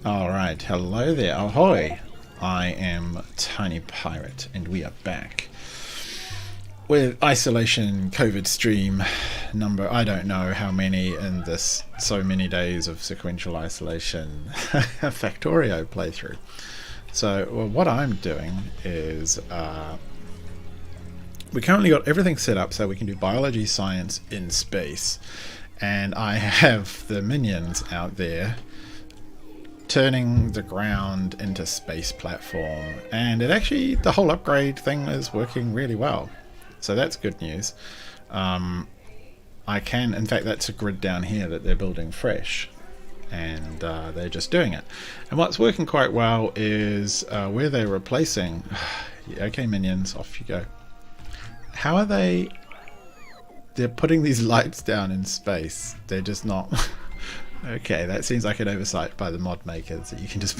Alright, hello there, ahoy! I am Tiny Pirate and we are back with isolation COVID stream number, I don't know how many in this so many days of sequential isolation Factorio playthrough. So what I'm doing is we currently got everything set up so we can do biology science in space, and I have the minions out there turning the ground into space platform, and it actually, the whole upgrade thing is working really well, so that's good news. I can, in fact, that's a grid down here that they're building fresh, and they're just doing it. And what's working quite well is where they're replacing okay, minions, off you go. How are they're putting these lights down in space? They're just not okay, that seems like an oversight by the mod makers, that you can just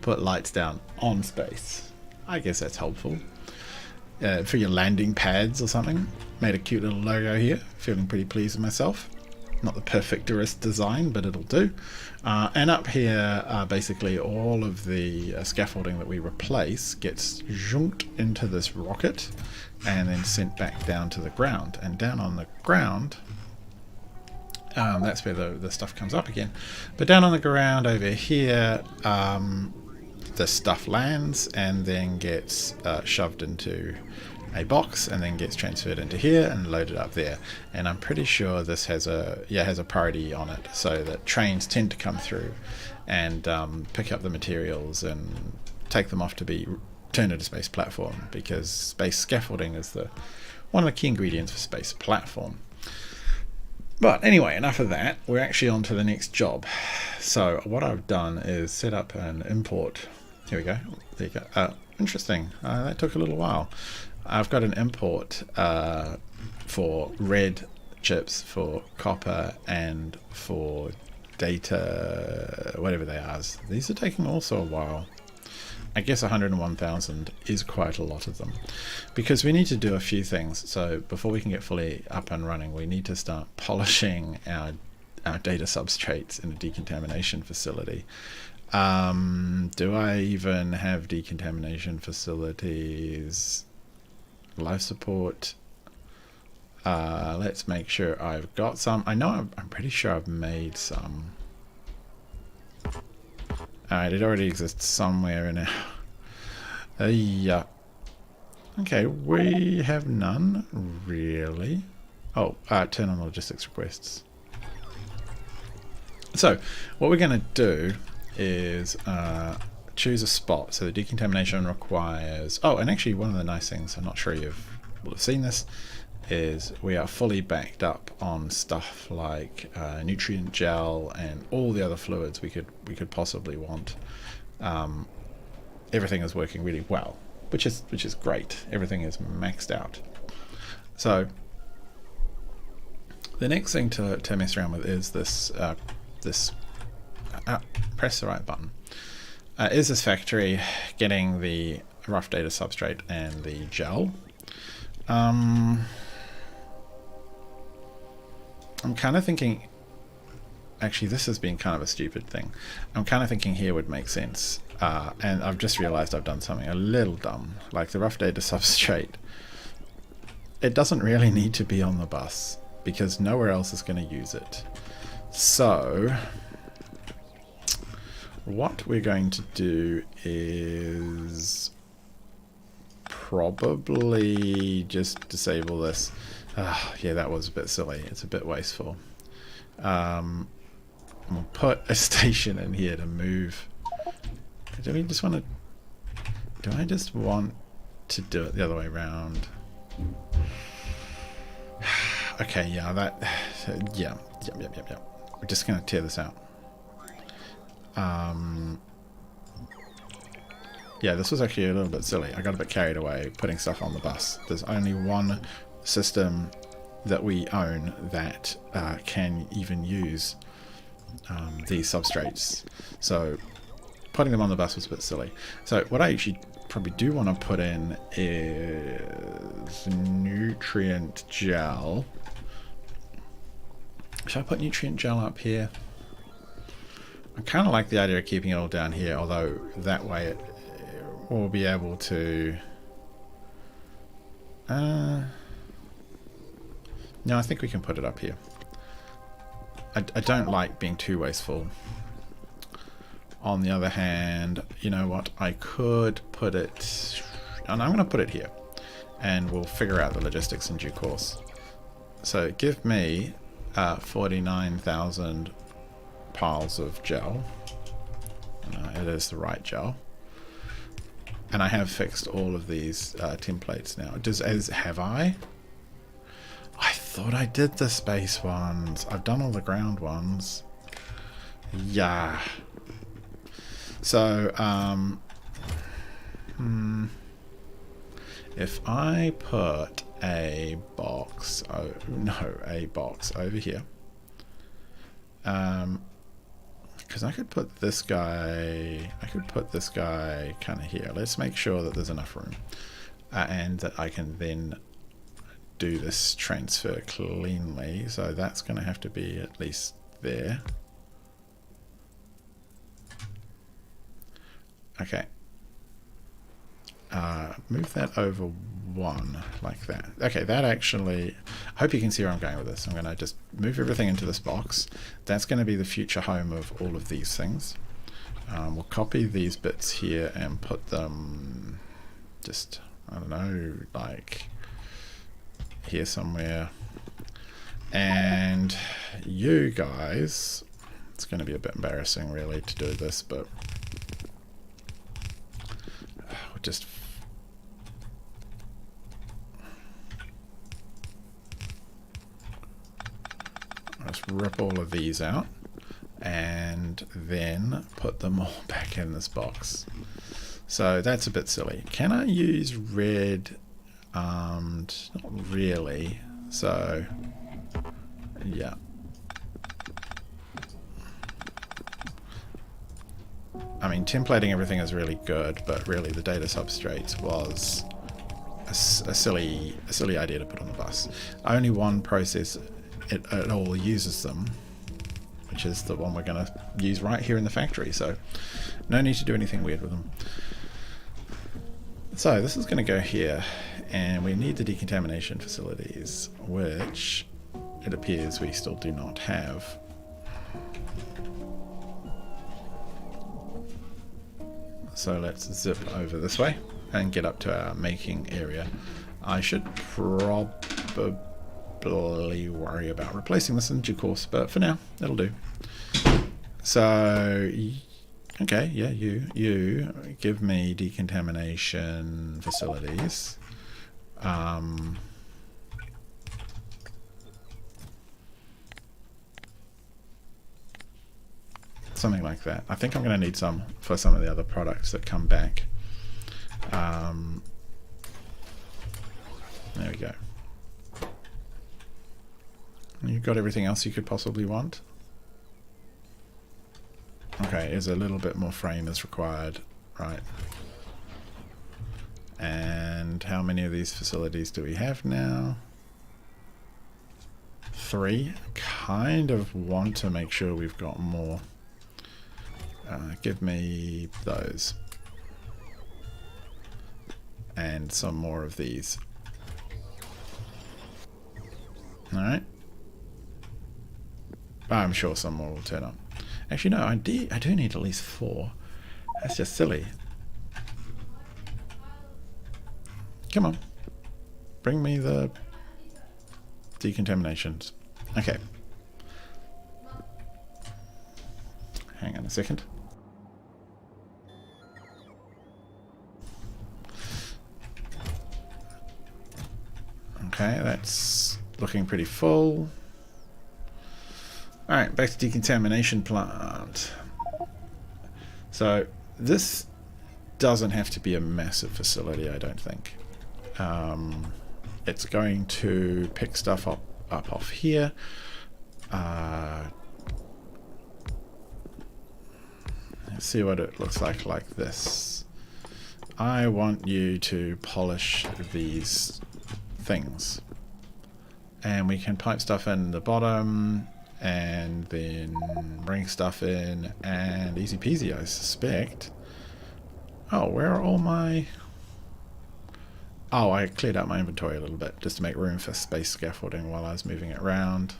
put lights down on space. I guess that's helpful. For your landing pads or something. Made a cute little logo here. Feeling pretty pleased with myself. Not the perfectorest design, but it'll do. And up here, basically all of the scaffolding that we replace gets zoomed into this rocket and then sent back down to the ground. And down on the ground, that's where the stuff comes up again. But down on the ground over here, the stuff lands and then gets shoved into a box and then gets transferred into here and loaded up there. And I'm pretty sure this has a priority on it, so that trains tend to come through and pick up the materials and take them off to be turned into space platform, because space scaffolding is one of the key ingredients for space platform. But anyway, enough of that. We're actually on to the next job. So what I've done is set up an import. Here we go. There you go. Interesting. That took a little while. I've got an import for red chips, for copper, and for data, whatever they are. These are taking also a while. I guess 101,000 is quite a lot of them, because we need to do a few things. So before we can get fully up and running, we need to start polishing our data substrates in a decontamination facility. Do I even have decontamination facilities? Life support. Let's make sure I've got some. I know I'm pretty sure I've made some. Alright, it already exists somewhere in it. Yeah. Okay, we have none, really. Oh, turn on logistics requests. So, what we're going to do is choose a spot. So the decontamination requires... Oh, and actually one of the nice things, I'm not sure you will have seen this, is we are fully backed up on stuff like nutrient gel and all the other fluids we could possibly want. Everything is working really well, which is great. Everything is maxed out. So the next thing to mess around with is this press the right button. Is this factory getting the rough data substrate and the gel? I'm kind of thinking, actually this has been kind of a stupid thing. I'm kind of thinking here would make sense, and I've just realized I've done something a little dumb. Like the rough data substrate, it doesn't really need to be on the bus because nowhere else is going to use it. So what we're going to do is probably just disable this. Yeah, that was a bit silly. It's a bit wasteful. We'll put a station in here to move. Do I just want to do it the other way around? Okay, yeah, yeah. We're just going to tear this out. Yeah, this was actually a little bit silly. I got a bit carried away putting stuff on the bus. There's only one system that we own that can even use these substrates, so putting them on the bus was a bit silly. So what I actually probably do want to put in is nutrient gel. Should I put nutrient gel up here? I kind of like the idea of keeping it all down here, although that way it will be able to... no, I think we can put it up here. I don't like being too wasteful. On the other hand, you know what? I could put it... And I'm going to put it here. And we'll figure out the logistics in due course. So give me 49,000 piles of gel. It is the right gel. And I have fixed all of these templates now. Have I? I thought I did the space ones. I've done all the ground ones. Yeah. So, if I put a box, a box over here, because I could put this guy kind of here. Let's make sure that there's enough room, and that I can then do this transfer cleanly. So that's going to have to be at least there. Okay. Move that over one, like that. Okay, that actually... I hope you can see where I'm going with this. I'm going to just move everything into this box. That's going to be the future home of all of these things. We'll copy these bits here and put them just, I don't know, like here somewhere. And you guys... It's going to be a bit embarrassing, really, to do this, but... We'll just rip all of these out and then put them all back in this box. So that's a bit silly. Can I use red? Not really. So yeah. I mean, templating everything is really good, but really the data substrates was a silly idea to put on the bus. Only one process it all uses them, which is the one we're going to use right here in the factory, so no need to do anything weird with them. So this is going to go here, and we need the decontamination facilities, which it appears we still do not have. So let's zip over this way and get up to our making area. I should probably worry about replacing this in due course, but for now, it'll do. So, okay, yeah, you give me decontamination facilities. Something like that. I think I'm going to need some for some of the other products that come back. There we go. You've got everything else you could possibly want. Okay, is a little bit more frame is required, right? And how many of these facilities do we have now? 3. Kind of want to make sure we've got more. Give me those. And some more of these. Alright. I'm sure some more will turn up. Actually, no, I do need at least 4. That's just silly. Come on. Bring me the decontaminations. Okay. Hang on a second. Okay, that's looking pretty full. Alright, back to decontamination plant. So this doesn't have to be a massive facility, I don't think. It's going to pick stuff up off here. Let's see what it looks like this. I want you to polish these things. And we can pipe stuff in the bottom. and then bring stuff in, and easy peasy, I suspect. Oh, where are all my... Oh, I cleared out my inventory a little bit just to make room for space scaffolding while I was moving it around.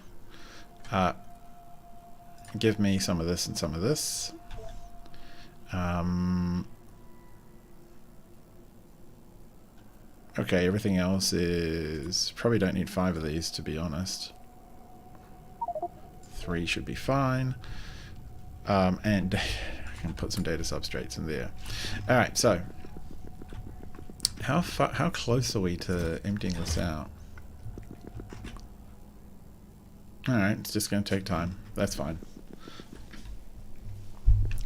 Give me some of this and some of this. Okay, everything else is... Probably don't need 5 of these, to be honest. 3 should be fine. And I can put some data substrates in there. Alright, so... How close are we to emptying this out? Alright, it's just going to take time. That's fine.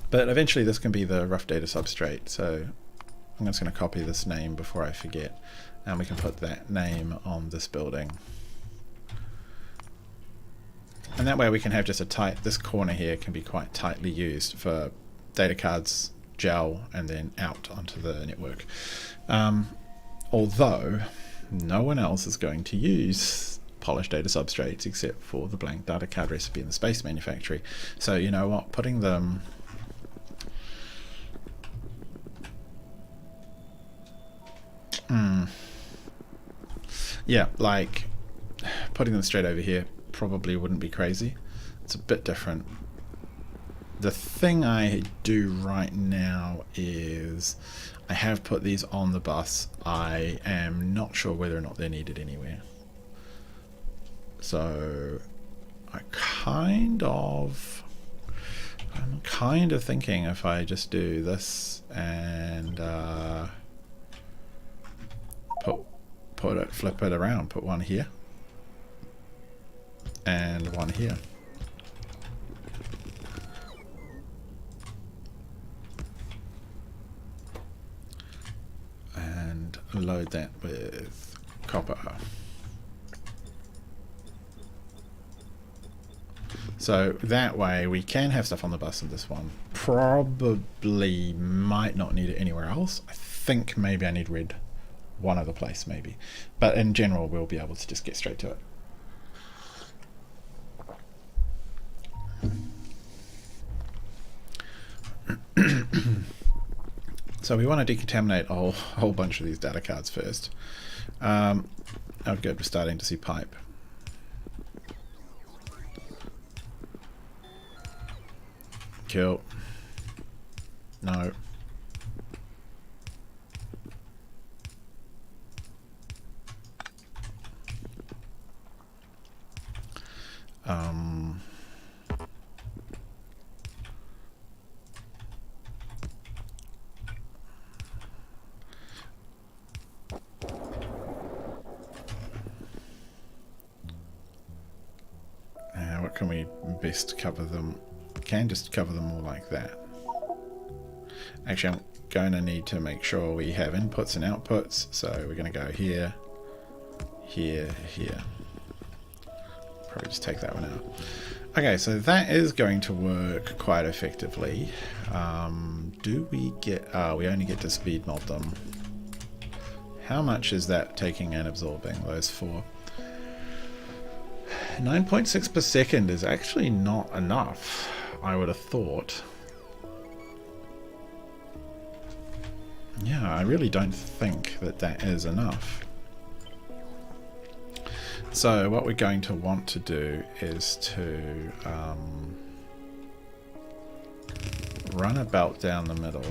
But eventually this can be the rough data substrate, so I'm just going to copy this name before I forget, and we can put that name on this building. And that way we can have just a tight, this corner here can be quite tightly used for data cards, gel, and then out onto the network. Although no one else is going to use polished data substrates except for the blank data card recipe in the space manufactory. So you know what, putting them... Yeah, like putting them straight over here probably wouldn't be crazy. It's a bit different. The thing I do right now is I have put these on the bus. I am not sure whether or not they're needed anywhere. So I'm kind of thinking if I just do this and flip it around, put one here and one here. And load that with copper. So that way we can have stuff on the bus in this one. Probably might not need it anywhere else. I think maybe I need red one other place maybe. But in general we'll be able to just get straight to it. So we want to decontaminate a whole bunch of these data cards first. Oh good, we're starting to see pipe. Kill. No. What can we best cover them? Can just cover them all like that. Actually, I'm going to need to make sure we have inputs and outputs, so we're going to go here, here, here. Probably just take that one out. Okay, so that is going to work quite effectively. Do we get... we only get to speed mod them. How much is that taking and absorbing, those 4? 9.6 per second is actually not enough, I would have thought. Yeah, I really don't think that that is enough. So what we're going to want to do is to run a belt down the middle.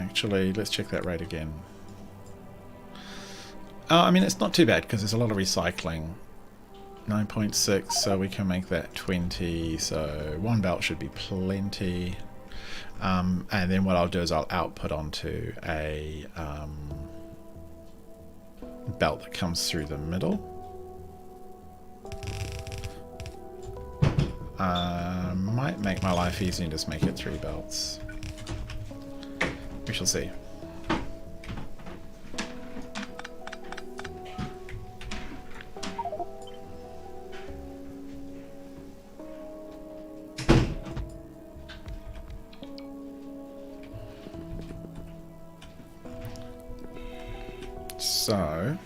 Actually, let's check that rate again. I mean, it's not too bad because there's a lot of recycling. 9.6, so we can make that 20, so 1 belt should be plenty. And then what I'll do is I'll output onto a belt that comes through the middle. Might make my life easy and just make it 3 belts. We shall see. So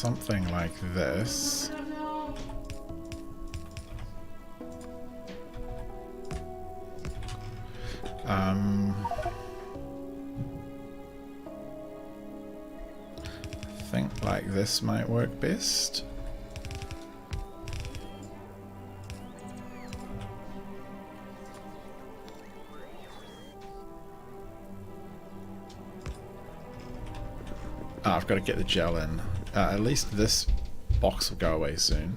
something like this. I think like this might work best. I've got to get the gel in. At least this box will go away soon.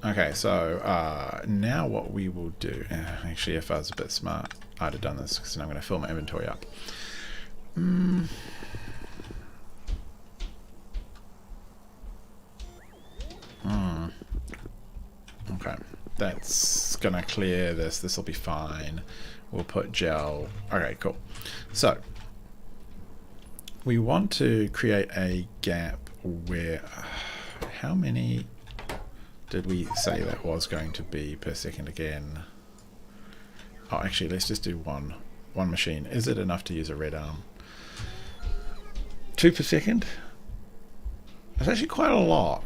Okay, so now what we will do... actually, if I was a bit smart, I'd have done this, because then I'm going to fill my inventory up. Okay, that's going to clear this. This will be fine. We'll put gel. Okay, cool. So, we want to create a gap where... how many did we say that was going to be per second again? Oh, actually, let's just do one machine. Is it enough to use a red arm? 2 per second? That's actually quite a lot.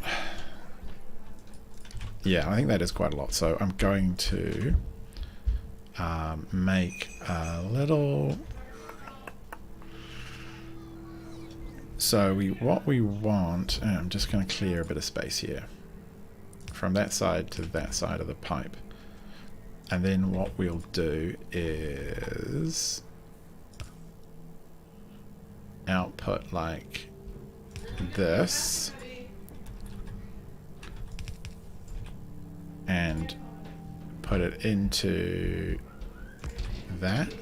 Yeah, I think that is quite a lot. So I'm going to make a little... So what we want... I'm just going to clear a bit of space here. From that side to that side of the pipe. And then what we'll do is output like this and put it into that.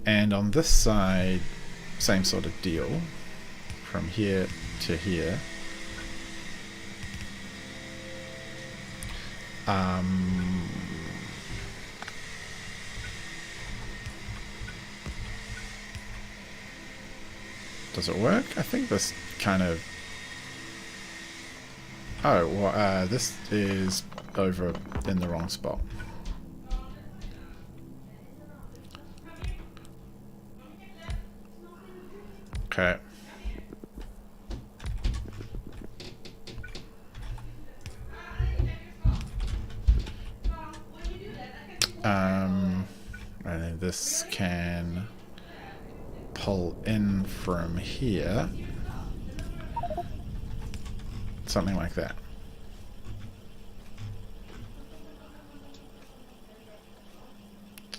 And on this side, same sort of deal, from here to here. Does it work? I think this kind of... Oh, well, this is over in the wrong spot. Okay. And then this can pull in from here. Something like that.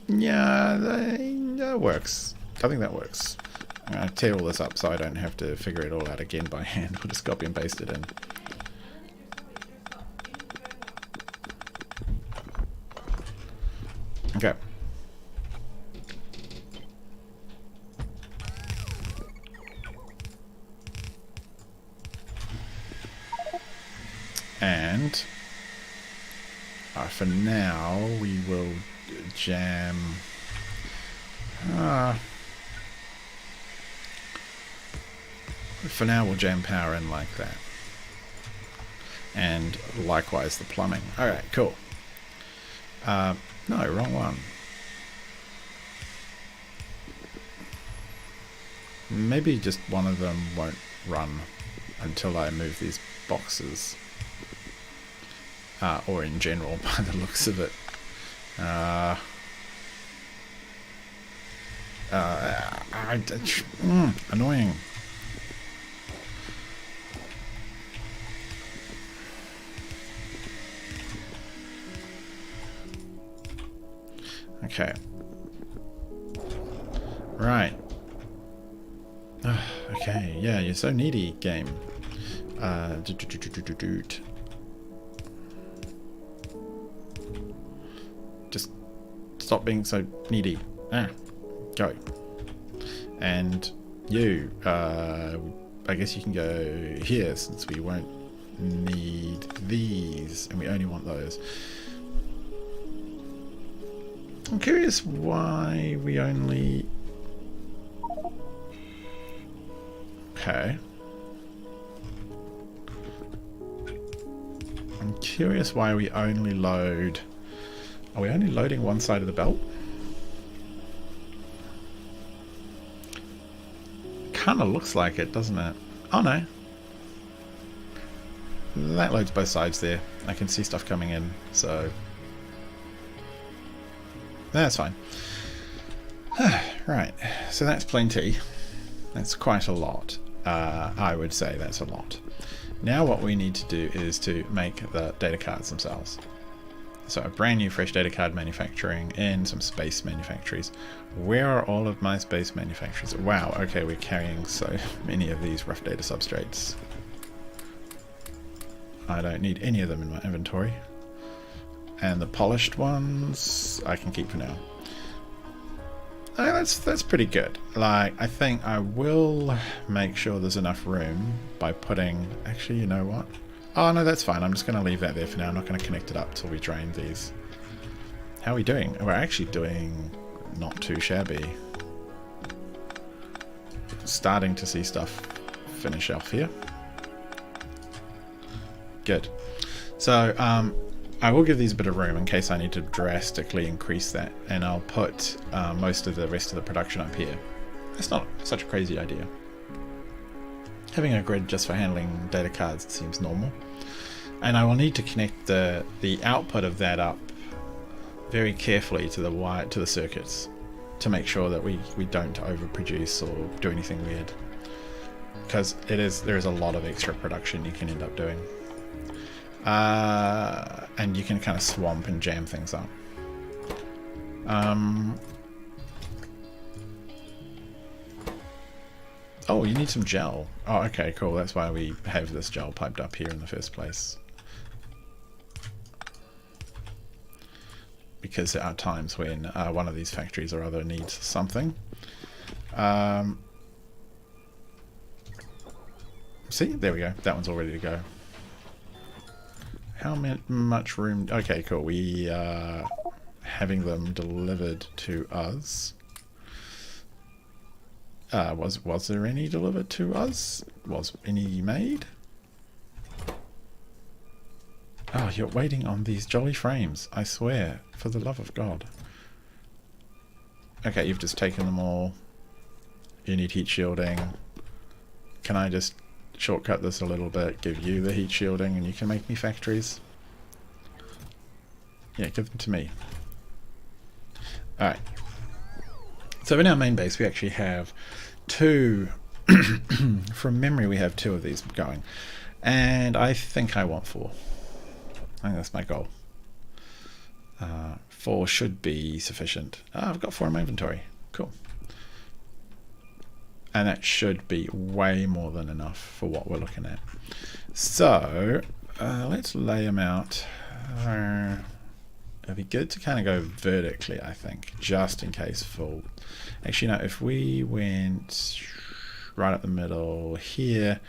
Yeah, that works. I think that works. I'm going to tear all this up so I don't have to figure it all out again by hand. We'll just copy and paste it in. Okay. And for now we will jam for now we'll jam power in like that, and likewise the plumbing. Alright, cool. No, wrong one. Maybe just one of them won't run until I move these boxes. Or in general, by the looks of it. Annoying. Okay. Right. Okay, yeah, you're so needy, game. Just stop being so needy. Go. And you, I guess you can go here since we won't need these and we only want those. I'm curious why we only... Okay. I'm curious why we only load... Are we only loading one side of the belt? Kind of looks like it, doesn't it? Oh no. That loads both sides there. I can see stuff coming in, so... That's fine. Right, so that's plenty. That's quite a lot. I would say that's a lot. Now what we need to do is to make the data cards themselves. So a brand new fresh data card manufacturing and some space manufactories. Where are all of my space manufacturers? Wow, okay, we're carrying so many of these rough data substrates. I don't need any of them in my inventory. And the polished ones I can keep for now. That's pretty good. Like, I think I will make sure there's enough room by putting... Actually, you know what? Oh, no, that's fine. I'm just going to leave that there for now. I'm not going to connect it up till we drain these. How are we doing? We're actually doing not too shabby. Starting to see stuff finish off here. Good. So, I will give these a bit of room in case I need to drastically increase that, and I'll put most of the rest of the production up here. It's not such a crazy idea. Having a grid just for handling data cards seems normal, and I will need to connect the output of that up very carefully to the circuits to make sure that we don't overproduce or do anything weird, because there is a lot of extra production you can end up doing. And you can kind of swamp and jam things up. Oh, you need some gel. Oh, okay, cool. That's why we have this gel piped up here in the first place. Because there are times when one of these factories or other needs something. See, there we go. That one's all ready to go. How much room? Okay, cool. We are having them delivered to us. Was there any delivered to us? Was any made? Oh, you're waiting on these jolly frames. I swear, for the love of God. Okay, you've just taken them all. You need heat shielding. Can I just shortcut this a little bit, give you the heat shielding, and you can make me factories? Yeah, give them to me. Alright. So in our main base we actually have two, from memory we have two of these going. And I think I want 4. I think that's my goal. 4 should be sufficient. I've got 4 in my inventory. Cool. And that should be way more than enough for what we're looking at. So, let's lay them out. It'd be good to kind of go vertically, I think, just in case full. Actually, no, if we went right up the middle here,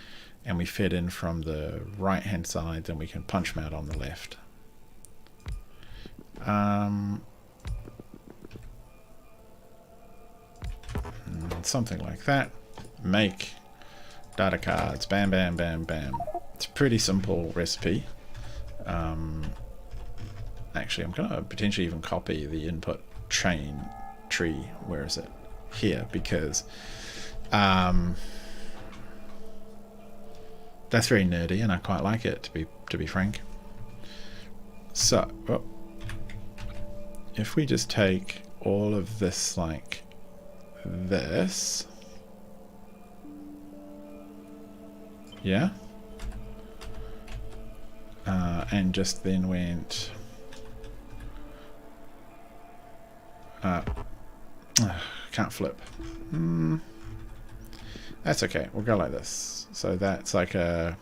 and we fed in from the right-hand side, then we can punch them out on the left. Something like that. Make data cards. Bam, bam, bam, bam. It's a pretty simple recipe. Actually, I'm going to potentially even copy the input chain tree. Where is it? Here, because that's very nerdy, and I quite like it, to be frank. So, if we just take all of this like this, yeah, and just then went can't flip. That's okay, we'll go like this. So that's like a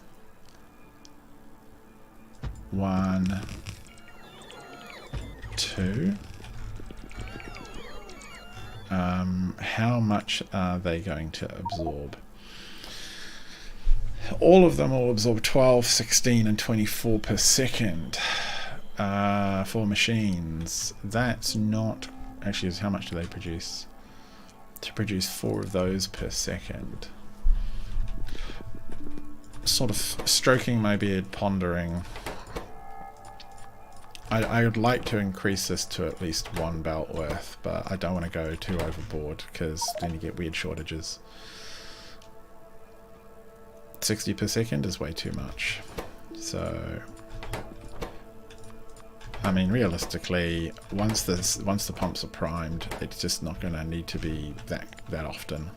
1, 2. How much are they going to absorb? All of them will absorb 12, 16 and 24 per second for machines. That's not... Actually, how much do they produce? To produce 4 of those per second. Sort of stroking my beard, pondering I would like to increase this to at least 1 belt worth, but I don't want to go too overboard because then you get weird shortages. 60 per second is way too much. So, I mean, realistically, once the pumps are primed, it's just not going to need to be that often.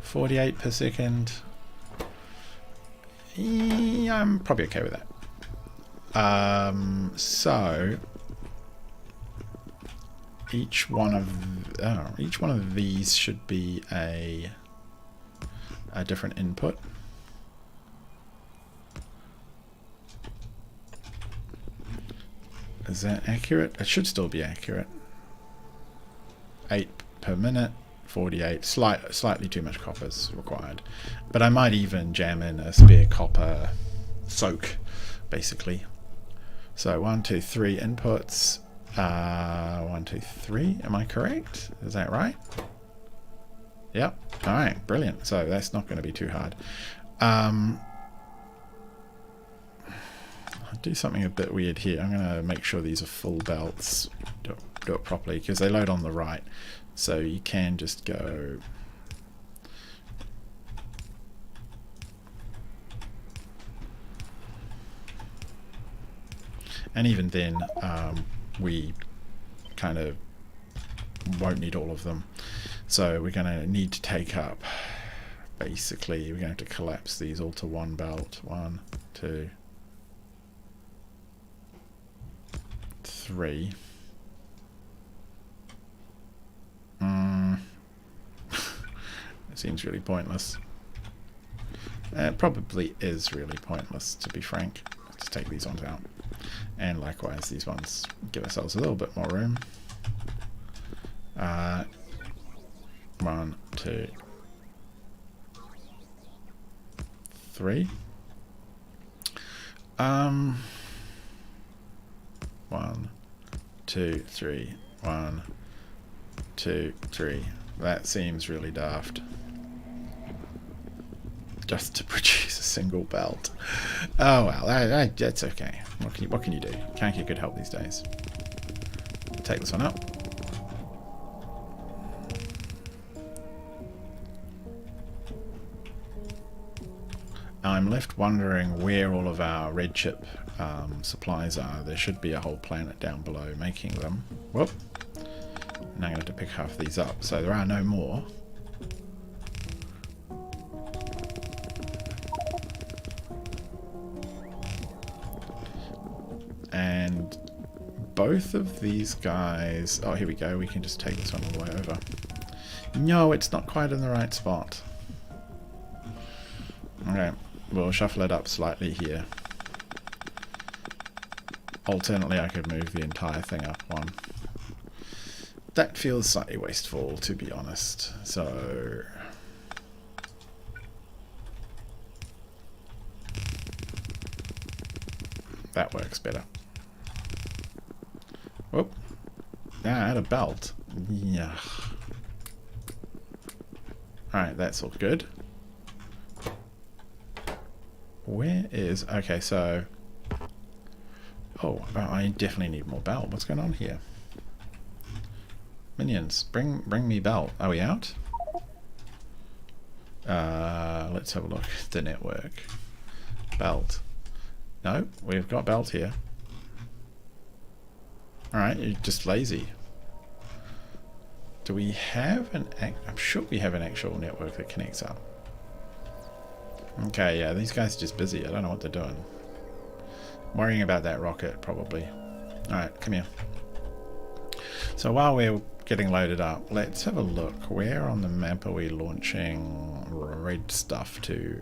48 per second. Yeah, I'm probably okay with that. So each one of these should be a different input. Is that accurate? It should still be accurate. 8 per minute, 48. Slightly too much copper is required, but I might even jam in a spare copper soak, basically. So 1, 2, 3 inputs. 1, 2, 3. Am I correct? Is that right? Yep. All right. Brilliant. So that's not going to be too hard. I'll do something a bit weird here. I'm going to make sure these are full belts. Do it properly because they load on the right. So you can just go. And even then, we kind of won't need all of them. So we're going to need to take up, basically, we're going to have to collapse these all to 1 belt. 1, 2, 3. It seems really pointless. It probably is really pointless, to be frank. Let's take these ones out. And likewise, these ones, give ourselves a little bit more room. 1, 2, 3. 1, 2, 3. 1, 2, 3. That seems really daft. Just to produce a single belt. Oh well, that's okay. What can you do? Can't get good help these days. Take this one up. I'm left wondering where all of our red chip supplies are. There should be a whole planet down below making them. Whoop. Now I'm going to have to pick half of these up. So there are no more. And both of these guys... Oh, here we go. We can just take this one all the way over. No, it's not quite in the right spot. Okay, we'll shuffle it up slightly here. Alternately, I could move the entire thing up 1. That feels slightly wasteful, to be honest. So... that works better. Whoop. Now I had a belt. Yeah. Alright, that's all good. Where is... okay, so... oh, I definitely need more belt. What's going on here? Minions, bring me belt. Are we out? Let's have a look at the network. Belt. No, we've got belt here. Alright, you're just lazy. Do we have an... I'm sure we have an actual network that connects up. Okay, yeah, these guys are just busy. I don't know what they're doing. Worrying about that rocket, probably. Alright, come here. So while we're getting loaded up, let's have a look. Where on the map are we launching red stuff to?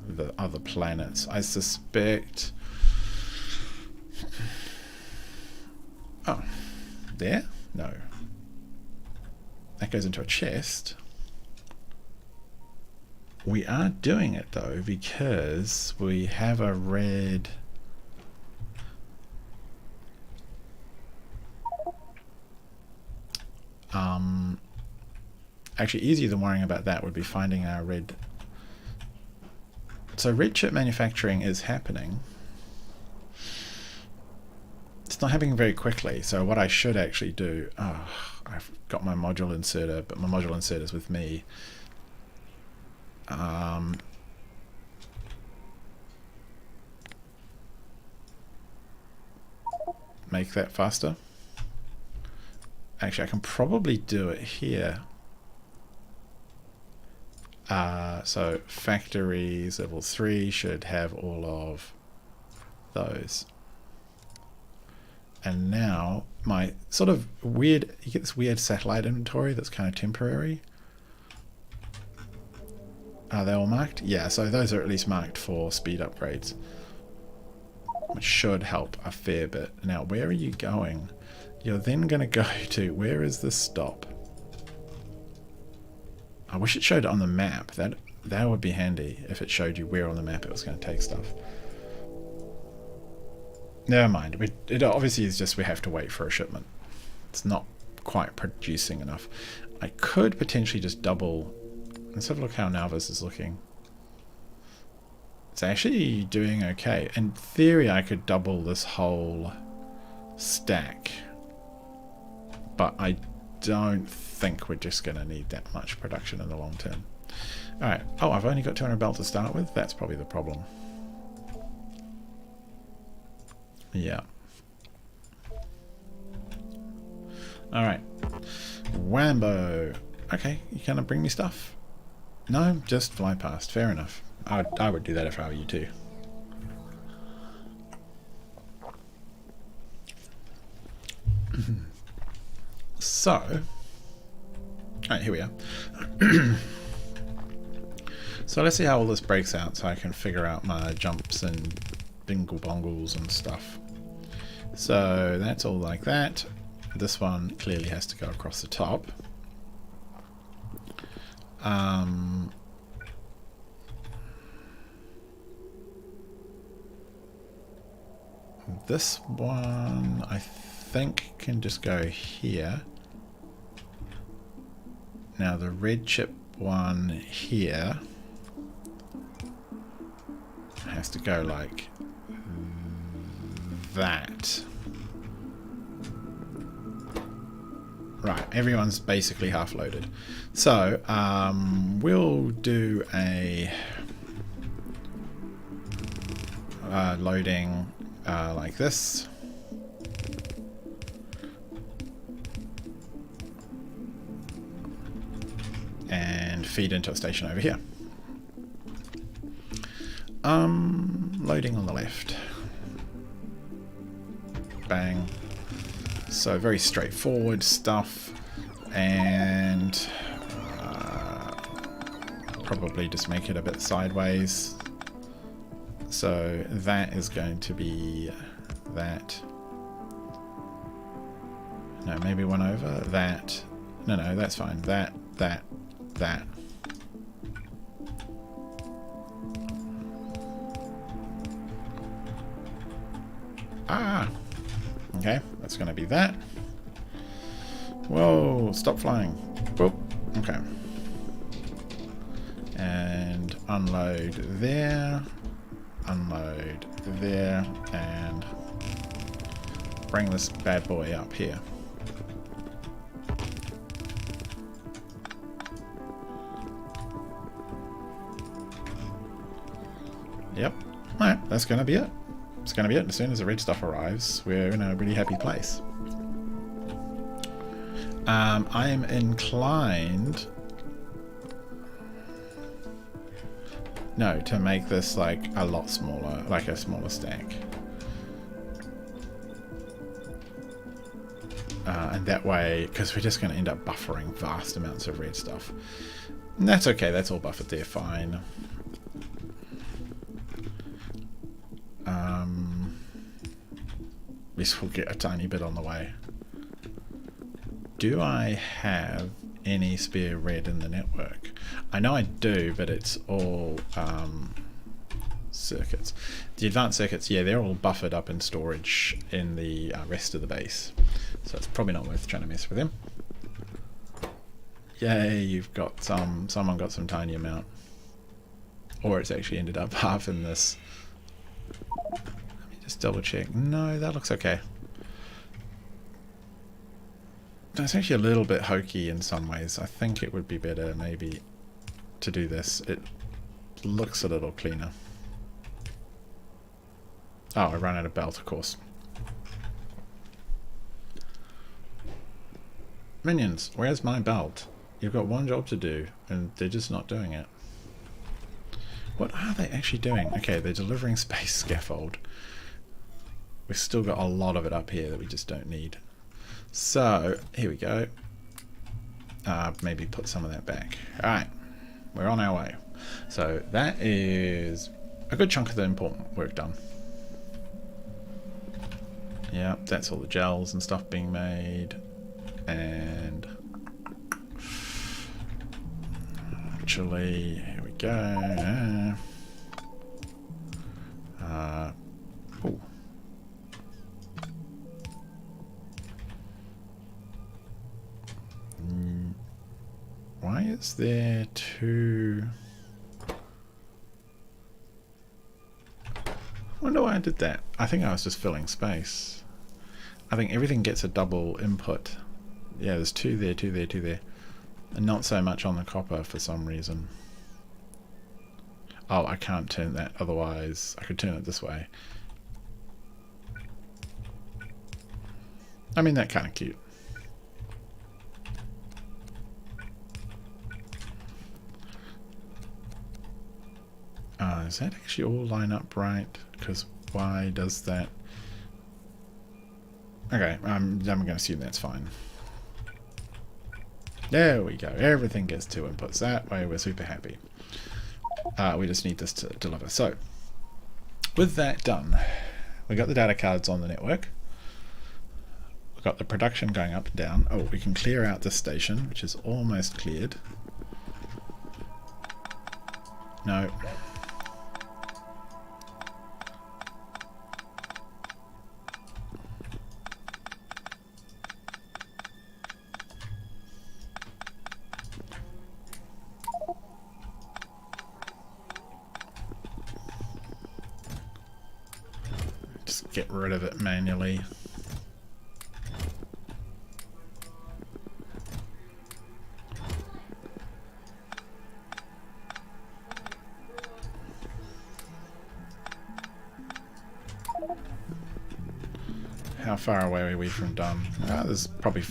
The other planets. I suspect... oh, there? No. That goes into a chest. We are doing it though because we have a red... actually easier than worrying about that would be finding our red... so red chip manufacturing is happening. it's not happening very quickly. So what I should actually do, I've got my module inserter, but my module inserter is with me. Make that faster. Actually, I can probably do it here. So factories level 3 should have all of those. And now my sort of weird, you get this weird satellite inventory that's kind of temporary. Are they all marked? Yeah, so those are at least marked for speed upgrades, which should help a fair bit. Now, where are you going? You're then going to go to, where is the stop? I wish it showed it on the map. That would be handy if it showed you where on the map it was going to take stuff. Never mind. It obviously is just we have to wait for a shipment. It's not quite producing enough. I could potentially just double. Let's have a look how Nalvis is looking. It's actually doing okay. In theory, I could double this whole stack, but I don't think we're just going to need that much production in the long term. Alright. Oh, I've only got 200 belt to start with. That's probably the problem. Yeah. Alright. Wambo. Okay, you gonna bring me stuff? No, just fly past. Fair enough. I would do that if I were you too. So, alright, here we are. So let's see how all this breaks out so I can figure out my jumps and bingle bongles and stuff. So that's all like that. This one clearly has to go across the top. This one I think can just go here. Now the red chip one here has to go like that. Right, everyone's basically half loaded. So, we'll do a loading like this. And feed into a station over here. Loading on the left. Bang. So very straightforward stuff, and probably just make it a bit sideways. So that is going to be that. No, maybe one over that. No, that's fine. That. Okay, that's going to be that. Whoa, stop flying. Whoop, okay. And unload there, and bring this bad boy up here. Yep, alright, that's going to be it. It's going to be it. As soon as the red stuff arrives, we're in a really happy place. I am inclined to make this like a lot smaller, like a smaller stack. And that way, because we're just going to end up buffering vast amounts of red stuff. And that's okay, that's all buffered there, fine. This will get a tiny bit on the way. Do I have any spare red in the network? I know I do, but it's all circuits. The advanced circuits, yeah, they're all buffered up in storage in the rest of the base. So it's probably not worth trying to mess with them. Yay, you've got someone got some tiny amount. Or it's actually ended up half in this. Just double check. No, that looks okay. That's actually a little bit hokey in some ways. I think it would be better maybe to do this. It looks a little cleaner. Oh, I ran out of belt, of course. Minions, where's my belt? You've got one job to do, and they're just not doing it. What are they actually doing? Okay, they're delivering space scaffold. We've still got a lot of it up here that we just don't need. So, here we go. Maybe put some of that back. Alright, we're on our way. So, that is a good chunk of the important work done. Yeah, that's all the gels and stuff being made. And actually, here we go. Oh. Why is there two? I wonder why I did that. I think I was just filling space. I think everything gets a double input. Yeah, there's two there, two there, two there. And not so much on the copper for some reason. Oh, I can't turn that, otherwise I could turn it this way. I mean, that's kind of cute. Does that actually all line up right? Because why does that? Okay, I'm going to assume that's fine. There we go. Everything gets two inputs. That way we're super happy. We just need this to deliver. So, with that done, we got the data cards on the network. We've got the production going up and down. Oh, we can clear out this station, which is almost cleared. No. Get rid of it manually. How far away are we from done? There's probably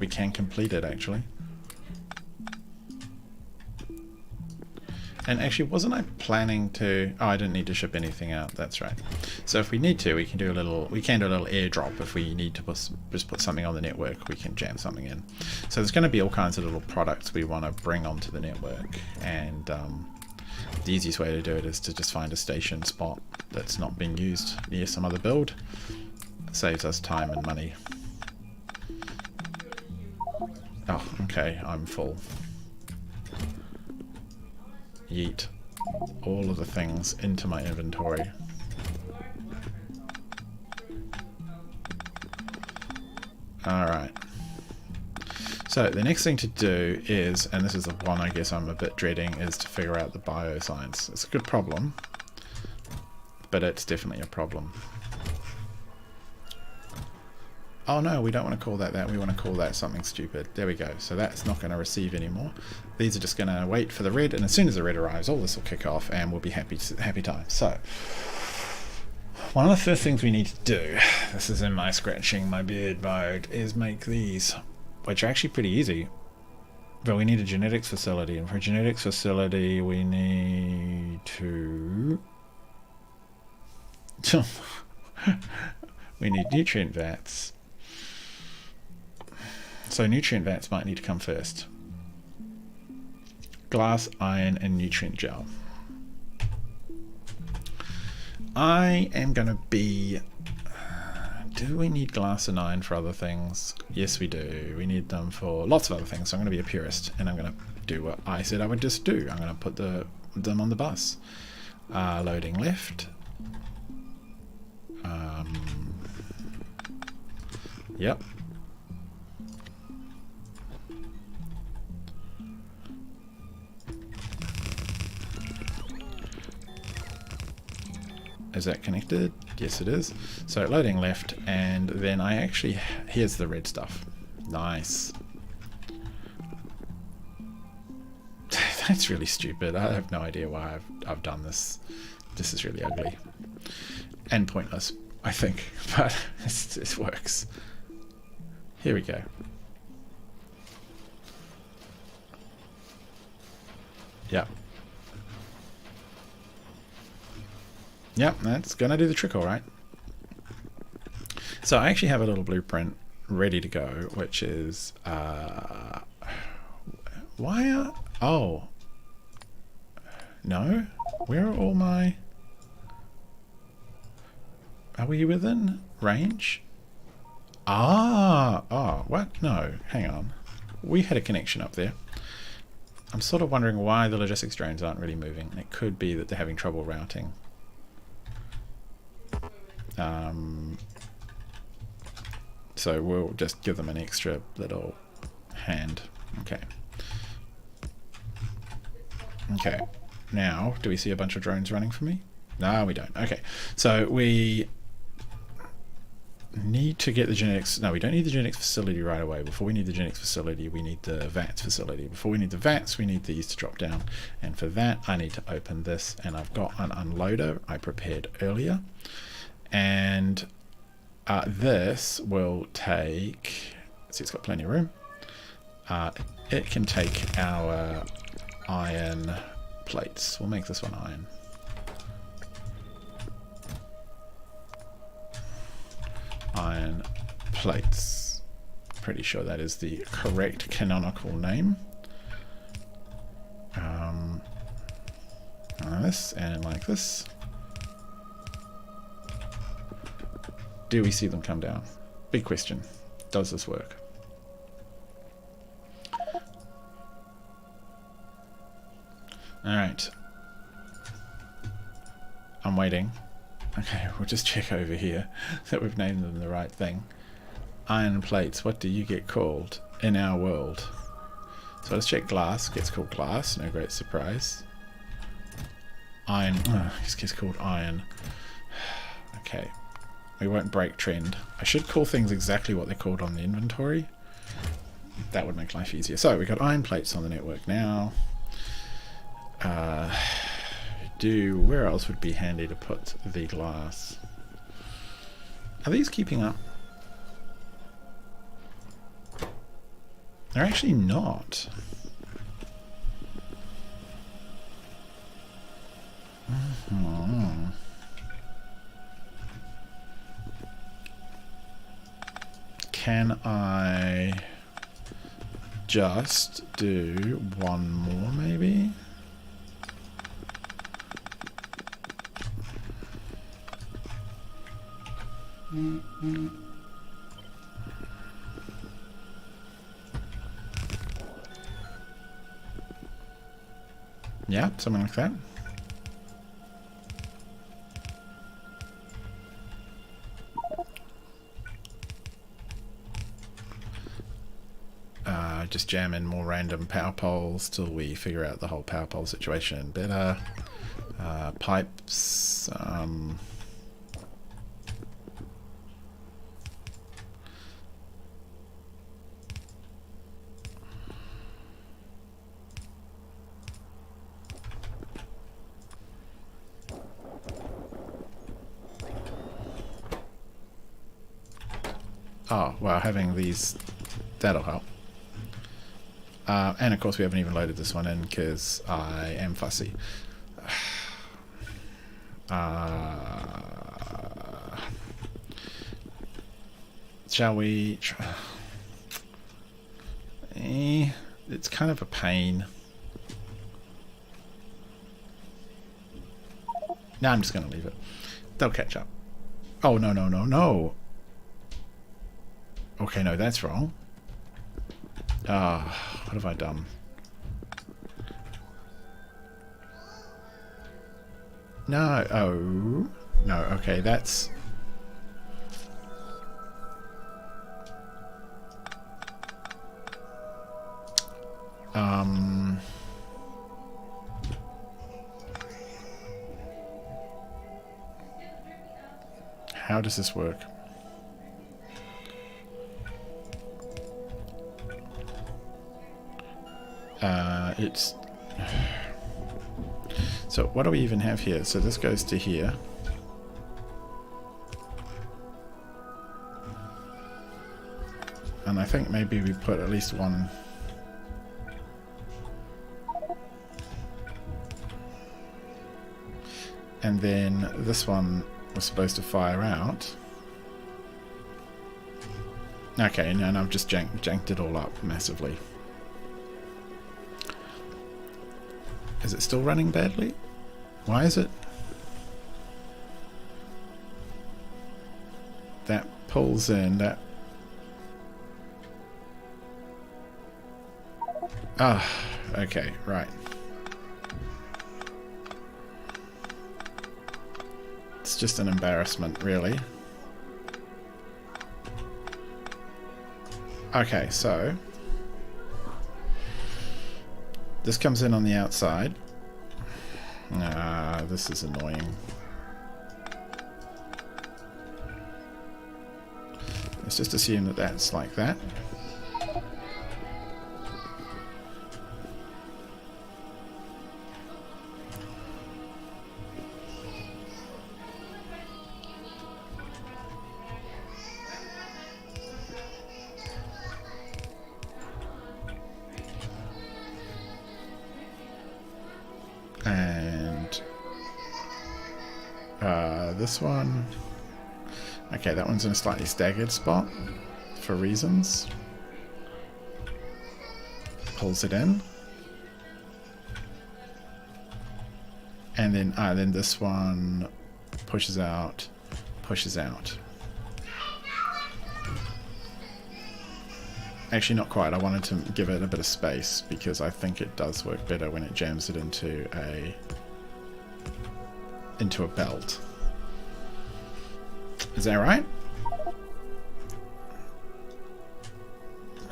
can complete it actually. And actually, wasn't I planning to? Oh, I didn't need to ship anything out. That's right. So if we need to, we can do a little airdrop. If we need to just put something on the network, we can jam something in. So there's going to be all kinds of little products we want to bring onto the network, and the easiest way to do it is to just find a station spot that's not being used near some other build. It saves us time and money. Oh, okay, I'm full. Yeet all of the things into my inventory. Alright. So the next thing to do is, and this is the one I guess I'm a bit dreading, is to figure out the bioscience. It's a good problem, but it's definitely a problem. Oh no, we don't want to call that that, we want to call that something stupid. There we go. So that's not going to receive anymore. These are just going to wait for the red, and as soon as the red arrives, all this will kick off and we'll be happy times. So, one of the first things we need to do, this is in my scratching my beard mode, is make these, which are actually pretty easy. But we need a genetics facility, and for a genetics facility we need to... we need nutrient vats. So nutrient vats might need to come first. Glass, iron, and nutrient gel. I am going to be... do we need glass and iron for other things? Yes, we do. We need them for lots of other things. So I'm going to be a purist, and I'm going to do what I said I would just do. I'm going to put them on the bus. Loading left. Yep. Is that connected? Yes, it is. So loading left, and then I actually, here's the red stuff. Nice. That's really stupid. I have no idea why I've done this. This is really ugly. And pointless, I think. But it works. Here we go. Yep. Yep, that's gonna do the trick all right. So I actually have a little blueprint ready to go, which is oh no, where are all my, are we within range? Oh, what? No, hang on, we had a connection up there. I'm sort of wondering why the logistics drones aren't really moving. It could be that they're having trouble routing. So we'll just give them an extra little hand. Okay. Okay. Now, do we see a bunch of drones running for me? No, we don't. Okay. So we need to get the genetics. No, we don't need the genetics facility right away. Before we need the genetics facility, we need the VATS facility. Before we need the VATS, we need these to drop down. And for that, I need to open this. And I've got an unloader I prepared earlier. And this will take, see, it's got plenty of room. It can take our iron plates. We'll make this one iron. Iron plates. Pretty sure that is the correct canonical name. Like this and like this. Do we see them come down? Big question. Does this work? Alright. I'm waiting. Okay, we'll just check over here that we've named them the right thing. Iron plates, what do you get called in our world? So let's check glass. Gets called glass, no great surprise. Iron, this gets called iron. Okay. We won't break trend. I should call things exactly what they're called on the inventory. That would make life easier. So we got iron plates on the network now. Where else would be handy to put the glass? Are these keeping up? They're actually not. Can I just do one more maybe? Yeah, something like that. Just jam in more random power poles till we figure out the whole power pole situation better. Pipes. Oh, well, having these, that'll help. And of course we haven't even loaded this one in because I am fussy. Shall we try? It's kind of a pain. No, I'm just going to leave it. They'll catch up. Oh, no, no, no, no. Okay, no, that's wrong. What have I done? No, oh, no, okay, that's... How does this work? It's... So what do we even have here? So this goes to here. And I think maybe we put at least one... And then this one was supposed to fire out. Okay, and I've just janked it all up massively. Is it still running badly? Why is it? That pulls in, that... Ah, okay, right. It's just an embarrassment, really. Okay, so... This comes in on the outside. Ah, this is annoying. Let's just assume that that's like that. And this one, okay, that one's in a slightly staggered spot for reasons. Pulls it in, and then this one pushes out, pushes out. Actually, not quite. I wanted to give it a bit of space because I think it does work better when it jams it into a belt. Is that right?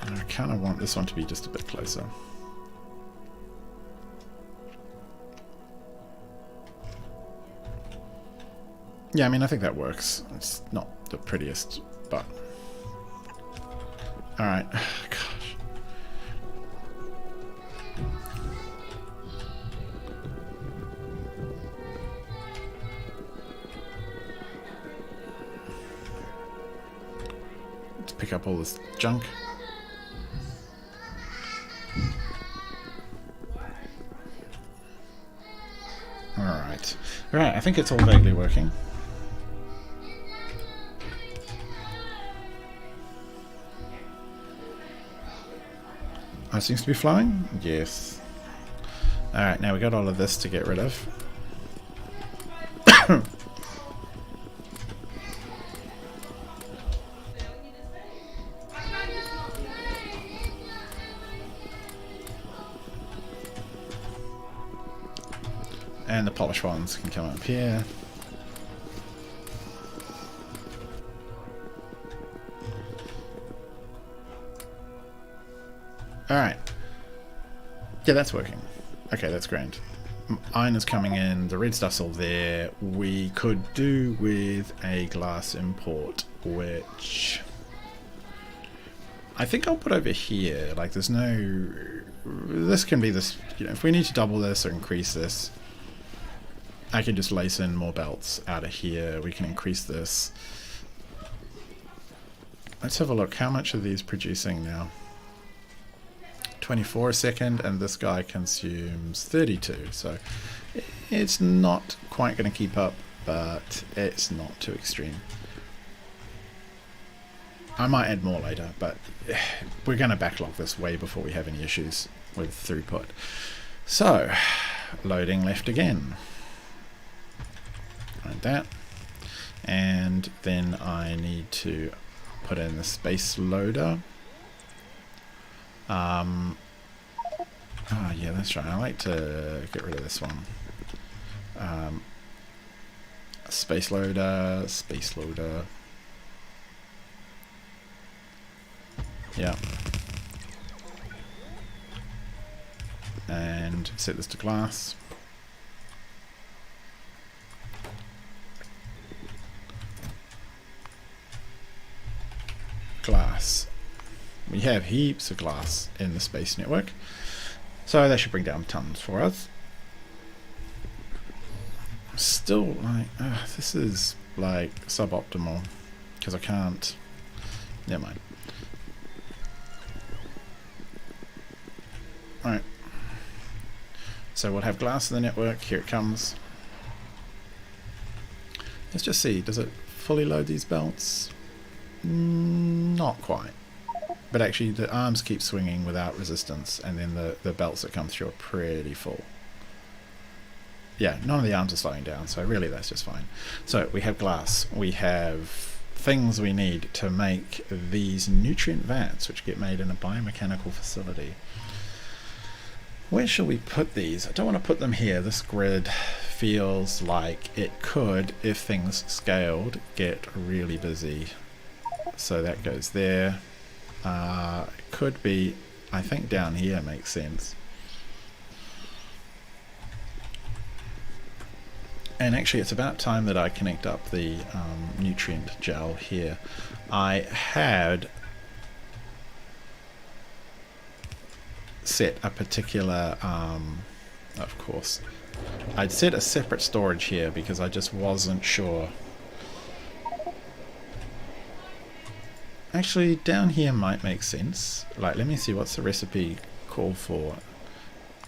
I kind of want this one to be just a bit closer. Yeah, I mean, I think that works. It's not the prettiest, but... Alright. Gosh. Let's pick up all this junk. Alright. Alright, I think it's all vaguely working. Oh, it seems to be flowing? Yes. Alright, now we got all of this to get rid of. And the polished ones can come up here. Alright. Yeah, that's working. Okay, that's grand. Iron is coming in, the red stuff's all there. We could do with a glass import, which... I think I'll put over here. Like, there's no... This can be this... You know, if we need to double this or increase this, I can just lace in more belts out of here. We can increase this. Let's have a look. How much are these producing now? 24 a second, and this guy consumes 32, so it's not quite going to keep up, but it's not too extreme. I might add more later, but we're going to backlog this way before we have any issues with throughput. So, loading left again. Like that. And then I need to put in the space loader. Oh yeah, that's right. I like to get rid of this one. Space loader, space loader. Yeah. And set this to glass. Glass. We have heaps of glass in the space network. So that should bring down tons for us. Still, like, this is like suboptimal because I can't. Never mind. Alright. So we'll have glass in the network. Here it comes. Let's just see. Does it fully load these belts? Not quite. But actually the arms keep swinging without resistance, and then the belts that come through are pretty full. Yeah, none of the arms are slowing down, so really that's just fine. So we have glass. We have things we need to make these nutrient vats, which get made in a biomechanical facility. Where shall we put these? I don't want to put them here. This grid feels like it could, if things scaled, get really busy. So that goes there. It could be, I think down here makes sense. And actually it's about time that I connect up the nutrient gel here. I had set a particular, of course, I'd set a separate storage here because I just wasn't sure. Actually, down here might make sense. Like, let me see, what's the recipe call for?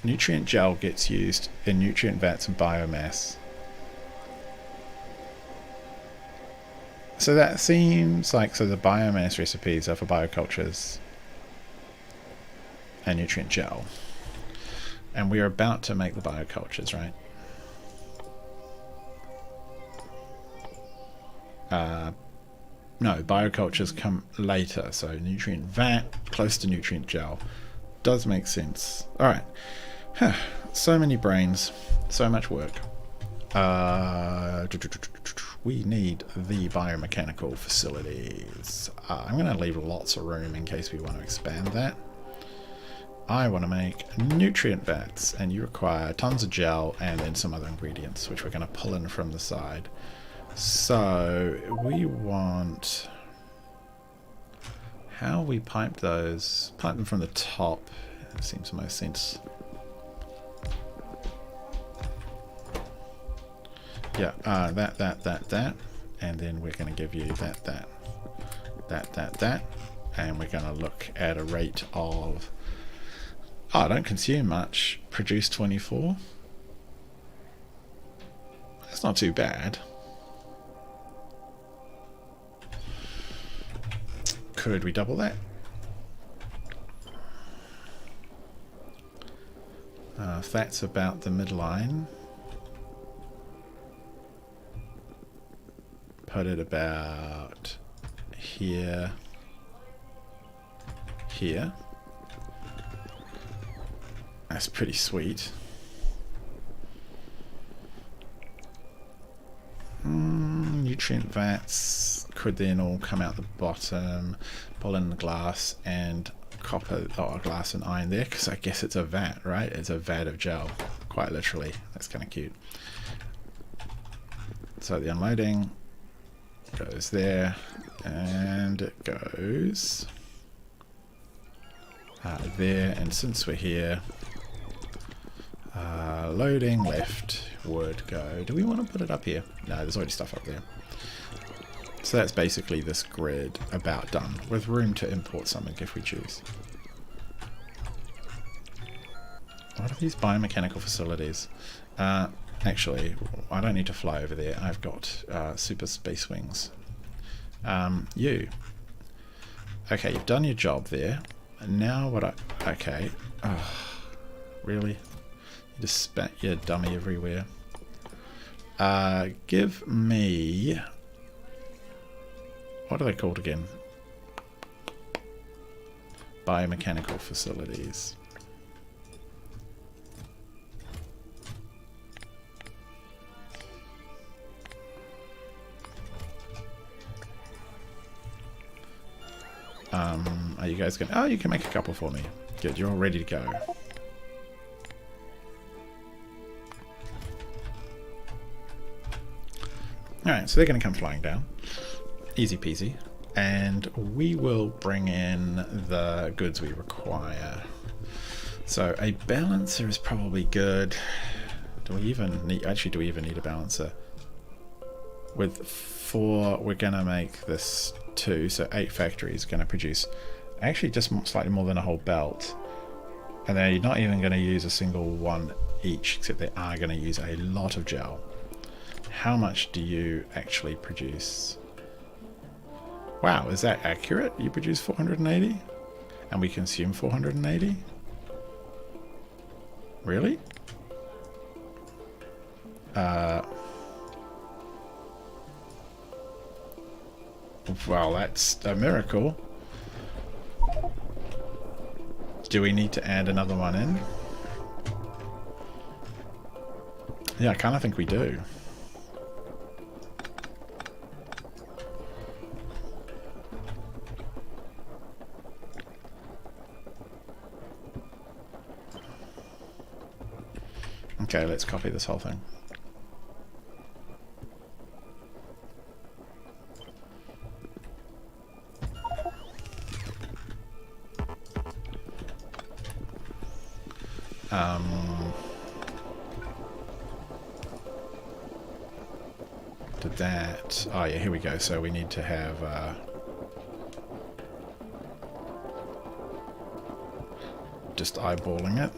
Nutrient gel gets used in nutrient vats and biomass. So that seems like, so the biomass recipes are for biocultures and nutrient gel. And we're about to make the biocultures, right? No, biocultures come later, so nutrient vat close to nutrient gel does make sense. Alright, so many brains, so much work. We need the biomechanical facilities. I'm going to leave lots of room in case we want to expand that. I want to make nutrient vats, and you require tons of gel and then some other ingredients, which we're going to pull in from the side. So we want, how we pipe those, pipe them from the top, it seems the most sense. Yeah, that, and then we're going to give you that, and we're going to look at a rate of, oh, I don't consume much, produce 24. That's not too bad. Could we double that? If that's about the midline, put it about here, here. That's pretty sweet. Nutrient vats could then all come out the bottom, pull in the glass and copper, or glass and iron there, because I guess it's a vat, right? It's a vat of gel, quite literally. That's kind of cute. So the unloading goes there, and it goes there, and since we're here, loading left would go, do we want to put it up here? No, there's already stuff up there. So that's basically this grid about done, with room to import something if we choose. What are these biomechanical facilities? Actually, I don't need to fly over there. I've got super space wings. You. Okay, you've done your job there. And now what okay. Oh, really? You just spat your dummy everywhere. Give me... what are they called again? Biomechanical facilities. Are you guys going to... oh, you can make a couple for me. Good, you're all ready to go. Alright, so they're going to come flying down. Easy peasy. And we will bring in the goods we require. So a balancer is probably good. Do we even need a balancer? With 4, we're gonna make this 2, so 8 factories gonna produce actually just slightly more than a whole belt. And they're not even gonna use a single one each, except they are gonna use a lot of gel. How much do you actually produce? Wow, is that accurate? You produce 480? And we consume 480? Really? Well, that's a miracle. Do we need to add another one in? Yeah, I kind of think we do. Okay, let's copy this whole thing. Did that. Oh yeah, here we go. So we need to have just eyeballing it.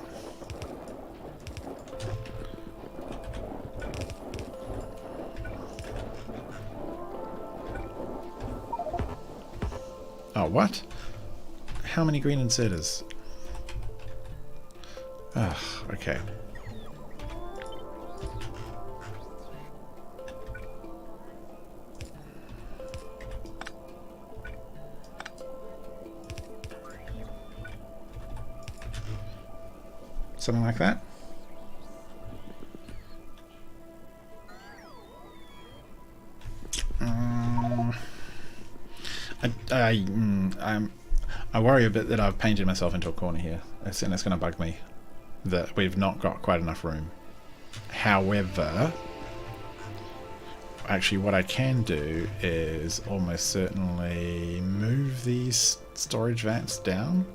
Oh, what? How many green inserters? Ugh, okay. Something like that? I worry a bit that I've painted myself into a corner here, and it's going to bug me that we've not got quite enough room. However, actually what I can do is almost certainly move these storage vats down,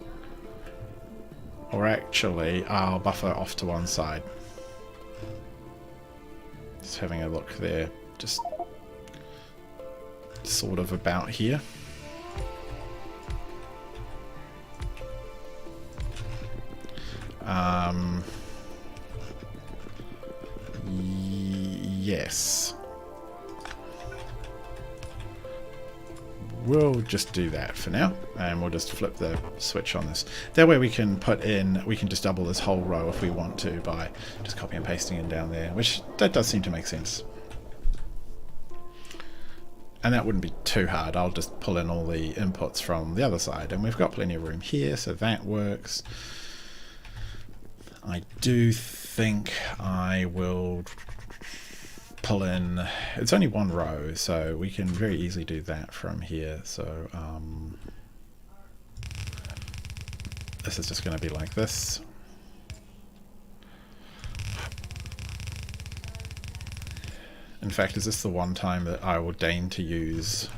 or actually I'll buffer off to one side. Just having a look there, just sort of about here. Yes. We'll just do that for now, and we'll just flip the switch on this. That way we can just double this whole row if we want to by just copy and pasting it down there, which that does seem to make sense. And that wouldn't be too hard. I'll just pull in all the inputs from the other side, and we've got plenty of room here, so that works. I do think I will pull in, it's only one row, so we can very easily do that from here. So this is just going to be like this. In fact, is this the one time that I will deign to use...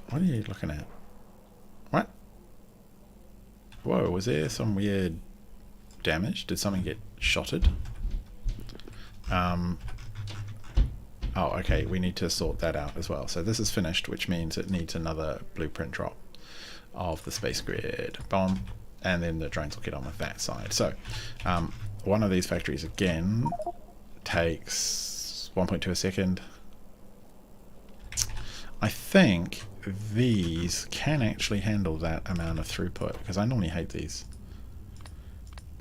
What are you looking at? What? Whoa, was there some weird damage? Did something get shotted? Oh, okay, we need to sort that out as well. So this is finished, which means it needs another blueprint drop of the space grid. Boom. And then the drones will get on with that side. So one of these factories, again, takes 1.2 a second. I think these can actually handle that amount of throughput, because I normally hate these.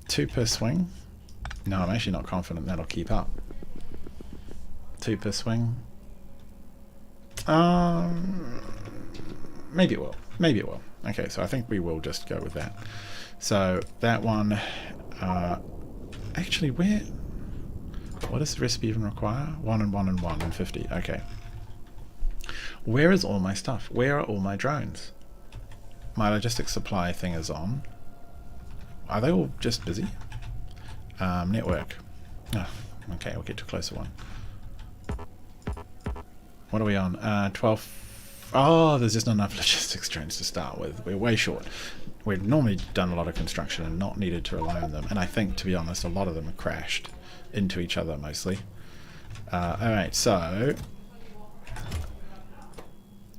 2 per swing? No, I'm actually not confident that'll keep up. 2 per swing? Maybe it will. Maybe it will. Okay, so I think we will just go with that. So that one, actually, what does the recipe even require? 1 and 1 and 1 and 50. Okay. Where is all my stuff? Where are all my drones? My logistics supply thing is on. Are they all just busy? Network. Oh, okay, we'll get to a closer one. What are we on? 12. Oh, there's just not enough logistics drones to start with. We're way short. we've normally done a lot of construction and not needed to rely on them. And I think, to be honest, a lot of them have crashed into each other mostly. Alright, so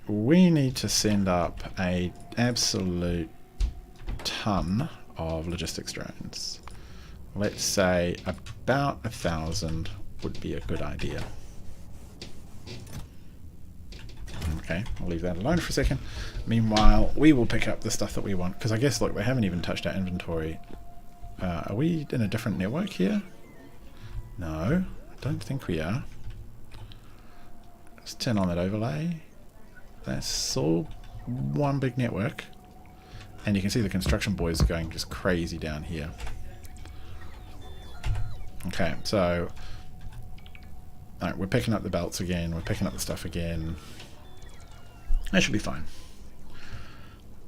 we need to send up a absolute ton of logistics drones. Let's say about 1,000 would be a good idea. Okay, I'll leave that alone for a second. Meanwhile, we will pick up the stuff that we want, because I guess, look, we haven't even touched our inventory. Are we in a different network here? No, I don't think we are. Let's turn on that overlay. That's all one big network. And you can see the construction boys are going just crazy down here. Okay, so alright, we're picking up the belts again, we're picking up the stuff again. That should be fine.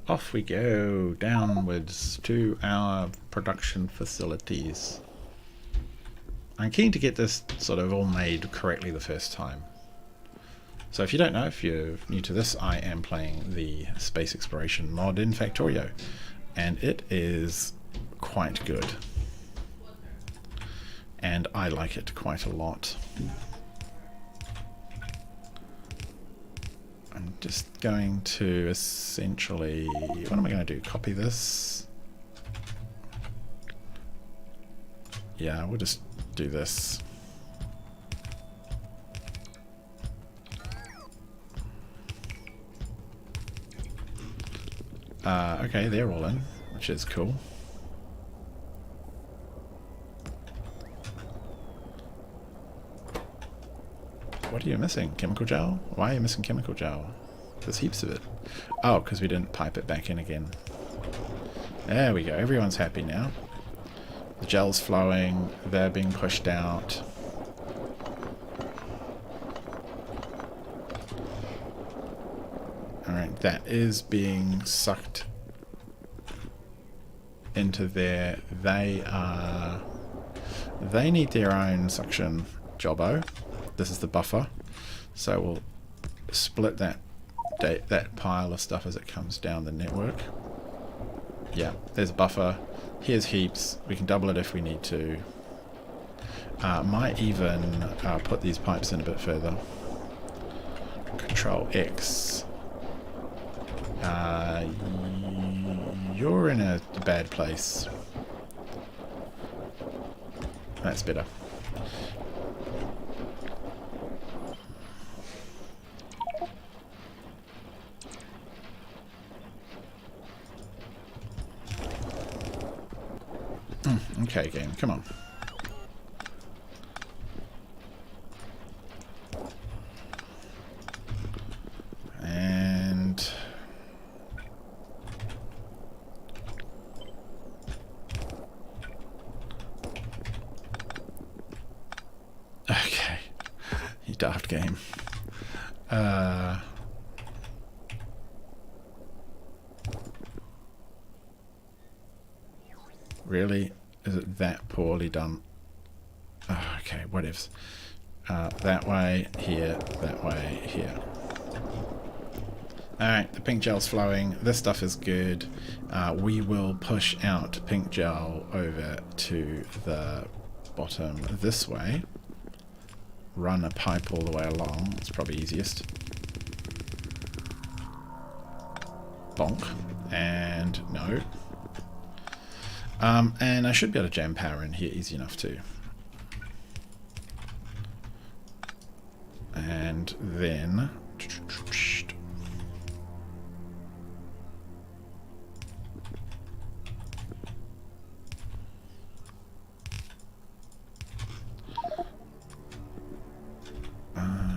Off we go, downwards to our production facilities. I'm keen to get this sort of all made correctly the first time. So if you don't know, if you're new to this, I am playing the Space Exploration mod in Factorio, and it is quite good. And I like it quite a lot. I'm just going to essentially, what am I going to do? Copy this? Yeah, we'll just do this. Okay, they're all in, which is cool. What are you missing? Chemical gel? Why are you missing chemical gel? There's heaps of it. Oh, because we didn't pipe it back in again. There we go. Everyone's happy now. The gel's flowing. They're being pushed out. Alright, that is being sucked into there. They need their own suction jobbo. This is the buffer, so we'll split that pile of stuff as it comes down the network. Yeah, there's a buffer. Here's heaps. We can double it if we need to. Might even put these pipes in a bit further. Control X. You're in a bad place. That's better. Okay, game, come on. And okay, you daft game. Really? Is it that poorly done? Oh, okay, what ifs? That way, here, that way, here. Alright, the pink gel's flowing. This stuff is good. We will push out pink gel over to the bottom this way. Run a pipe all the way along. It's probably easiest. Bonk. And no. And I should be able to jam power in here easy enough too. And then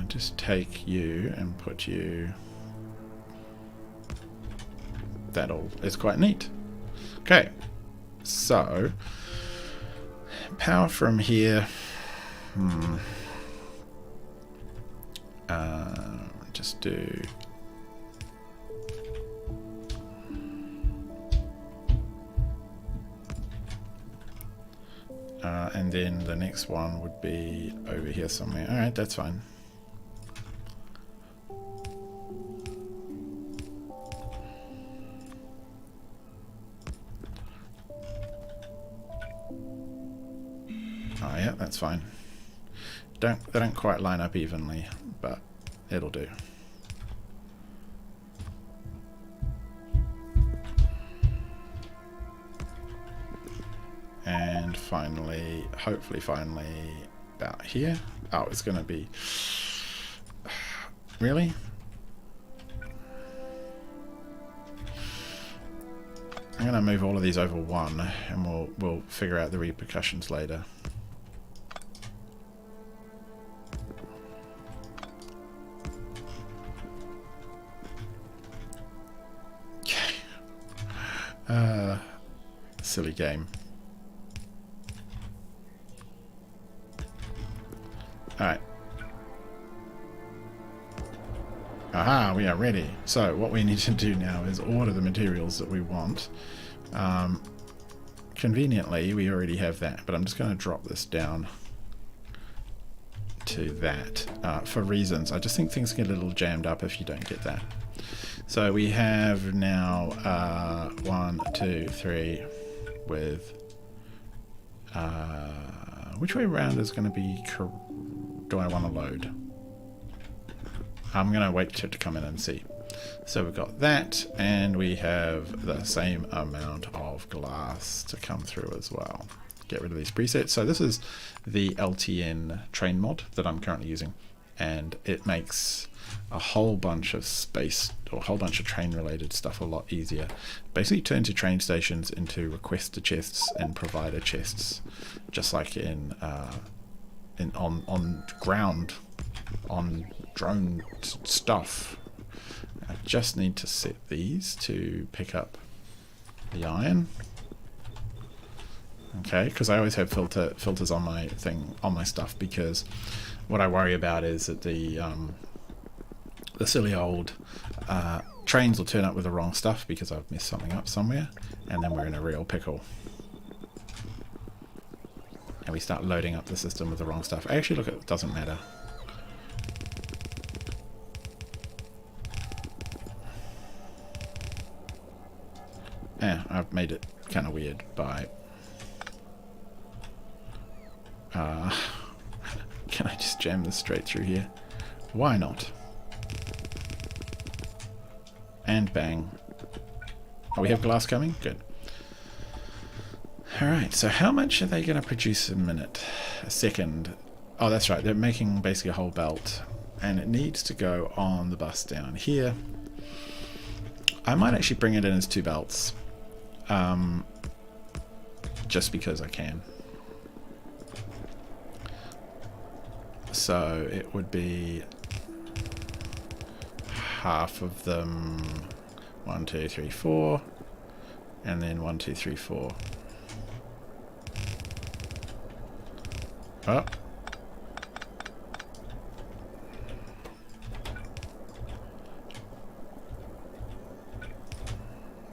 just take you and put you. That all is quite neat. Okay. So, power from here, just do, and then the next one would be over here somewhere. Alright, that's fine. Oh yeah, that's fine. They don't quite line up evenly, but it'll do. And finally, hopefully finally, about here. Oh, it's going to be... Really? I'm going to move all of these over one, and we'll figure out the repercussions later. Silly game. Alright. Aha, we are ready. So what we need to do now is order the materials that we want. Conveniently, we already have that, but I'm just going to drop this down to that for reasons. I just think things get a little jammed up if you don't get that. So we have now 1, 2, 3 with... which way around is going to be... Do I want to load? I'm going to wait for it to come in and see. So we've got that, and we have the same amount of glass to come through as well. Get rid of these presets. So this is the Ltn Train Mod that I'm currently using, and it makes a whole bunch of space or a whole bunch of train related stuff a lot easier. Basically turns your train stations into requester chests and provider chests, just like in on ground, on drone stuff. I just need to set these to pick up the iron. Okay, because I always have filters on my stuff, because what I worry about is that the silly old trains will turn up with the wrong stuff because I've messed something up somewhere, and then we're in a real pickle. And we start loading up the system with the wrong stuff. Actually, look, it doesn't matter. Yeah, I've made it kind of weird by... can I just jam this straight through here? Why not? And bang. Oh, we have glass coming? Good. Alright, so how much are they going to produce a minute? A second? Oh, that's right. They're making basically a whole belt. And it needs to go on the bus down here. I might actually bring it in as 2 belts. Just because I can. So it would be half of them. 1, 2, 3, 4. And then 1, 2, 3, 4. Oh.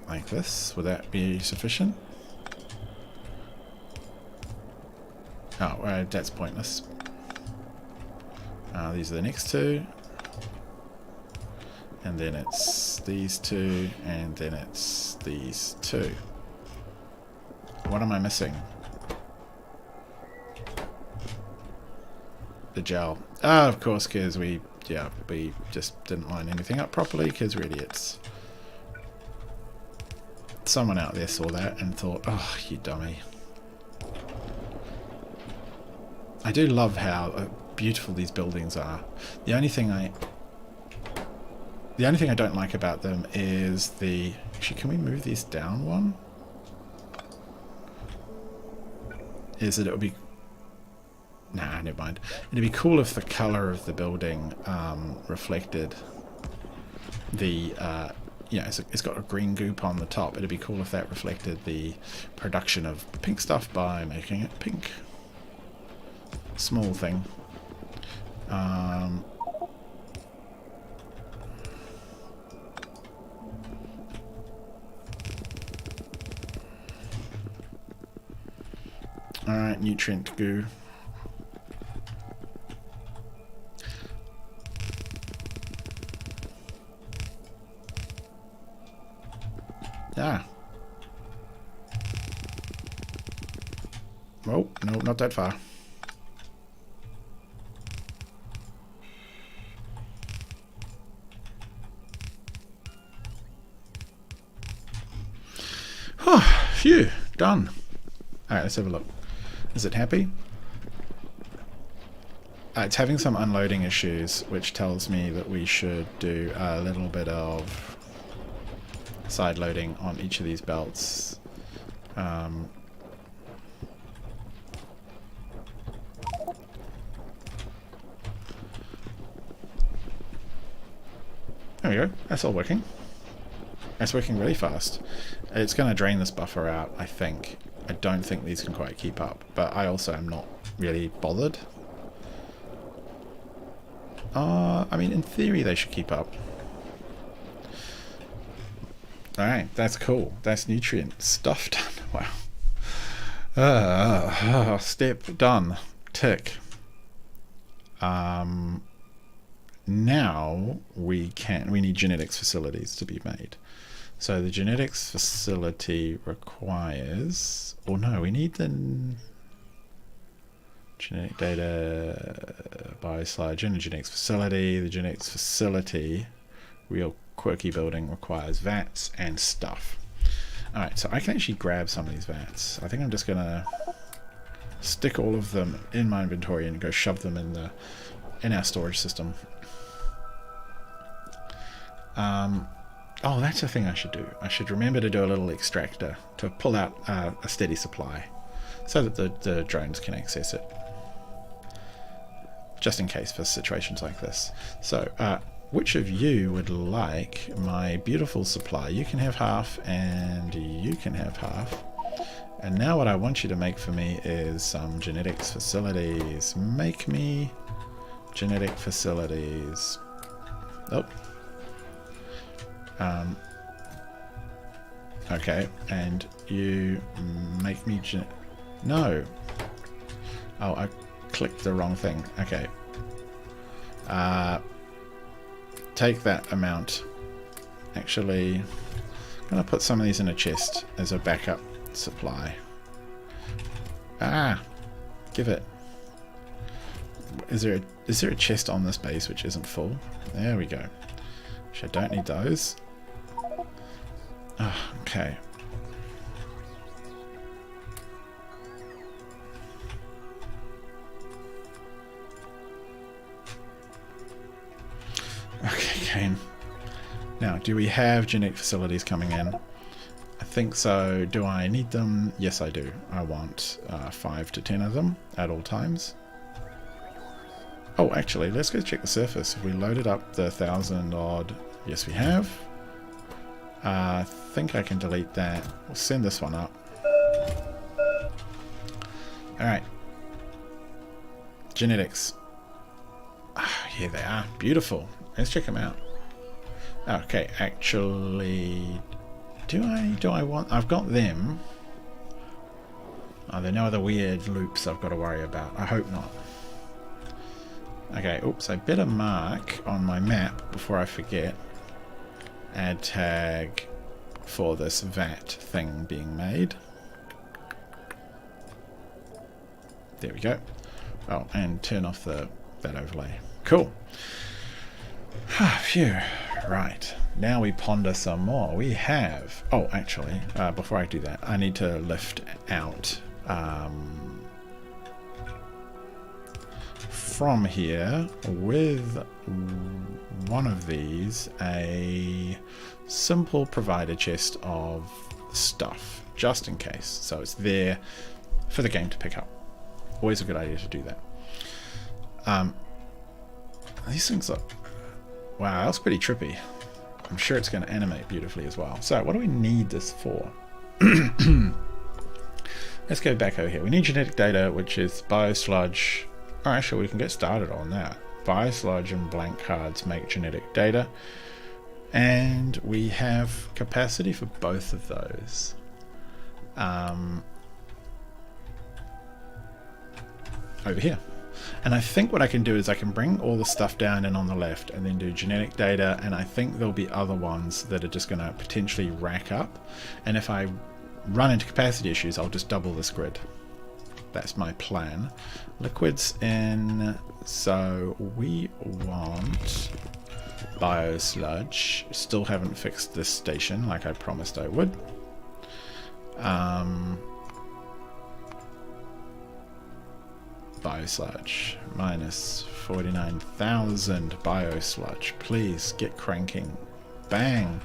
Like this. Would that be sufficient? Oh, well, that's pointless. These are the next 2. And then it's these 2. And then it's these 2. What am I missing? The gel. Ah, of course, because we just didn't line anything up properly, because we're idiots. Someone out there saw that and thought, oh, you dummy. I do love how beautiful these buildings are. The only thing I don't like about them is the... Actually, can we move these down one? Is that it would be... Nah, never mind. It'd be cool if the colour of the building reflected the... it's got a green goop on the top. It'd be cool if that reflected the production of pink stuff by making it pink. Small thing. Alright, nutrient goo. Ah. Oh, no, not that far. Oh, phew, done. Alright, let's have a look. Is it happy? It's having some unloading issues, which tells me that we should do a little bit of side loading on each of these belts. There we go. That's all working. That's working really fast. It's going to drain this buffer out, I think. I don't think these can quite keep up, but I also am not really bothered. I mean, in theory, they should keep up. Alright, that's cool. That's nutrient stuff done. Wow. Step done. Tick. Now we need genetics facilities to be made. So the genetics facility requires, or no, we need the genetic data, biosludge, and a genetics facility. The genetics facility, real quirky building, requires vats and stuff. Alright, so I can actually grab some of these vats. I think I'm just gonna stick all of them in my inventory and go shove them in our storage system. Oh, that's the thing I should do. I should remember to do a little extractor to pull out a steady supply so that the drones can access it. Just in case for situations like this. So, which of you would like my beautiful supply? You can have half and you can have half. And now what I want you to make for me is some genetics facilities. Make me genetic facilities. Oh. Okay, and you make me no. Oh, I clicked the wrong thing. Okay. Take that amount. Actually, I'm gonna put some of these in a chest as a backup supply. Give it. Is there a chest on this base which isn't full? There we go. Which I don't need those. Oh, okay. Okay, game. Now, do we have genetic facilities coming in? I think so. Do I need them? Yes, I do. I want 5 to 10 of them at all times. Oh, actually, let's go check the surface. Have we loaded up the 1,000 odd? Yes, we have. I think I can delete that. We'll send this one up. Alright. Genetics. Here they are. Beautiful. Let's check them out. Okay, actually... Do I want... I've got them. Oh, there are no other weird loops I've got to worry about. I hope not. Okay, oops, I better mark on my map before I forget. Add tag for this VAT thing being made. There we go. Oh, and turn off that overlay. Cool. Phew. Right. Now we ponder some more. We have... Oh, actually, before I do that, I need to lift out... from here with one of these a simple provider chest of stuff just in case, so it's there for the game to pick up. Always a good idea to do that. These things look, wow, that's pretty trippy. I'm sure it's going to animate beautifully as well. So what do we need this for? Let's go back over here. We need genetic data, which is biosludge. Alright, sure, we can get started on that. Biosludge and blank cards make genetic data. And we have capacity for both of those. Over here. And I think what I can do is I can bring all the stuff down in on the left and then do genetic data, and I think there'll be other ones that are just going to potentially rack up. And if I run into capacity issues, I'll just double this grid. That's my plan. Liquids in, so we want biosludge. Still haven't fixed this station like I promised I would. Biosludge. Minus 49,000 biosludge. Please get cranking. Bang!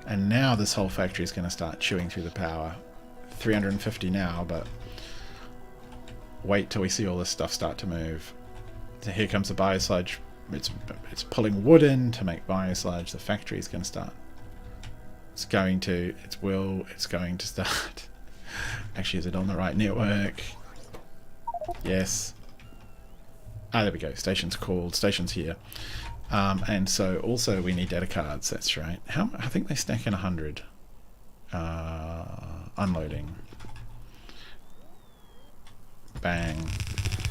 And now this whole factory is going to start chewing through the power. 350 now, but wait till we see all this stuff start to move. So here comes the biosludge. It's pulling wood in to make biosludge. The factory is going to start. It's going to start. Actually, is it on the right network? Yes. Ah, there we go. Station's called. Station's here. And so also we need data cards. That's right. I think they stack in 100. Unloading. Bang.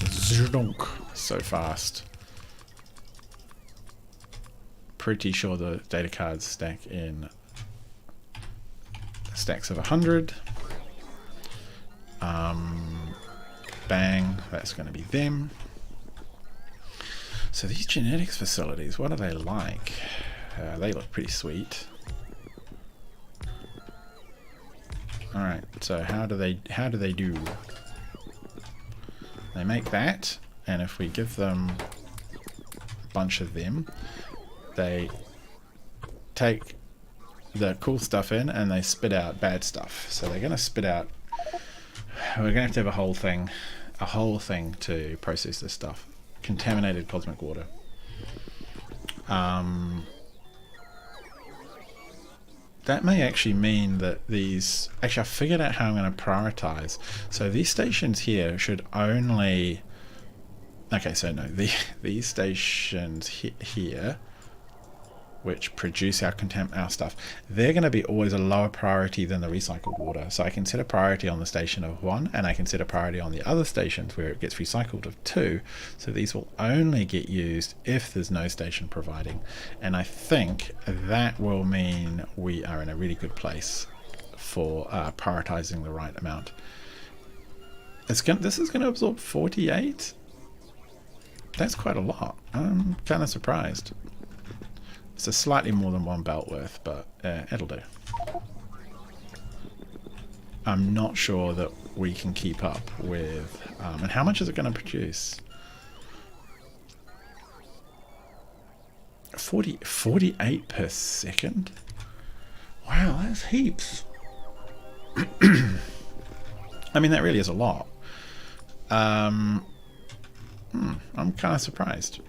Zhonk. So fast. Pretty sure the data cards stack in stacks of 100. Bang. That's going to be them. So these genetics facilities, what are they like? They look pretty sweet. Alright, so how do they do? They make that, and if we give them a bunch of them, they take the cool stuff in and they spit out bad stuff. So they're gonna spit out, we're gonna have to have a whole thing to process this stuff. Contaminated cosmic water. That may actually mean that these... Actually, I figured out how I'm going to prioritize. So these stations here should only... Okay, so no, these stations here, which produce our stuff, they're going to be always a lower priority than the recycled water. So I can set a priority on the station of 1, and I can set a priority on the other stations where it gets recycled of 2. So these will only get used if there's no station providing. And I think that will mean we are in a really good place for prioritizing the right amount. This is going to absorb 48? That's quite a lot. I'm kind of surprised. It's a slightly more than one belt worth, but it'll do. I'm not sure that we can keep up with... and how much is it going to produce? 48 per second? Wow, that's heaps. I mean, that really is a lot. I'm kind of surprised.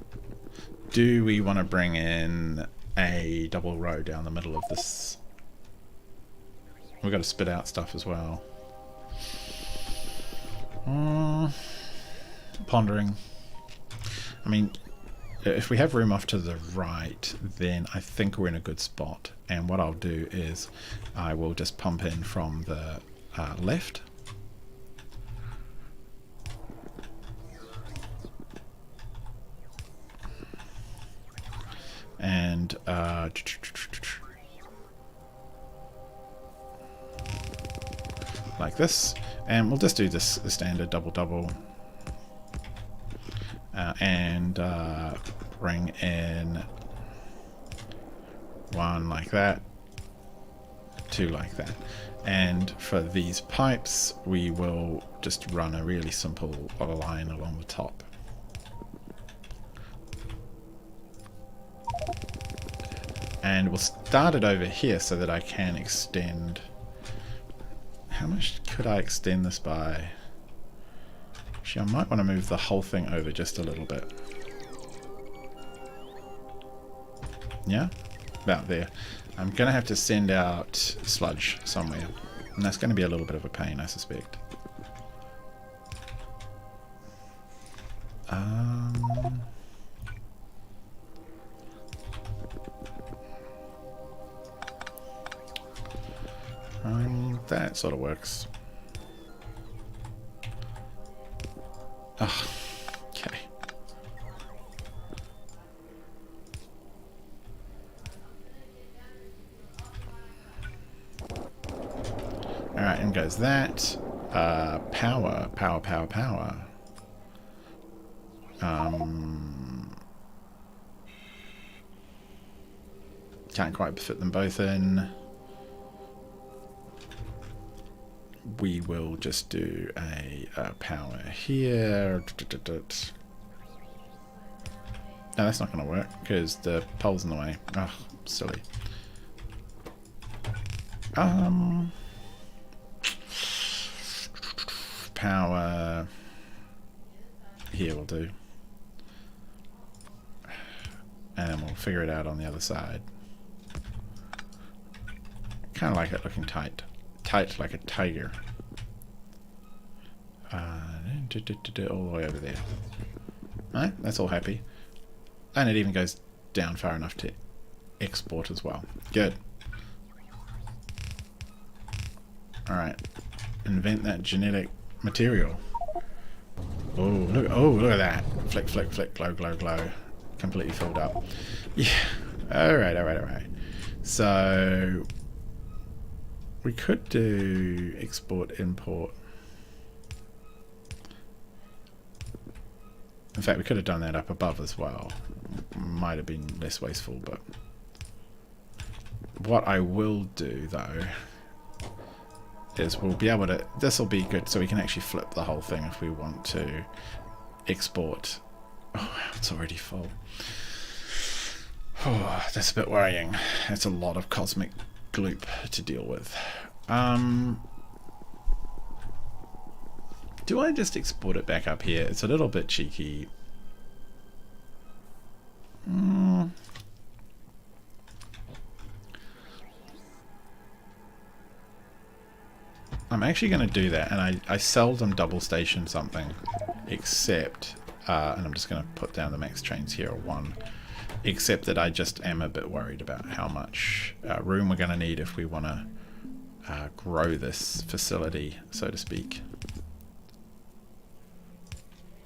Do we want to bring in a double row down the middle of this? We've got to spit out stuff as well. Pondering. I mean, if we have room off to the right, then I think we're in a good spot. And what I'll do is I will just pump in from the left. And like this, and we'll just do this the standard double and bring in 1 like that, 2 like that. And for these pipes we will just run a really simple line along the top. And we'll start it over here so that I can extend. How much could I extend this by? Actually, I might want to move the whole thing over just a little bit. Yeah? About there. I'm going to have to send out sludge somewhere. And that's going to be a little bit of a pain, I suspect. That sort of works. Oh, okay. Alright, and goes that. Power. Can't quite fit them both in. we will just do a power here. No, that's not going to work because the pole's in the way. Oh, silly. Power here will do. And we'll figure it out on the other side. Kind of like it looking tight. Tight like a tiger. All the way over there. Alright, that's all happy. And it even goes down far enough to export as well. Good. Alright. Invent that genetic material. Oh, look at that. Flick, flick, flick, glow, glow, glow. Completely filled up. Yeah. Alright. So we could do export, import. In fact, we could have done that up above as well. Might have been less wasteful, but what I will do though is we'll be able to, this will be good so we can actually flip the whole thing if we want to export. Oh, it's already full. Oh, that's a bit worrying. That's a lot of cosmic gloop to deal with. Do I just export it back up here? It's a little bit cheeky. I'm actually going to do that, and I seldom double station something, except, and I'm just going to put down the max trains here at 1, except that I just am a bit worried about how much room we're going to need if we want to grow this facility, so to speak.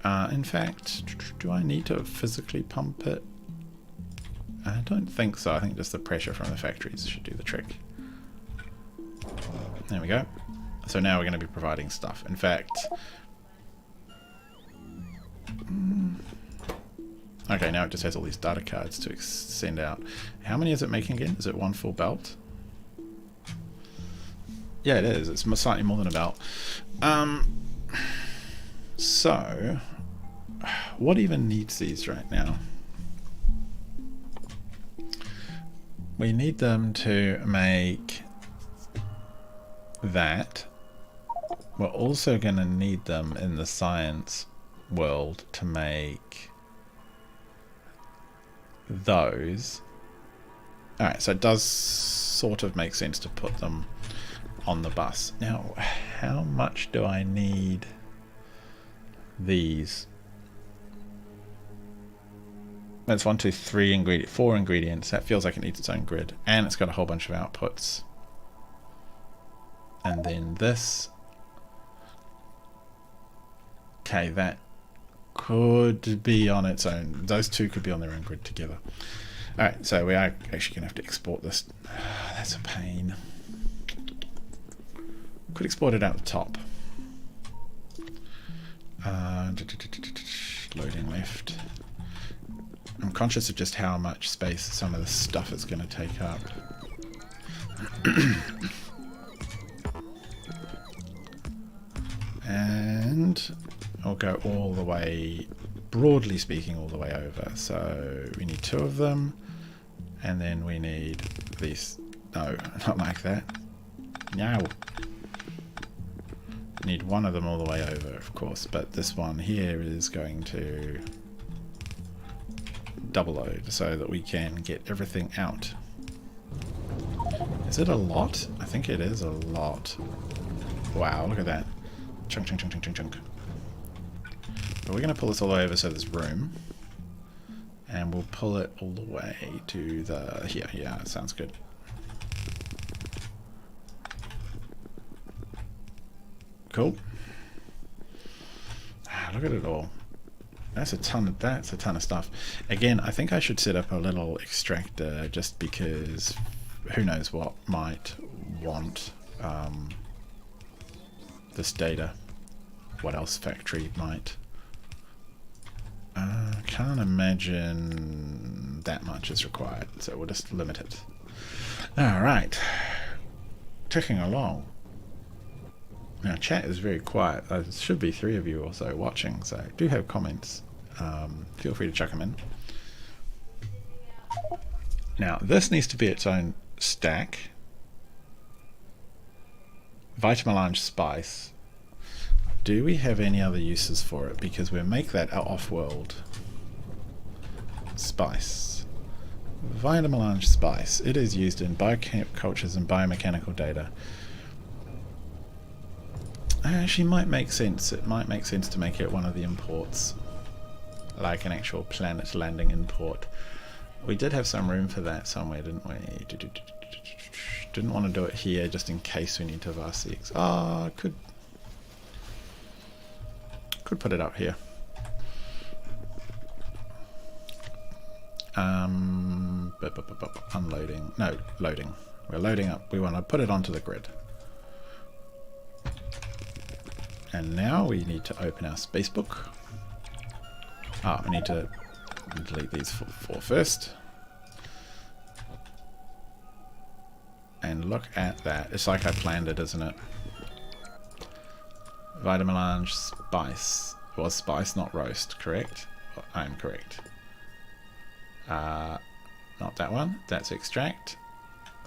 In fact, do I need to physically pump it? I don't think so. I think just the pressure from the factories should do the trick. There we go. So now we're going to be providing stuff. In fact, okay, now it just has all these data cards to send out. How many is it making again? Is it 1 full belt? Yeah, it is. It's slightly more than a belt. So, what even needs these right now? We need them to make that. We're also going to need them in the science world to make those. Alright, so it does sort of make sense to put them on the bus. Now, how much do I need these? That's 1, 2, 3 ingredients, 4 ingredients. That feels like it needs its own grid, and it's got a whole bunch of outputs. And then this. Okay, that could be on its own. Those two could be on their own grid together. Alright, so we are actually going to have to export this. That's a pain. Could export it out the top. Loading left. I'm conscious of just how much space some of this stuff is going to take up. And I'll go all the way, broadly speaking, all the way over. So we need 2 of them, and then we need these. No, not like that. No. We need 1 of them all the way over, of course, but this one here is going to double load so that we can get everything out. Is it a lot? I think it is a lot. Wow, look at that. Chunk, chunk, chunk, chunk, chunk, chunk. But we're going to pull this all over so there's room. And we'll pull it all the way to the... here, yeah, that sounds good. Cool. Look at it all. That's a ton of stuff. Again, I think I should set up a little extractor just because who knows what might want this data. What else factory might. Can't imagine that much is required, so we'll just limit it. Alright. Ticking along. Now chat is very quiet. There should be 3 of you or so watching, so do have comments. Feel free to chuck them in. Now this needs to be its own stack. Vitamelange spice. Do we have any other uses for it? Because we'll make that our off-world spice. Vitamelange spice. It is used in biocultures and biomechanical data. Actually might make sense. It might make sense to make it one of the imports, like an actual planet landing import. We did have some room for that somewhere, didn't we? Didn't want to do it here just in case we need to vast the X. Could put it up here. Unloading. No, loading. We're loading up. We want to put it onto the grid. And now we need to open our spacebook. We need to delete these four first. And look at that. It's like I planned it, isn't it? Vitamelange spice. It was spice, not roast, correct? I am correct. Not that one. That's extract.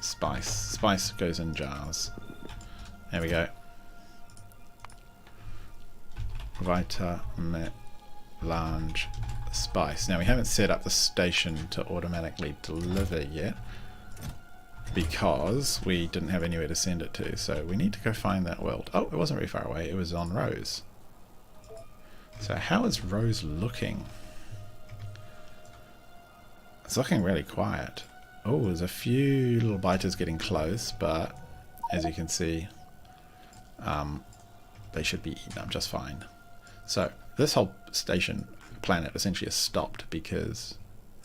Spice. Spice goes in jars. There we go. Vitamelange spice. Now we haven't set up the station to automatically deliver yet because we didn't have anywhere to send it to, so we need to go find that world. Oh, it wasn't very far away. It was on Rose. So how is Rose looking? It's looking really quiet. Oh, there's a few little biters getting close, but as you can see, they should be eaten up just fine. So this whole station planet essentially has stopped because,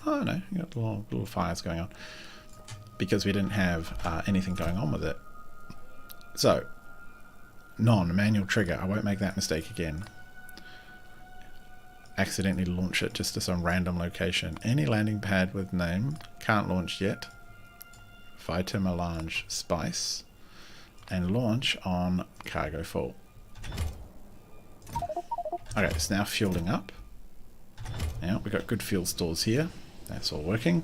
oh no, you got little fires going on because we didn't have anything going on with it. So non-manual trigger. I won't make that mistake again. Accidentally launch it just to some random location. Any landing pad with name. Can't launch yet. Vitamelange spice. And launch on cargo full. Okay, it's now fueling up. Now we've got good fuel stores here. That's all working.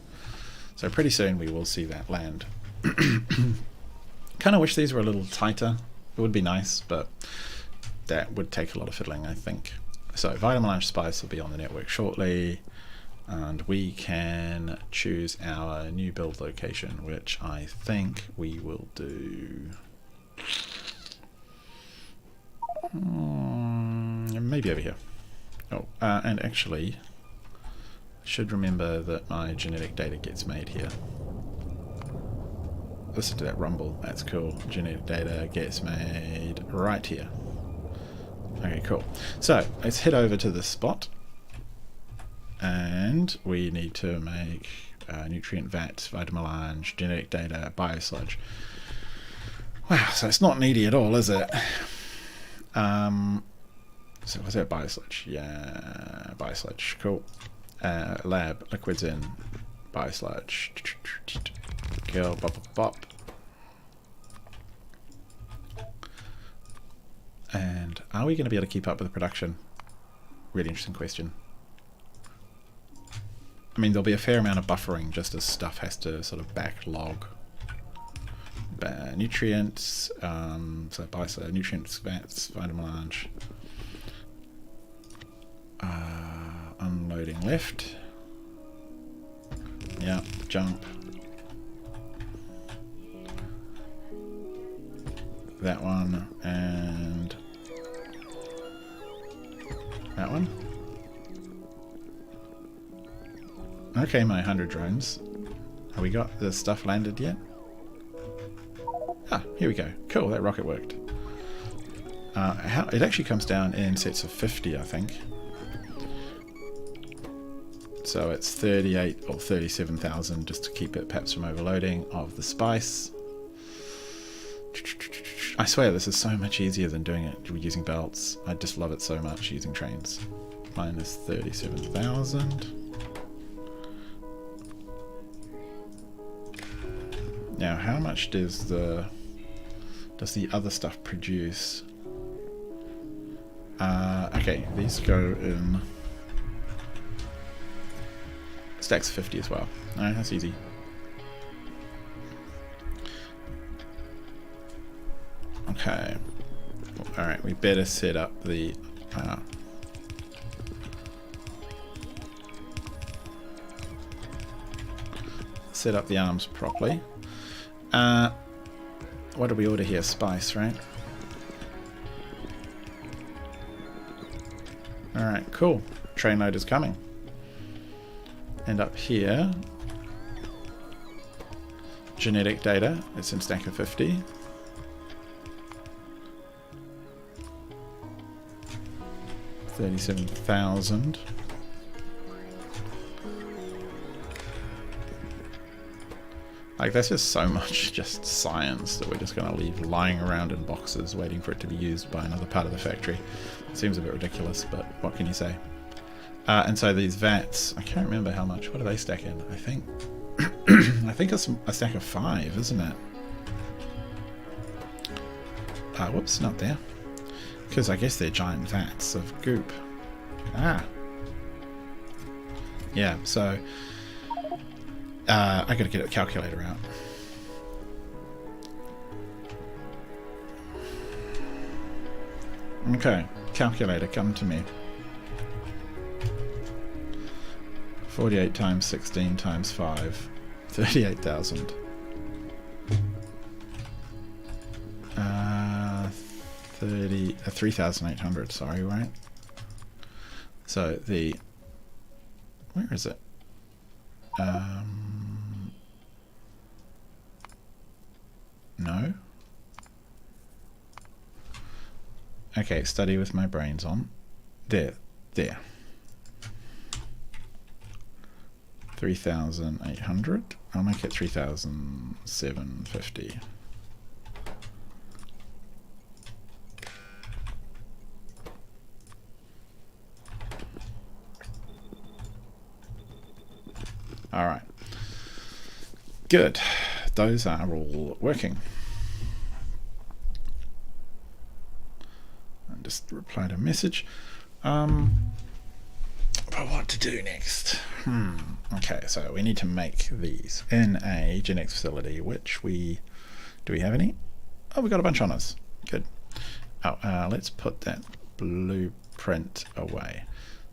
So pretty soon we will see that land. Kind of wish these were a little tighter. It would be nice, but that would take a lot of fiddling, I think. So Vitamelange spice will be on the network shortly, and we can choose our new build location, which I think we will do. Maybe over here. Oh, and actually, should remember that my genetic data gets made here. Listen to that rumble. That's cool. Genetic data gets made right here. Okay, cool. So let's head over to this spot, and we need to make nutrient vat, vitamelange, genetic data, biosludge. Wow, so it's not needy at all, is it? So was that biosludge? Yeah, biosludge. Cool. Lab, liquids in, biosludge. Kill, bop, bop, bop. And are we going to be able to keep up with the production? Really interesting question. I mean, there'll be a fair amount of buffering just as stuff has to sort of backlog. Nutrients, so biosludge, nutrients, vats, vitamelange. Unloading left. Yeah, jump. That one and that one. Okay, my 100 drones. Have we got the stuff landed yet? Ah, here we go. Cool, that rocket worked. It actually comes down in sets of 50, I think. So it's 38 or 37,000 just to keep it perhaps from overloading of the spice. I swear this is so much easier than doing it using belts. I just love it so much using trains. Minus 37,000. Now how much does the other stuff produce? Okay, these go in stacks 50 as well. Alright, that's easy. Okay. Alright, we better set up the... set up the arms properly. What did we order here? Spice, right? Alright, cool. Train load is coming. And up here, genetic data, it's in stack of 50. $37,000. Like, that's just so much just science that we're just going to leave lying around in boxes waiting for it to be used by another part of the factory. It seems a bit ridiculous, but what can you say? And so these vats, I can't remember how much. What do they stack in? I think I think it's a stack of 5, isn't it? Whoops, not there. Because I guess they're giant vats of goop. Yeah, so I gotta get a calculator out. Okay, calculator, come to me. 48 times 16 times 5, 38,000. 3,800, sorry, right? So the, where is it? No. Okay, study with my brains on. There. 3,800. I'll make it 3,750. All right. Good. Those are all working. And just reply to message. But what to do next? Okay, so we need to make these in a genetics facility, which do we have any? Oh, we've got a bunch on us. Good. Oh, let's put that blueprint away.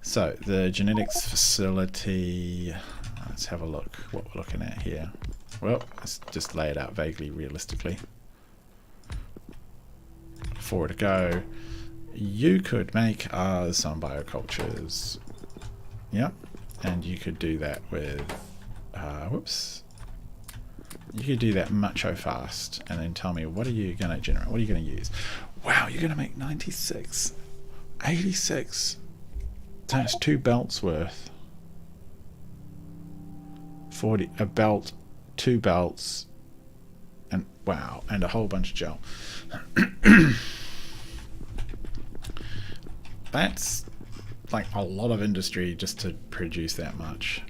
So the genetics facility, let's have a look what we're looking at here. Well, let's just lay it out vaguely realistically. 4 to go. You could make some biocultures. Yep. And you could do that with, whoops. You could do that mucho fast and then tell me, what are you going to generate? What are you going to use? Wow, you're going to make 96. 86. That's 2 belts worth. 40, a belt, 2 belts, and wow, and a whole bunch of gel. That's like a lot of industry just to produce that much.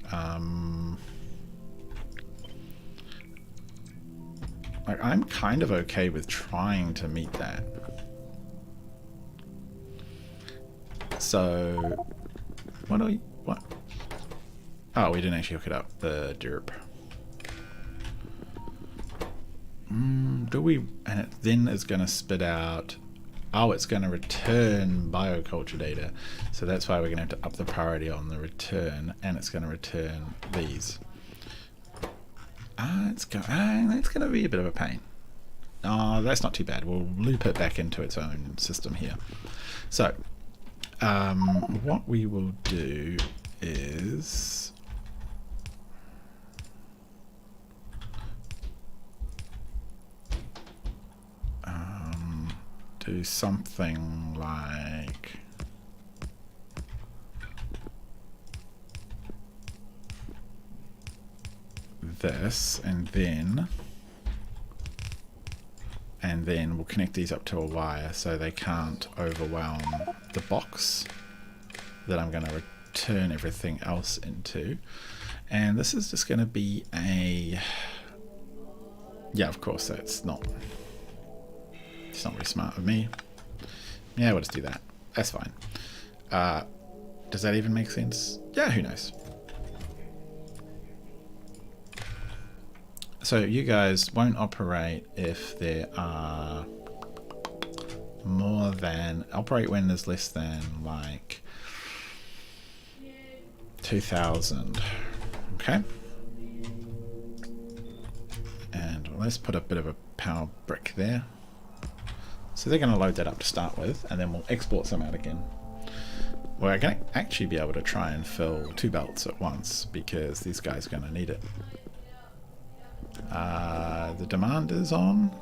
Like, I'm kind of okay with trying to meet that. So, what? Oh, we didn't actually hook it up. The derp. Do we? And it then is going to spit out. Oh, it's going to return bioculture data. So that's why we're going to have to up the priority on the return, and it's going to return these. That's going to be a bit of a pain. Oh, that's not too bad. We'll loop it back into its own system here. So, what we will do is do something like this, and then we'll connect these up to a wire so they can't overwhelm the box that I'm going to return everything else into. And this is just going to be a, yeah, of course it's not really smart of me. Yeah, we'll just do that. That's fine. Does that even make sense? Yeah, who knows? So you guys won't operate if there are more than... Operate when there's less than, like, 2,000. Okay. And let's put a bit of a power brick there. So they're going to load that up to start with, and then we'll export some out again. We're going to actually be able to try and fill 2 belts at once, because these guys are going to need it. The demand is on.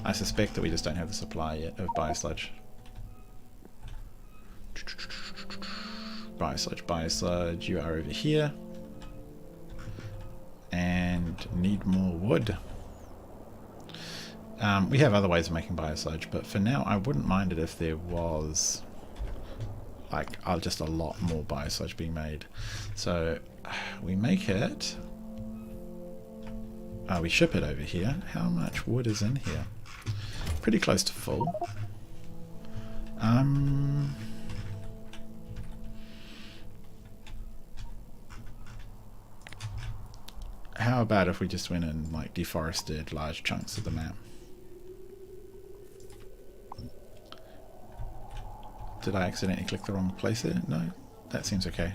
I suspect that we just don't have the supply yet of biosludge. Biosludge, you are over here. And need more wood. We have other ways of making biosludge, but for now I wouldn't mind it if there was like just a lot more biosludge being made. So we make it. We ship it over here. How much wood is in here? Pretty close to full. How about if we just went and like deforested large chunks of the map? Did I accidentally click the wrong place there? No, that seems okay.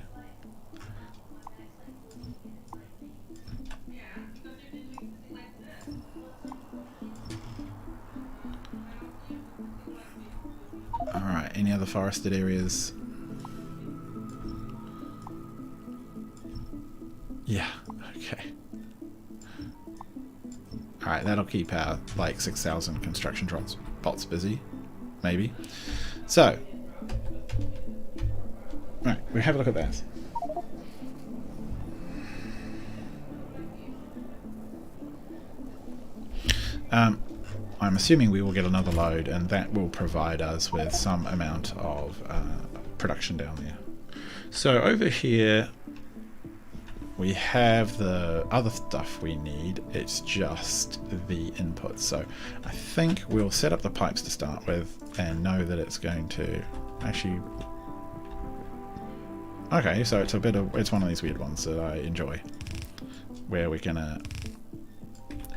Alright, any other forested areas? Yeah, okay. Alright, that'll keep our like 6,000 construction bots busy, maybe. So, right, we'll have a look at that. I'm assuming we will get another load, and that will provide us with some amount of production down there. So over here we have the other stuff we need. It's just the inputs. So I think we'll set up the pipes to start with and know that it's going to actually... Okay, so it's one of these weird ones that I enjoy, where we're gonna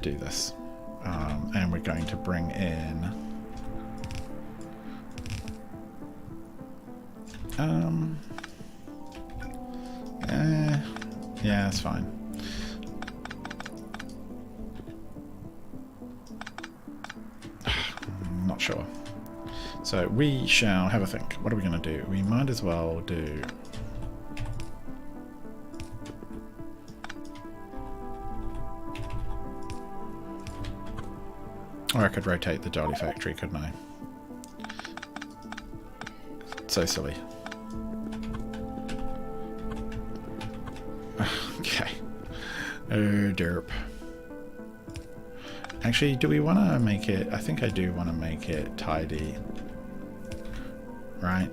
do this. And we're going to bring in yeah, that's fine. Not sure. So we shall have a think. What are we going to do? We might as well do... Or I could rotate the Jolly Factory, couldn't I? So silly. Okay. Oh, derp. Actually, do we want to make it... I think I do want to make it tidy. Right?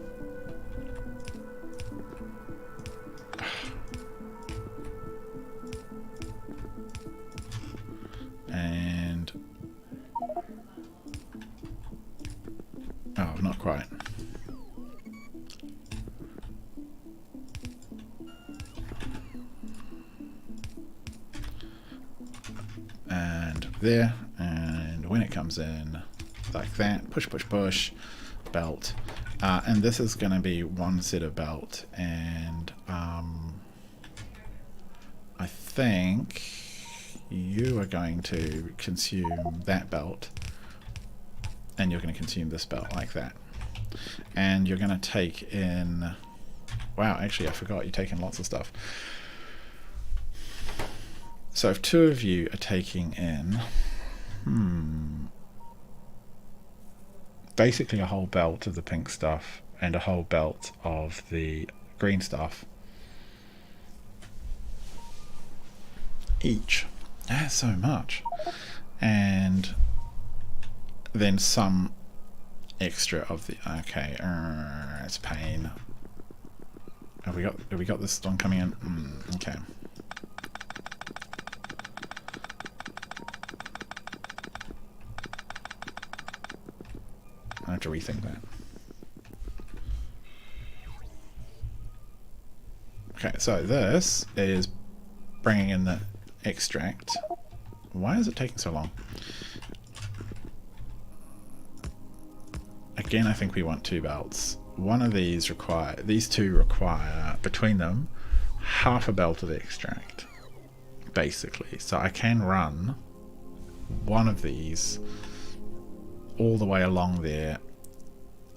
And... Oh, not quite. And there, and when it comes in like that, push, push, push, belt. And this is going to be one set of belt, and I think you are going to consume that belt, and you're going to consume this belt like that. And you're going to take in... Wow, actually I forgot, you're taking lots of stuff. So if 2 of you are taking in... basically a whole belt of the pink stuff and a whole belt of the green stuff each. That's so much. And then some extra of the... Okay, it's pain. Have we got this one coming in? Okay. I have to rethink that. Okay, so this is bringing in the extract. Why is it taking so long? Again, I think we want 2 belts. One of these these two require, between them, half a belt of extract, basically. So I can run one of these all the way along there,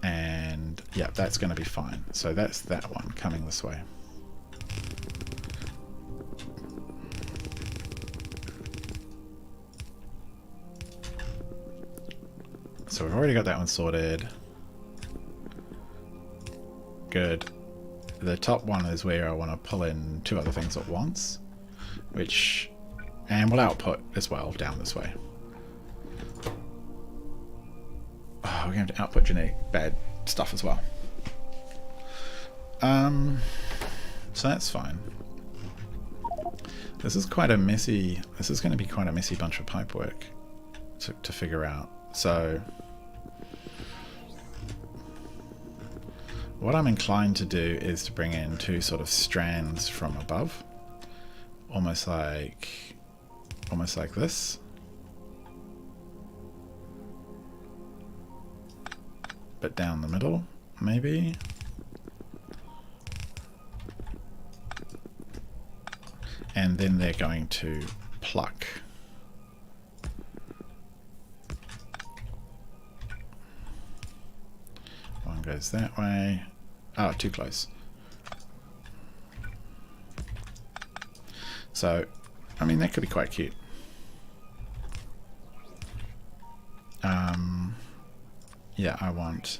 and yeah, that's going to be fine. So that's that one coming this way. So we've already got that one sorted. Good. The top one is where I want to pull in 2 other things at once, and will output as well down this way. Oh, we're going to have to output genetic bad stuff as well. So that's fine. This is quite a messy. This is going to be quite a messy bunch of pipework to figure out. So what I'm inclined to do is to bring in 2 sort of strands from above, almost like this. But down the middle, maybe. And then they're going to pluck. One goes that way. Oh, too close. So, I mean, that could be quite cute. Yeah, I want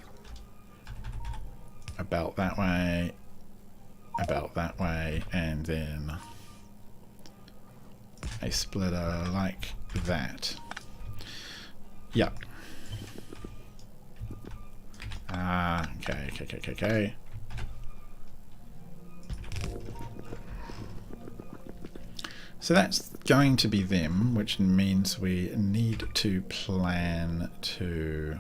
a belt that way, and then a splitter like that. Yeah. Okay. So that's going to be them, which means we need to plan to...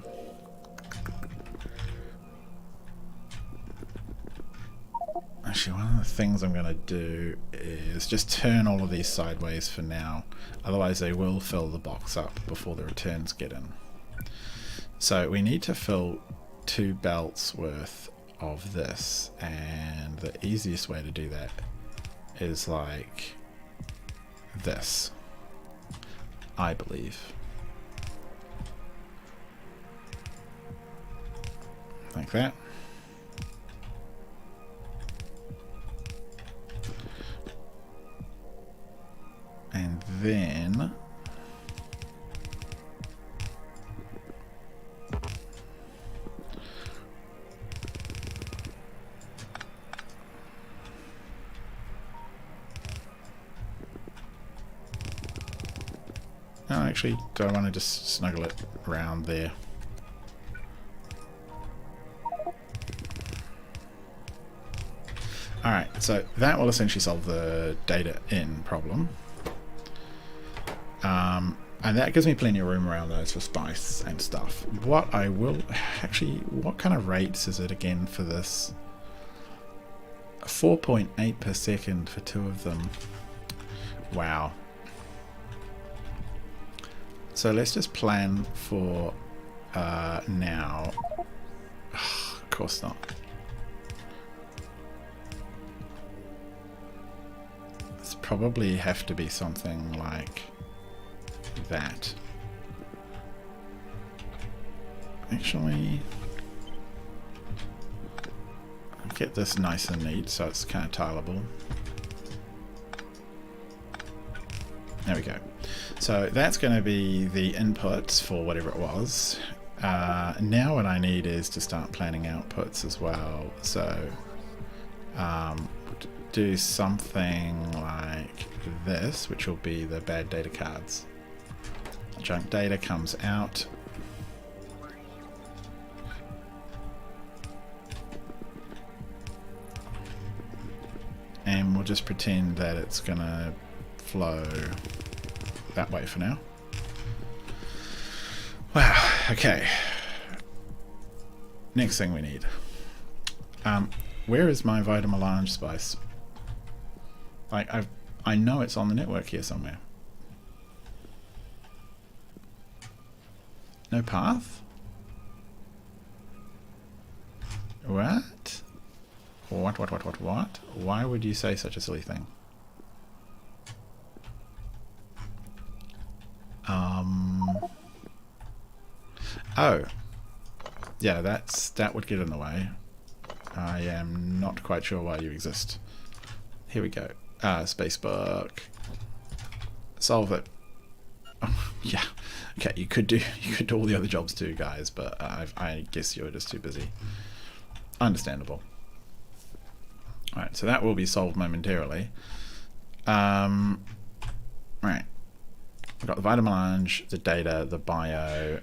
Actually, one of the things I'm going to do is just turn all of these sideways for now. Otherwise they will fill the box up before the returns get in. So we need to fill 2 belts worth of this, and the easiest way to do that is like this, I believe. Like that. And then actually, do I want to just snuggle it around there? Alright, so that will essentially solve the data in problem. And that gives me plenty of room around those for spice and stuff. What I will... Actually, what kind of rates is it again for this? 4.8 per second for 2 of them. Wow. So let's just plan for now. Of course not. It's probably have to be something like that. Actually, get this nice and neat so it's kind of tileable. There we go. So that's going to be the inputs for whatever it was. Now what I need is to start planning outputs as well. So do something like this, which will be the bad data cards. Junk data comes out. And we'll just pretend that it's going to flow that way for now. Wow, okay. Next thing we need. Where is my vitamelange spice? Like, I know it's on the network here somewhere. No path? What? What? Why would you say such a silly thing? Oh. Yeah, that would get in the way. I am not quite sure why you exist. Here we go. Spacebook. Solve it. Oh, yeah. Okay, you could do all the other jobs too, guys, but I guess you're just too busy. Understandable. Alright, so that will be solved momentarily. Right. We've got the vitamelange, the data, the bio.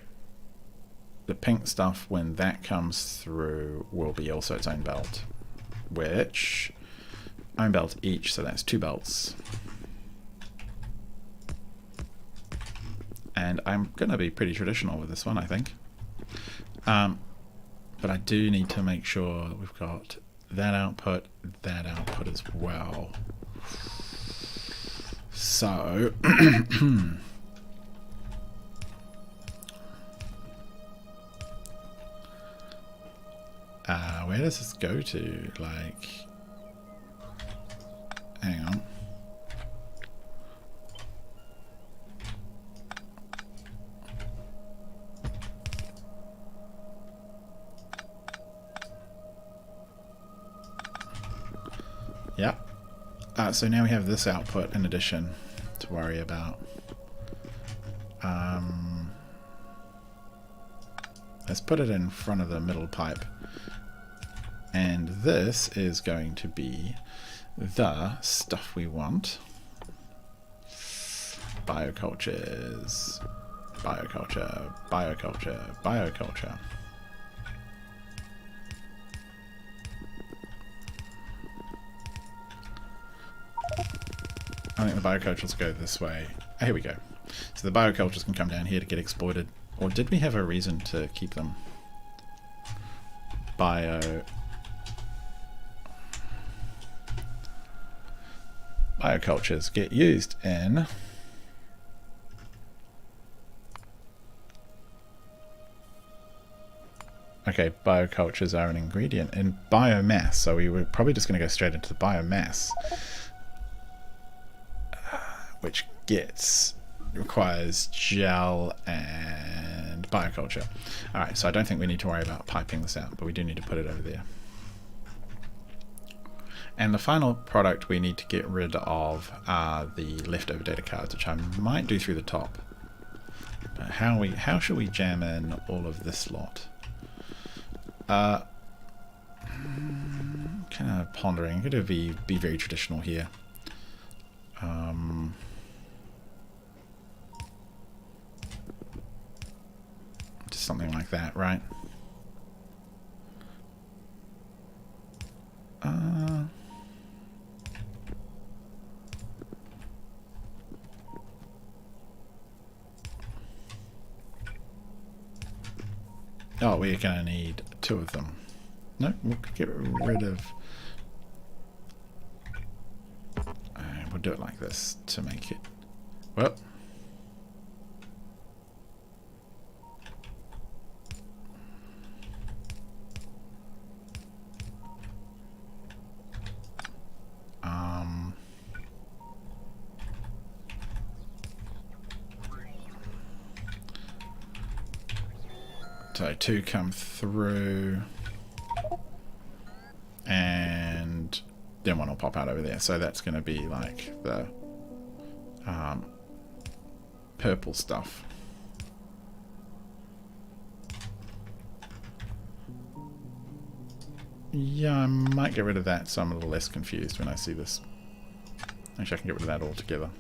The pink stuff, when that comes through, will be also its own belt. Which, own belt each, so that's 2 belts. And I'm going to be pretty traditional with this one, I think. But I do need to make sure we've got that output as well. So, where does this go to? Like, hang on. Yeah. So now we have this output in addition to worry about. Let's put it in front of the middle pipe. And this is going to be the stuff we want. Biocultures. Bioculture. Bioculture. Bioculture. I think the biocultures go this way. Oh, here we go. So the biocultures can come down here to get exploited. Or did we have a reason to keep them? Biocultures get used in biocultures are an ingredient in biomass, so we were probably just going to go straight into the biomass, which requires gel and bioculture. Alright, so I don't think we need to worry about piping this out, but we do need to put it over there. And the final product we need to get rid of are the leftover data cards, which I might do through the top. But how should we jam in all of this lot? Kind of pondering. I'm going to be very traditional here. Just something like that, right? Oh, we're going to need 2 of them. No, we'll get rid of... we'll do it like this to make it... Well... So 2 come through, and then 1 will pop out over there. So that's going to be like the purple stuff. Yeah, I might get rid of that so I'm a little less confused when I see this. Actually, I can get rid of that altogether.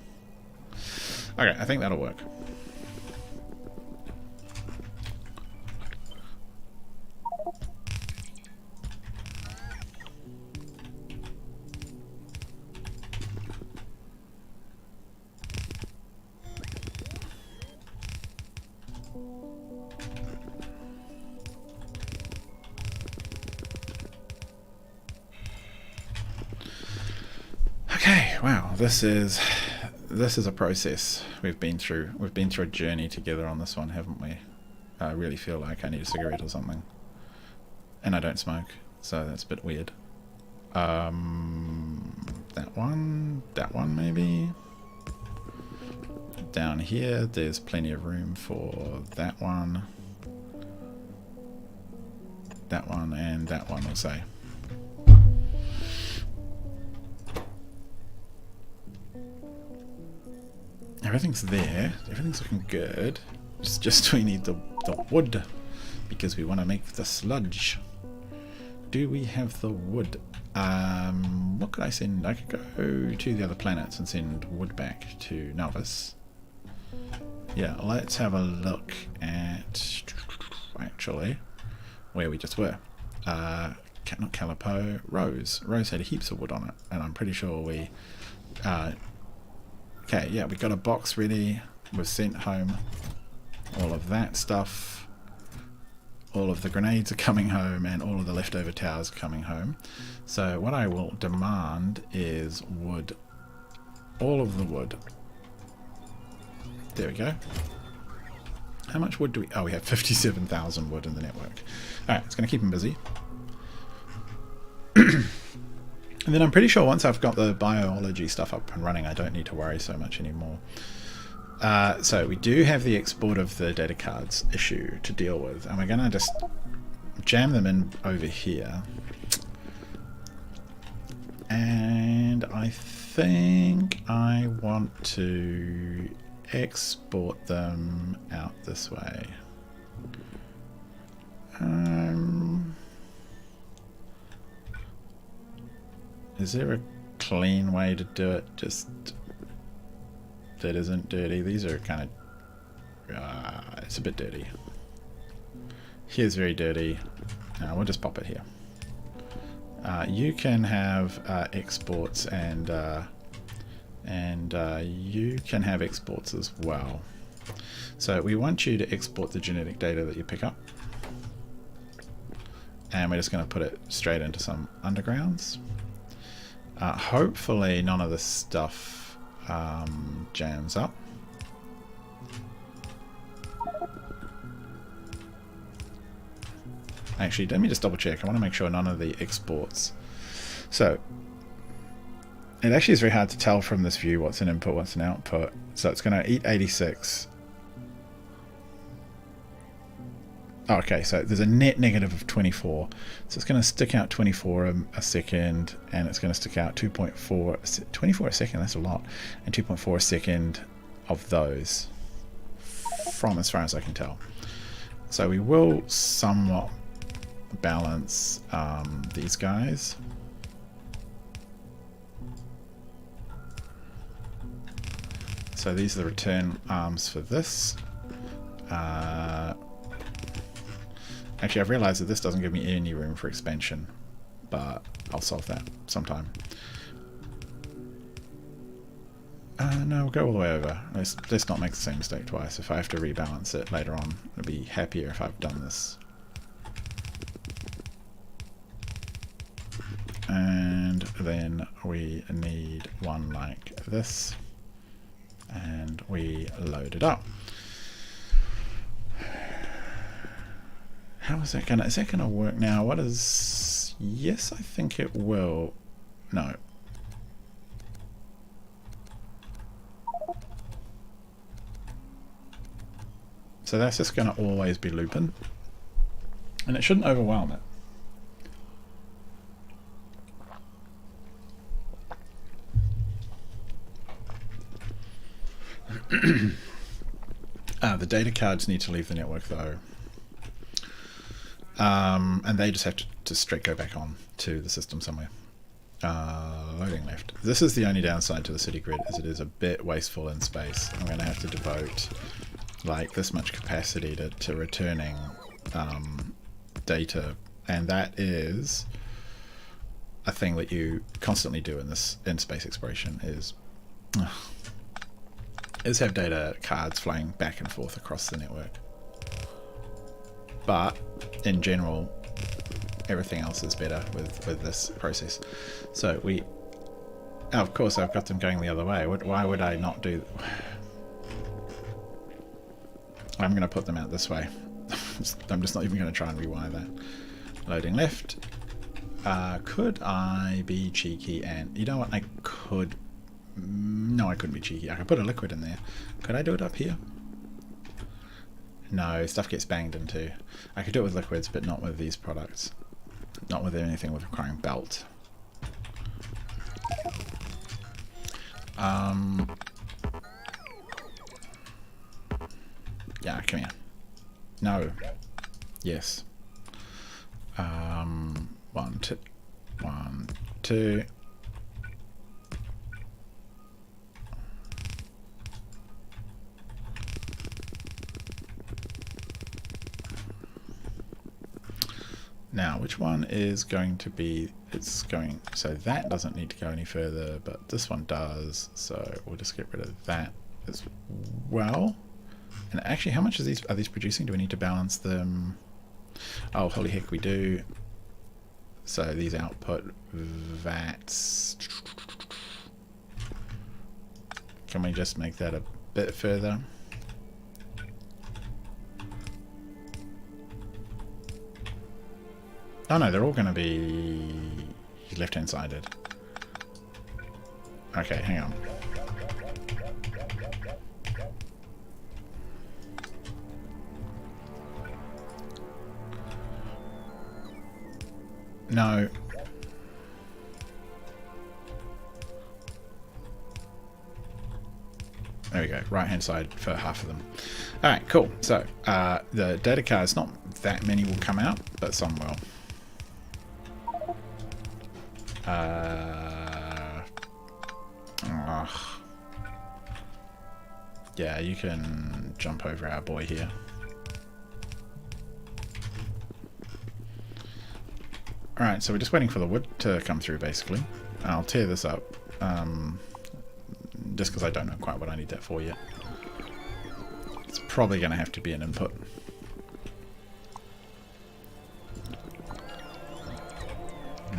Okay, I think that'll work. Okay, wow, this is a process we've been through. We've been through a journey together on this one, haven't we? I really feel like I need a cigarette or something. And I don't smoke, so that's a bit weird. That one maybe. Down here, there's plenty of room for that one, and that one, we'll say. Everything's there. Everything's looking good. It's just we need the wood because we want to make the sludge. Do we have the wood? What could I send? I could go to the other planets and send wood back to Novus. Yeah, let's have a look at actually where we just were. Not Calipo, Rose. Rose had heaps of wood on it, and I'm pretty sure we. Okay, yeah, we got a box ready. We've sent home all of that stuff. All of the grenades are coming home, and all of the leftover towers are coming home. So what I will demand is wood. All of the wood. There we go. How much wood do we... Oh, we have 57,000 wood in the network. Alright, it's going to keep them busy. And then I'm pretty sure once I've got the biology stuff up and running, I don't need to worry so much anymore. So we do have the export of the data cards issue to deal with, and we're going to just jam them in over here. And I think I want to export them out this way. Is there a clean way to do it? Just that isn't dirty. These are kind of it's a bit dirty. Here's very dirty. We'll just pop it here. You can have exports, and you can have exports as well. So we want you to export the genetic data that you pick up, and we're just going to put it straight into some undergrounds. Hopefully none of this stuff jams up. Actually, let me just double check. I want to make sure none of the exports. So it actually is very hard to tell from this view what's an input, what's an output. So it's going to eat 86. Okay, so there's a net negative of 24. So it's going to stick out 24 a second, and it's going to stick out 2.4, 24 a second, that's a lot, and 2.4 a second of those, from as far as I can tell. So we will somewhat balance these guys. So these are the return arms for this. Actually, I've realized that this doesn't give me any room for expansion, but I'll solve that sometime. No, we'll go all the way over. Let's not make the same mistake twice. If I have to rebalance it later on, I'll be happier if I've done this. And then we need one like this, and we load it up. How is that gonna work now? What is... Yes, I think it will. No. So that's just gonna always be looping, and it shouldn't overwhelm it. The data cards need to leave the network though. And they just have to straight go back on to the system somewhere. Loading left. This is the only downside to the city grid, is it is a bit wasteful in space. I'm going to have to devote like this much capacity to returning data, and that is a thing that you constantly do in space exploration is have data cards flying back and forth across the network. But in general, everything else is better with this process. So we Oh, of course, I've got them going the other way. Why would I not do... I'm going to put them out this way. I'm just not even going to try and rewire that. Loading left. Could I be cheeky and... You know what? I could... No, I couldn't be cheeky. I could put a liquid in there. Could I do it up here? No, stuff gets banged into. I could do it with liquids, but not with these products. Not with anything with requiring belt. Yeah, come here. No. Yes. 1, 2. 1, 2. Now, which one is going to be... It's going... So that doesn't need to go any further, but this one does. So we'll just get rid of that as well. And actually, how much are these producing? Do we need to balance them? Oh, holy heck, we do. So these output vats... Can we just make that a bit further? Oh no, they're all going to be left-hand sided. Okay, hang on. No. There we go, right-hand side for half of them. Alright, cool. So, the data cards, not that many will come out, but some will. Yeah, you can jump over our boy here. Alright, so we're just waiting for the wood to come through, basically. I'll tear this up, just because I don't know quite what I need that for yet. It's probably going to have to be an input.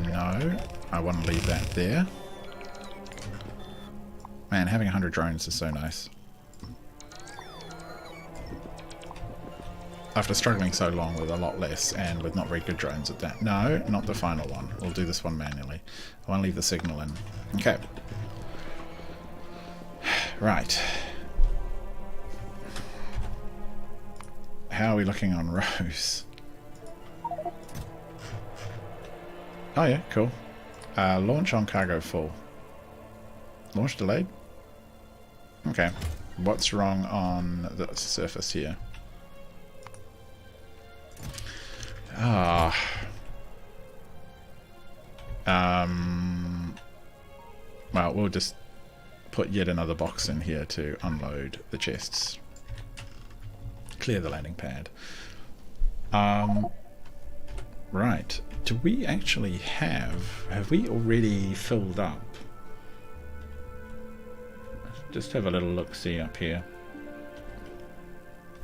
No, I want to leave that there. Man, having 100 drones is so nice. After struggling so long with a lot less and with not very good drones at that. No, not the final one. We'll do this one manually. I want to leave the signal in. Okay. Right. How are we looking on rows? Oh yeah, cool. Launch on cargo full. Launch delayed? Okay. What's wrong on the surface here? Ah. Well, we'll just put yet another box in here to unload the chests. Clear the landing pad. Right. Do we actually have we already filled up? Just have a little look-see up here.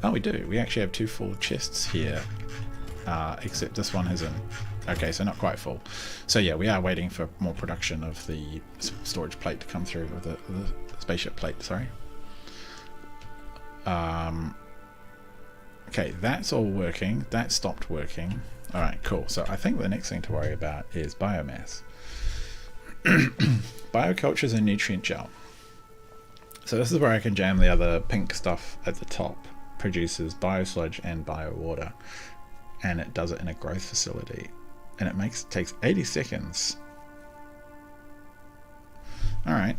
Oh, we do. We actually have 2 full chests here. Except this one isn't. Okay, so not quite full. So yeah, we are waiting for more production of the storage plate to come through, or the spaceship plate, sorry. Okay, that's all working. That stopped working. Alright, cool. So I think the next thing to worry about is biomass. Bioculture is a nutrient gel. So this is where I can jam the other pink stuff at the top. Produces biosludge and biowater. And it does it in a growth facility. And it takes 80 seconds. Alright.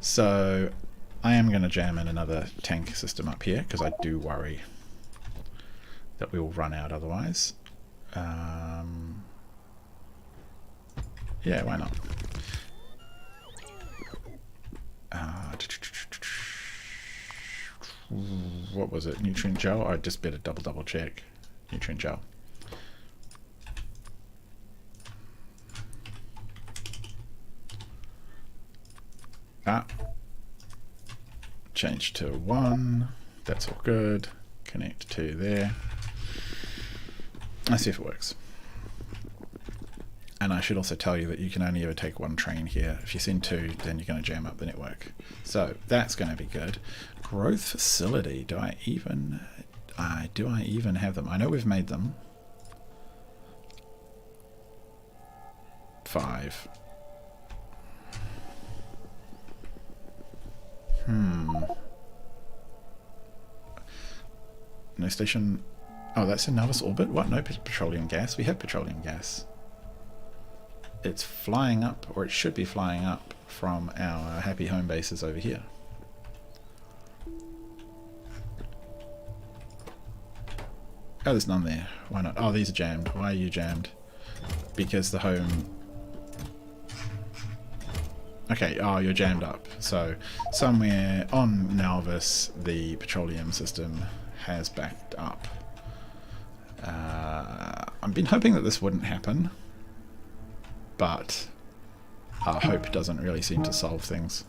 So I am going to jam in another tank system up here, because I do worry that we will run out otherwise. Yeah, why not? What was it? Nutrient gel? I just better double check. Nutrient gel. Change to 1. That's all good. Connect to there. Let's see if it works. And I should also tell you that you can only ever take one train here. If you send two, then you're going to jam up the network. So that's going to be good. Growth facility. Do I even have them? I know we've made them. 5. No station. Oh, that's in Novice orbit? What? No petroleum gas? We have petroleum gas. It's flying up, or it should be flying up from our happy home bases over here. Oh, there's none there. Why not? Oh, these are jammed. Why are you jammed? Because the home... Okay, oh, you're jammed up. So, somewhere on Nalvis, the petroleum system has backed up. I've been hoping that this wouldn't happen, but hope doesn't really seem to solve things.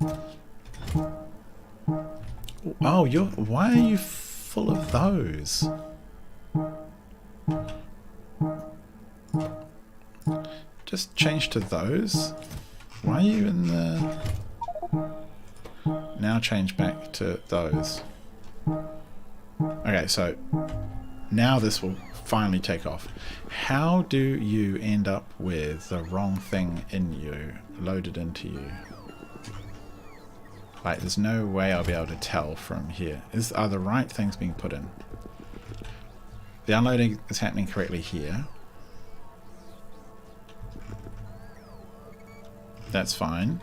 Oh, why are you full of those? Just change to those. Why are you in the... Now change back to those. Okay, so now this will finally take off. How do you end up with the wrong thing in you, loaded into you? Like, there's no way I'll be able to tell from here. Are the right things being put in? The unloading is happening correctly here. That's fine.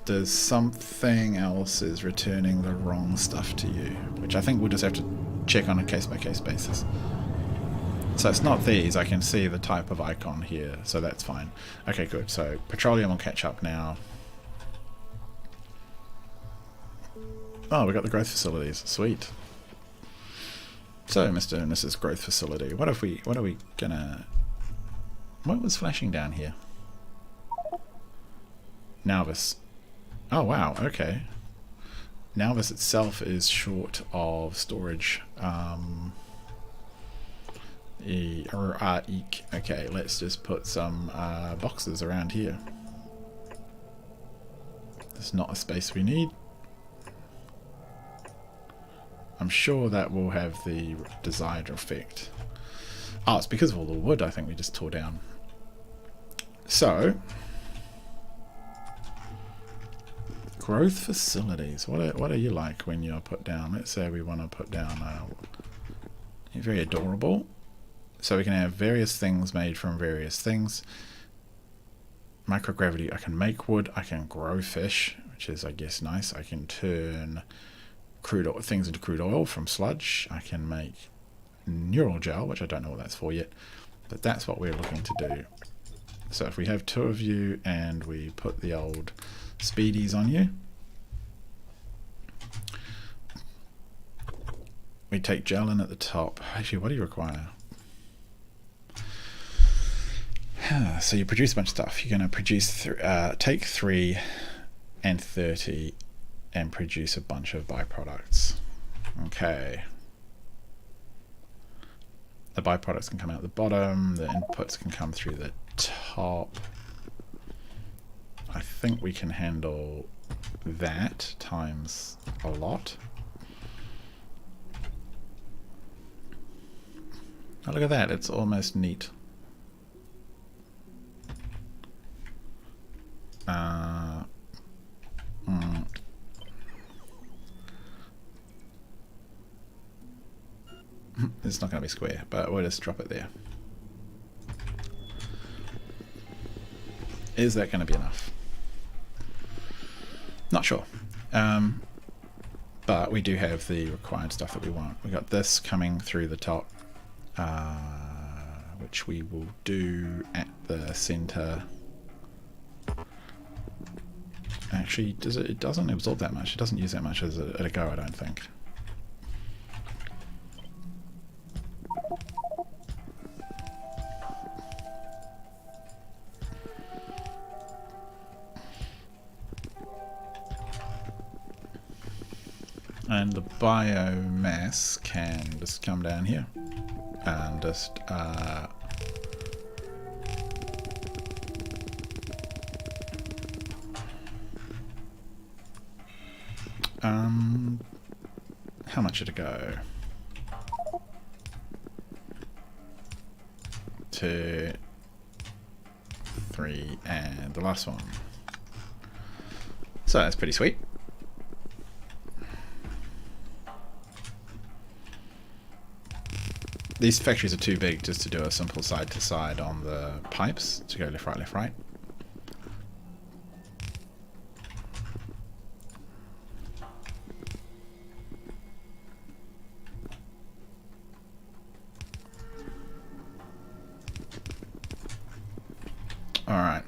There's something else is returning the wrong stuff to you, which I think we'll just have to check on a case-by-case basis. So it's not these, I can see the type of icon here, so that's fine. Okay, good, so petroleum will catch up now. Oh, we got the growth facilities, sweet. So, Mr. and Mrs. Growth Facility, what are we gonna... What was flashing down here? Nalvis. Oh wow, okay. Nalvis itself is short of storage. Eek. Okay, let's just put some boxes around here. There's not a space we need. I'm sure that will have the desired effect. Oh, it's because of all the wood I think we just tore down. So... Growth facilities. What are you like when you're put down? Let's say we want to put down very adorable. So we can have various things made from various things. Microgravity. I can make wood. I can grow fish, which is I guess nice. I can turn things into crude oil from sludge. I can make neural gel, which I don't know what that's for yet, but that's what we're looking to do. So if we have 2 of you and we put the old speedies on you, we take gel in at the top. Actually, what do you require? So you produce a bunch of stuff. You're going to produce take 3 and 30 and produce a bunch of byproducts. Okay. The byproducts can come out the bottom, the inputs can come through the top. I think we can handle that times a lot. Oh, look at that, it's almost neat. It's not going to be square, but we'll just drop it there. Is that going to be enough? Not sure. But we do have the required stuff that we want. We got this coming through the top, which we will do at the center. Actually, it doesn't absorb that much. It doesn't use that much as at a go, I don't think. And the biomass can just come down here and just How much did it go? 2, 3, and the last one. So that's pretty sweet. These factories are too big just to do a simple side to side on the pipes to go left, right, left, right. Alright.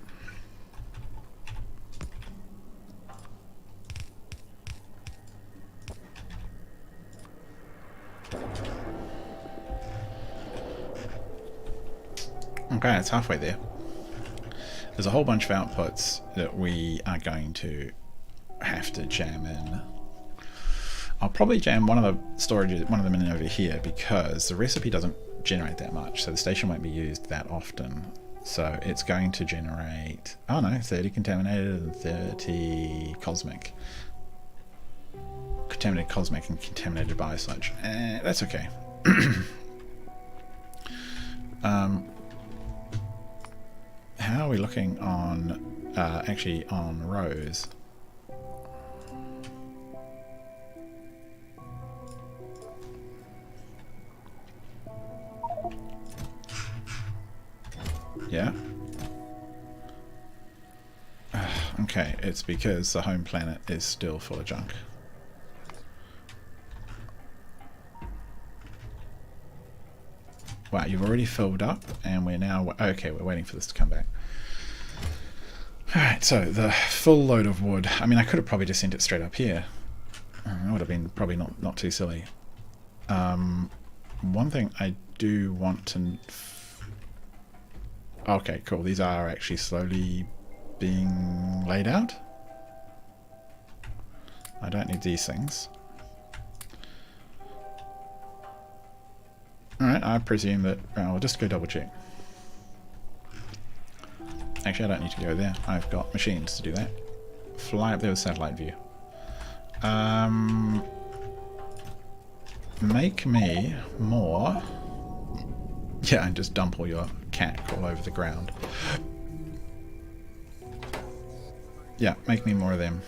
Okay, it's halfway there. There's a whole bunch of outputs that we are going to have to jam in. I'll probably jam one of the storages, one of them in over here, because the recipe doesn't generate that much, so the station won't be used that often. So it's going to generate, oh no, 30 contaminated and 30 cosmic. Contaminated cosmic and contaminated biosludge. That's okay. How are we looking on, actually on rows? Yeah. Okay, it's because the home planet is still full of junk. Wow, you've already filled up, and we're now... Okay, we're waiting for this to come back. Alright, so the full load of wood. I mean, I could have probably just sent it straight up here. It would have been probably not too silly. One thing I do want to... Okay, cool. These are actually slowly being laid out. I don't need these things. Alright, I presume that... I'll just go double check. Actually, I don't need to go there. I've got machines to do that. Fly up there with satellite view. Make me more... Yeah, and just dump all your cack all over the ground. Yeah, make me more of them.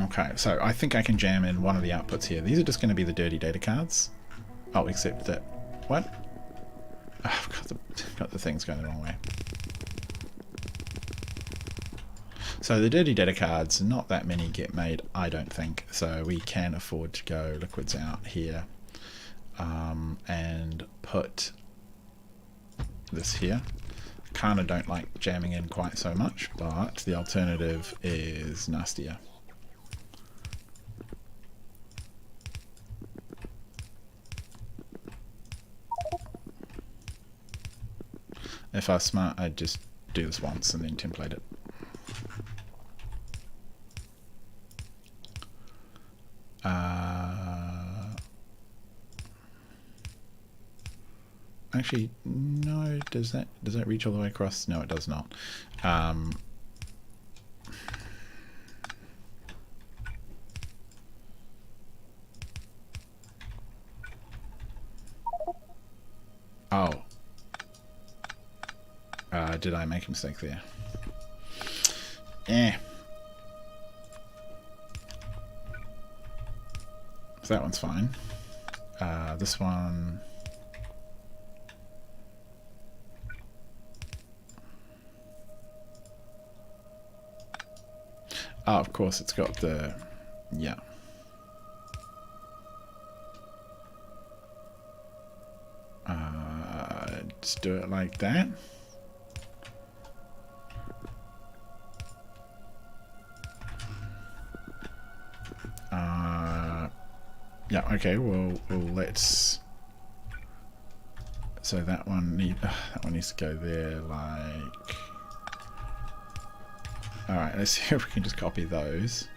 Okay, so I think I can jam in one of the outputs here. These are just going to be the dirty data cards. Oh, except that... What? Oh, I've got the things going the wrong way. So the dirty data cards, not that many get made, I don't think. So we can afford to go liquids out here and put this here. Kind of don't like jamming in quite so much, but the alternative is nastier. If I was smart, I'd just do this once and then template it. Actually, no. Does that reach all the way across? No, it does not. Oh. Did I make a mistake there? Eh. So that one's fine. This one... Oh, of course, it's got the... Yeah. Just do it like that. Yeah, okay, well let's... So that one needs to go there, like... Alright, let's see if we can just copy those.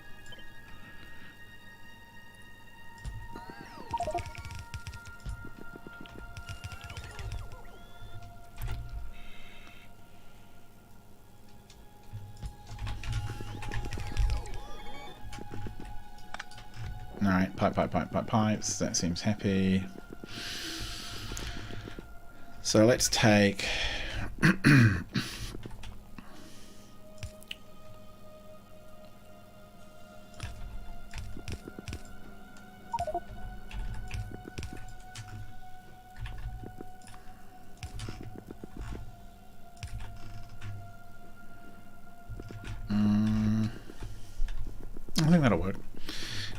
Alright, pipes. That seems happy. So let's take... I think that'll work.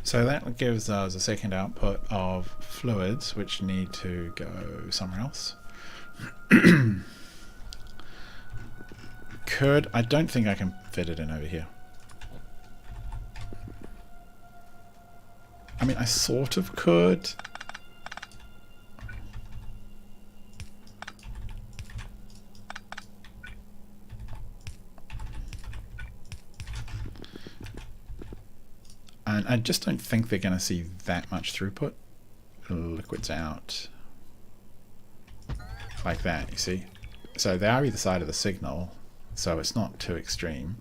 So that gives us a second output of fluids, which need to go somewhere else. I don't think I can fit it in over here. I mean, I sort of could. And I just don't think they're going to see that much throughput. Liquids out. Like that, you see. So they are either side of the signal, so it's not too extreme.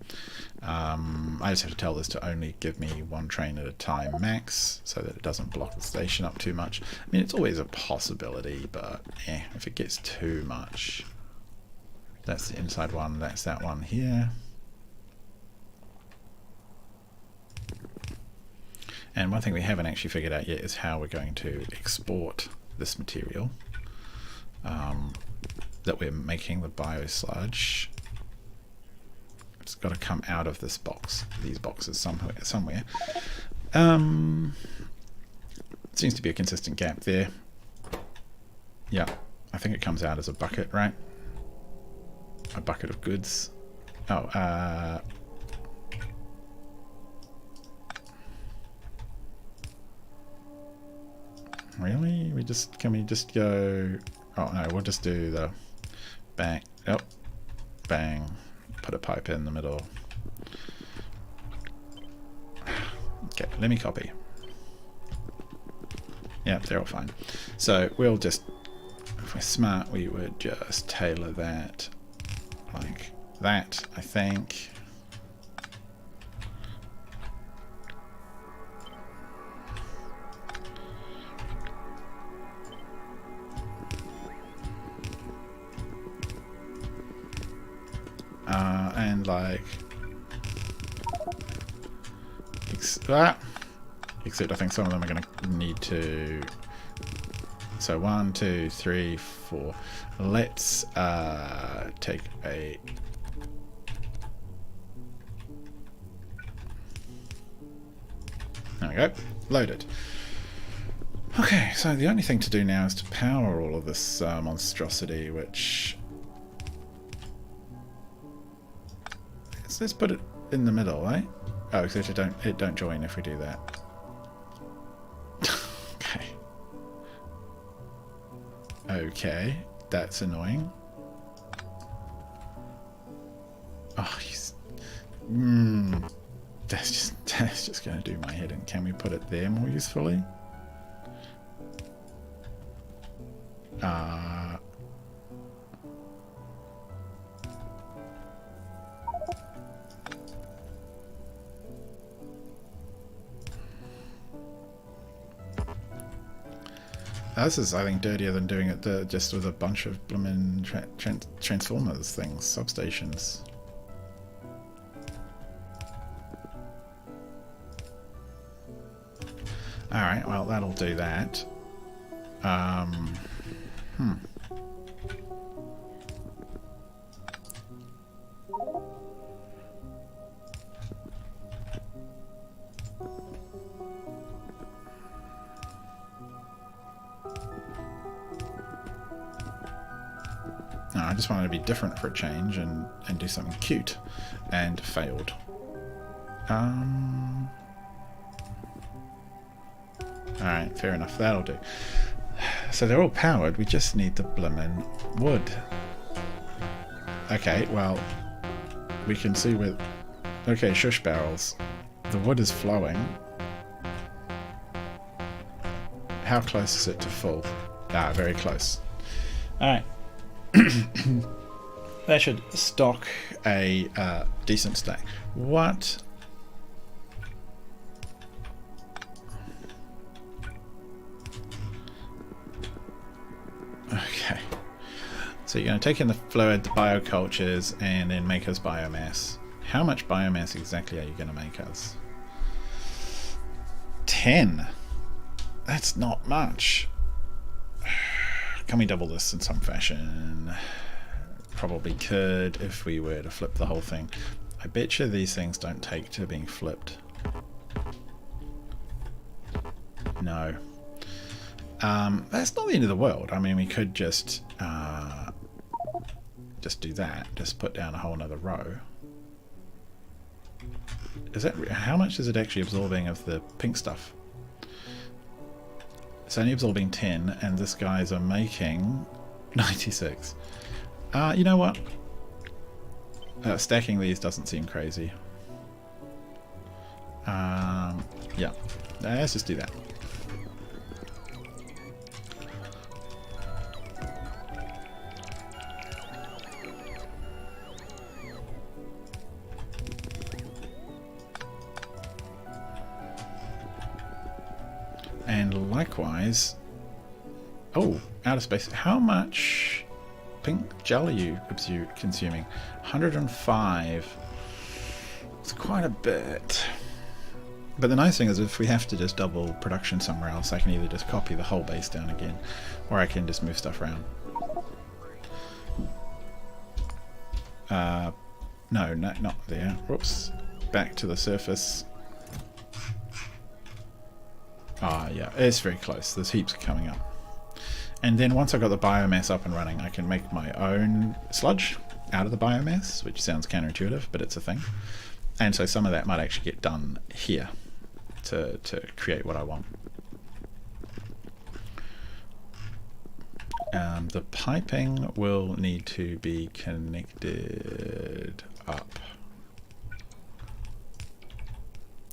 I just have to tell this to only give me one train at a time max, so that it doesn't block the station up too much. I mean, it's always a possibility, but if it gets too much. That's the inside one, that's that one here. And one thing we haven't actually figured out yet is how we're going to export this material that we're making, the biosludge. It's got to come out of this box, these boxes somewhere. Seems to be a consistent gap there. Yeah, I think it comes out as a bucket, right? A bucket of goods. Oh, really? Can we just go... Oh no, we'll just do the bang, bang, put a pipe in the middle. Okay, let me copy. Yeah, they're all fine. So we'll just, if we're smart, we would just tailor that like that, I think. And like, except I think some of them are going to need to. So 1, 2, 3, 4. Let's take a. There we go. Loaded. Okay, so the only thing to do now is to power all of this monstrosity, which. Let's put it in the middle, eh? Oh, except it don't join if we do that. Okay. Okay, that's annoying. Oh, he's... That's just going to do my head in. Can we put it there more usefully? This is, I think, dirtier than doing it just with a bunch of bloomin' transformers things, substations. Alright, well, that'll do that. I just wanted to be different for a change and do something cute, and failed. Alright, fair enough, that'll do. So they're all powered, we just need the bloomin' wood. Okay, well, we can see with... Okay, shush barrels. The wood is flowing. How close is it to full? Ah, very close. Alright. That should stock a decent stack. What? So you're going to take in the fluid, the biocultures, and then make us biomass. How much biomass exactly are you going to make us? 10. That's not much. Can we double this in some fashion? Probably could if we were to flip the whole thing. I bet you these things don't take to being flipped. No. That's not the end of the world. I mean, we could just do that. Just put down a whole nother row. Is that how much is it actually absorbing of the pink stuff? It's only absorbing 10, and this guys are making 96. You know what? Stacking these doesn't seem crazy. Yeah, let's just do that. And likewise, oh, outer space. How much pink gel are you consuming? 105. It's quite a bit. But the nice thing is, if we have to just double production somewhere else, I can either just copy the whole base down again, or I can just move stuff around. No, not there. Whoops. Back to the surface. Ah, yeah, it's very close. There's heaps coming up. And then once I've got the biomass up and running, I can make my own sludge out of the biomass, which sounds counterintuitive, but it's a thing. And so some of that might actually get done here to create what I want. The piping will need to be connected up.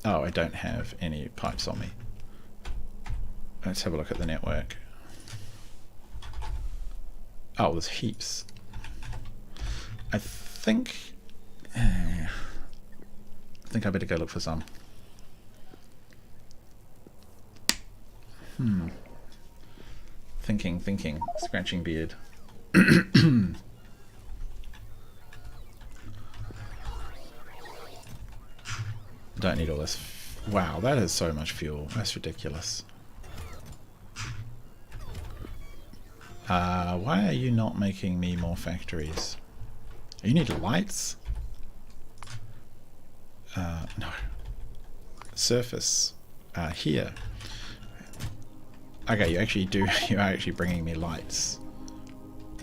Oh, I don't have any pipes on me. Let's have a look at the network. Oh, there's heaps. I think I better go look for some. Thinking, scratching beard. Don't need all this. Wow, that is so much fuel. That's ridiculous. Why are you not making me more factories? You need lights? No. Surface. Here. Okay, you are actually bringing me lights.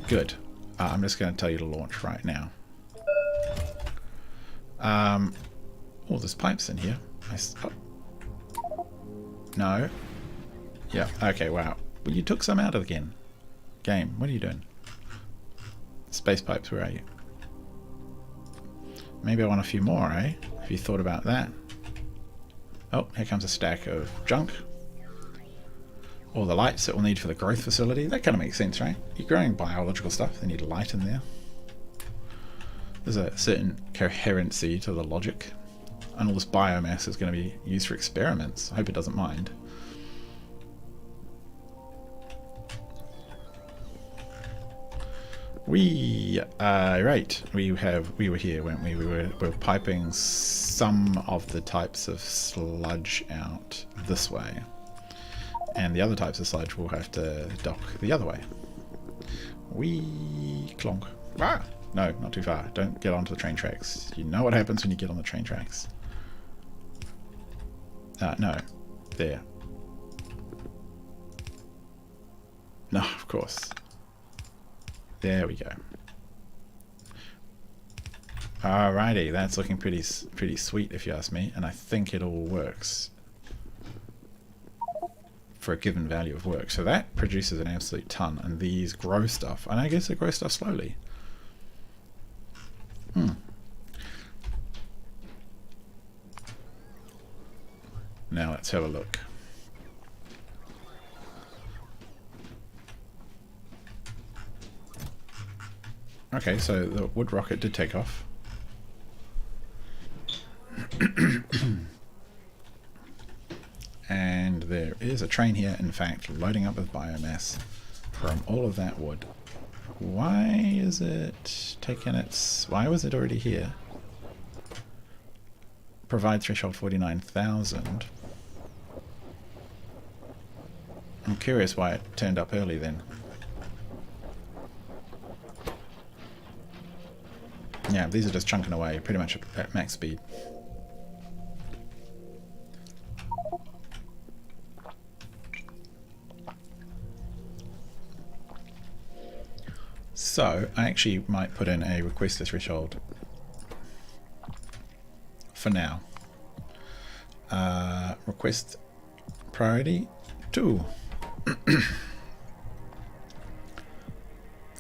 Good. I'm just going to tell you to launch right now. Oh, there's pipes in here. Oh. No. Yeah, okay, wow. Well, you took some out again. Game, what are you doing? Space pipes, where are you? Maybe I want a few more, eh? Have you thought about that? Oh, here comes a stack of junk. All the lights that we'll need for the growth facility. That kind of makes sense, right? You're growing biological stuff, they need a light in there. There's a certain coherency to the logic. And all this biomass is going to be used for experiments. I hope it doesn't mind. Right. We were here, weren't we? We were piping some of the types of sludge out this way. And the other types of sludge will have to dock the other way. Clonk. Ah! No, not too far. Don't get onto the train tracks. You know what happens when you get on the train tracks. No. There. No, of course. There we go. Alrighty, that's looking pretty sweet if you ask me, and I think it all works for a given value of work. So that produces an absolute ton, and these grow stuff, and I guess they grow stuff slowly. Now let's have a look. Okay, so the wood rocket did take off. And there is a train here, in fact, loading up with biomass from all of that wood. Why is it taking its... Why was it already here? Provide threshold 49,000. I'm curious why it turned up early then. Yeah, these are just chunking away pretty much at max speed. So, I actually might put in a request threshold for now. Request priority 2.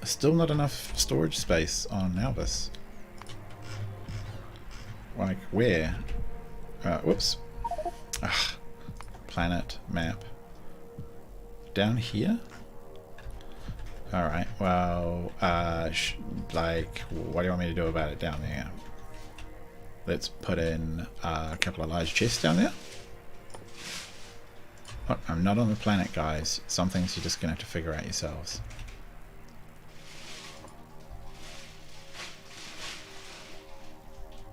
Still not enough storage space on Alvis. Like, where? Whoops. Ugh. Planet map. Down here? Alright, well, like, what do you want me to do about it down there? Let's put in a couple of large chests down there. Oh, I'm not on the planet, guys. Some things you're just going to have to figure out yourselves.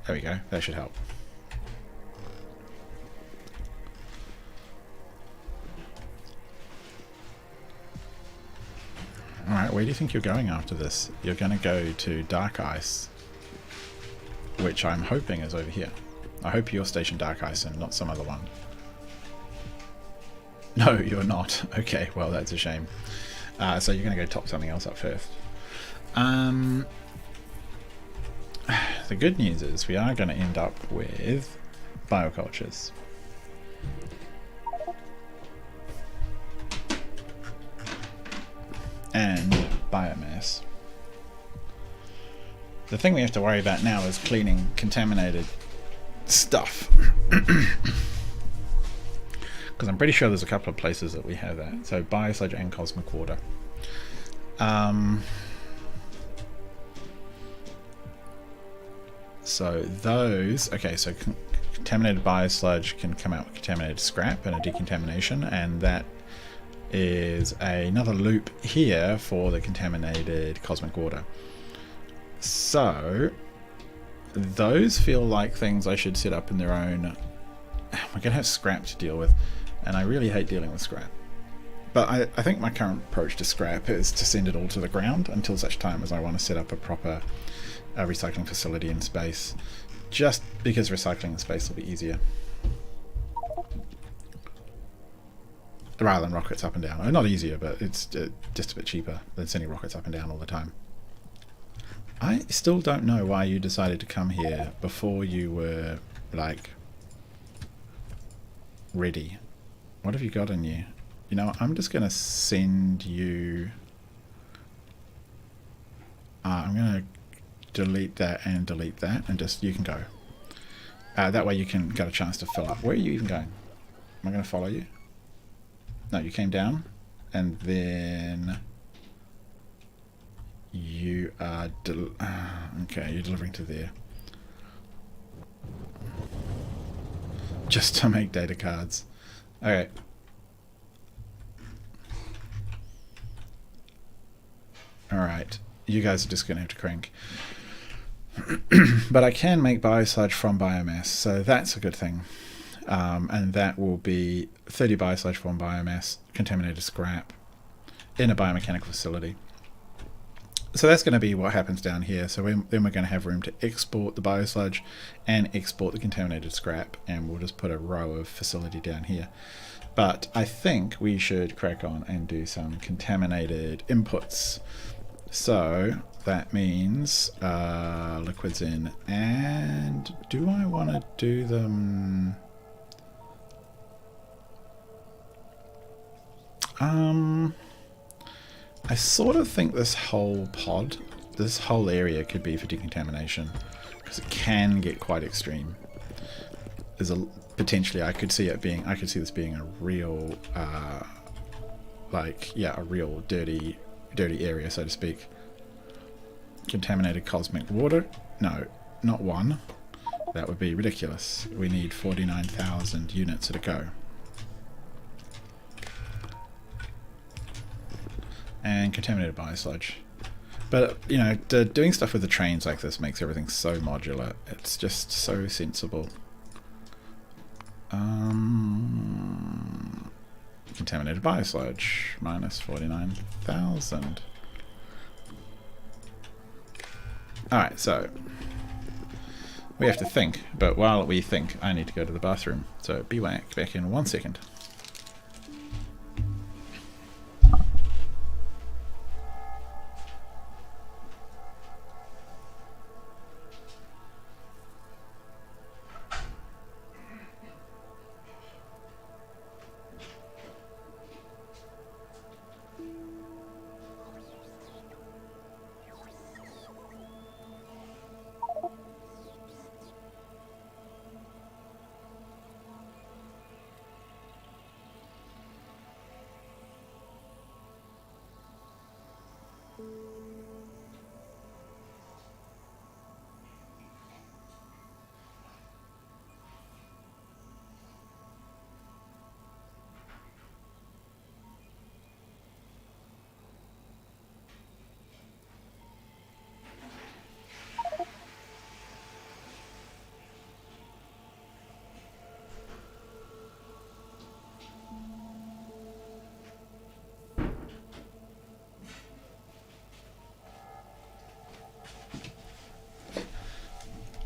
There we go, that should help. Alright, where do you think you're going after this? You're going to go to Dark Ice, which I'm hoping is over here. I hope you're stationed Dark Ice and not some other one. No, you're not. Okay, well that's a shame. So you're going to go top something else up first. The good news is we are going to end up with biocultures. And biomass. The thing we have to worry about now is cleaning contaminated stuff. Because I'm pretty sure there's a couple of places that we have that. So biosludge and cosmic water. So those, okay, so contaminated biosludge can come out with contaminated scrap and a decontamination, and that is another loop here for the contaminated cosmic water. So those feel like things I should set up in their own. We're gonna have scrap to deal with, and I really hate dealing with scrap. But I think my current approach to scrap is to send it all to the ground until such time as I want to set up a proper recycling facility in space, just because recycling in space will be easier rather than rockets up and down. Not easier, but it's just a bit cheaper than sending rockets up and down all the time. I still don't know why you decided to come here before you were like ready. What have you got in you? You know, I'm just gonna send you I'm gonna delete that and just, you can go. That way you can get a chance to fill up. Where are you even going? Am I going to follow you? No, you came down and then you are okay, you're delivering to there. Just to make data cards. Okay. Alright, you guys are just going to have to crank. But I can make biosludge from biomass, so that's a good thing. And that will be 30 biosludge from biomass, contaminated scrap, in a biomechanical facility. So that's going to be what happens down here. So then we're going to have room to export the biosludge and export the contaminated scrap, and we'll just put a row of facility down here. But I think we should crack on and do some contaminated inputs. So that means liquids in, and do I want to do them? I sort of think this whole pod, this whole area could be for decontamination, because it can get quite extreme. There's a potentially I could see this being a real a real dirty area, so to speak. Contaminated cosmic water? No, not one. That would be ridiculous. We need 49,000 units at a go. And contaminated biosludge. But, you know, doing stuff with the trains like this makes everything so modular. It's just so sensible. Contaminated biosludge, minus 49,000. Alright, so we have to think, but while we think, I need to go to the bathroom. So be back in 1 second.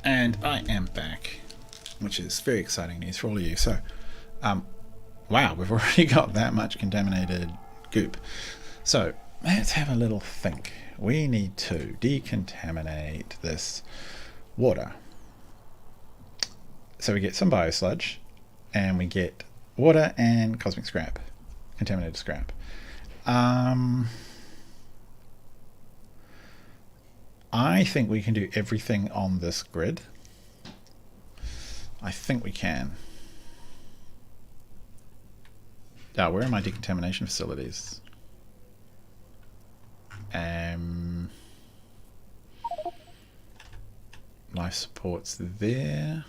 And I am back, which is very exciting news for all of you. So, wow, we've already got that much contaminated goop. So, let's have a little think. We need to decontaminate this water. So we get some biosludge, and we get water and cosmic scrap, contaminated scrap. I think we can do everything on this grid. I think we can. Now, where are my decontamination facilities? Life support's there.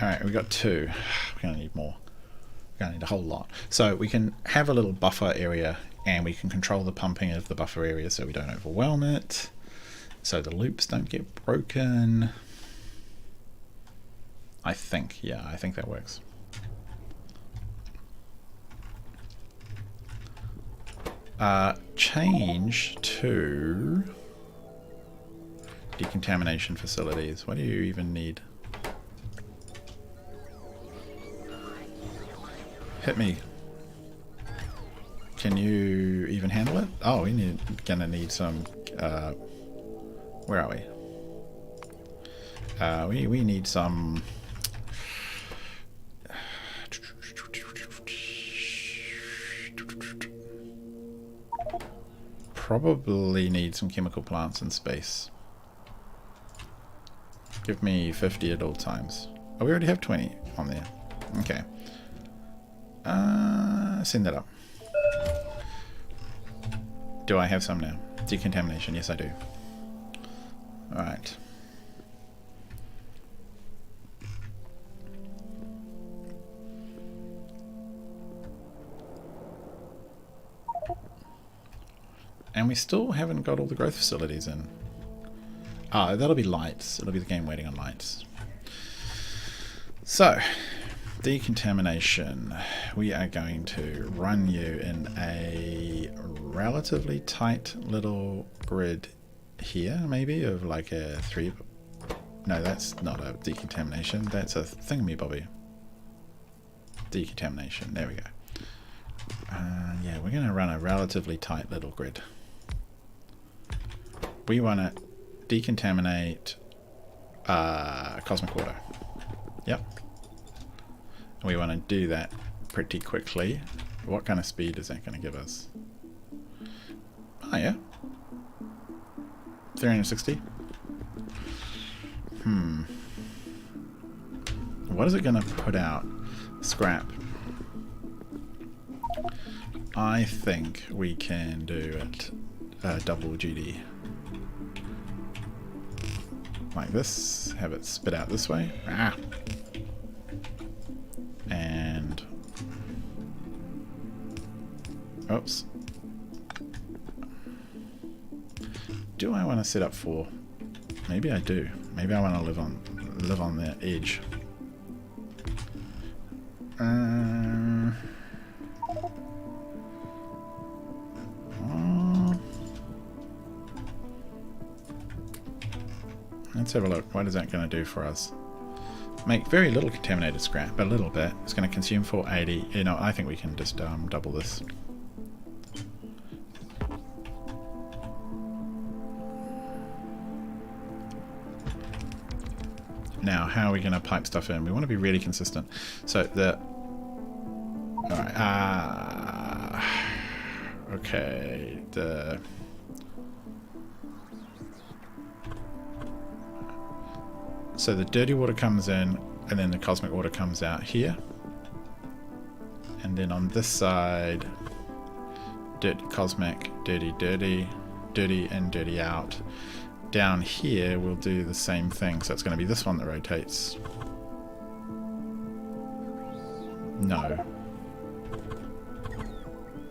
Alright, we got 2. We're going to need more. We're going to need a whole lot. So we can have a little buffer area, and we can control the pumping of the buffer area so we don't overwhelm it, so the loops don't get broken. I think, yeah, I think that works. Change to decontamination facilities. What do you even need? Hit me. Can you even handle it? Oh, gonna need some. Where are we? We need some. Probably need some chemical plants in space. Give me 50 at all times. Oh, we already have 20 on there. Okay. Send that up. Do I have some now? Decontamination, yes I do. Alright. And we still haven't got all the growth facilities in. Ah, that'll be lights. It'll be the game waiting on lights. So, decontamination. We are going to run you in a relatively tight little grid here, maybe, of like a 3... No, that's not a decontamination. That's a thingamybobby. Decontamination. There we go. Yeah, we're going to run a relatively tight little grid. We want to decontaminate cosmic water. Yep. And we want to do that pretty quickly. What kind of speed is that going to give us? Oh yeah. 360. What is it going to put out? Scrap. I think we can do it double GD. Like this. Have it spit out this way. Ah. And... Oops. do I want to set up for? Maybe I do. Maybe I want to live on the edge. Let's have a look. What is that going to do for us? Make very little contaminated scrap, a little bit. It's going to consume 480. You know, I think we can just double this. Now, how are we going to pipe stuff in? We want to be really consistent. So the... Alright, okay, so the dirty water comes in, and then the cosmic water comes out here. And then on this side, cosmic, dirty, dirty, dirty in, dirty out. Down here, we'll do the same thing. So it's going to be this one that rotates. No.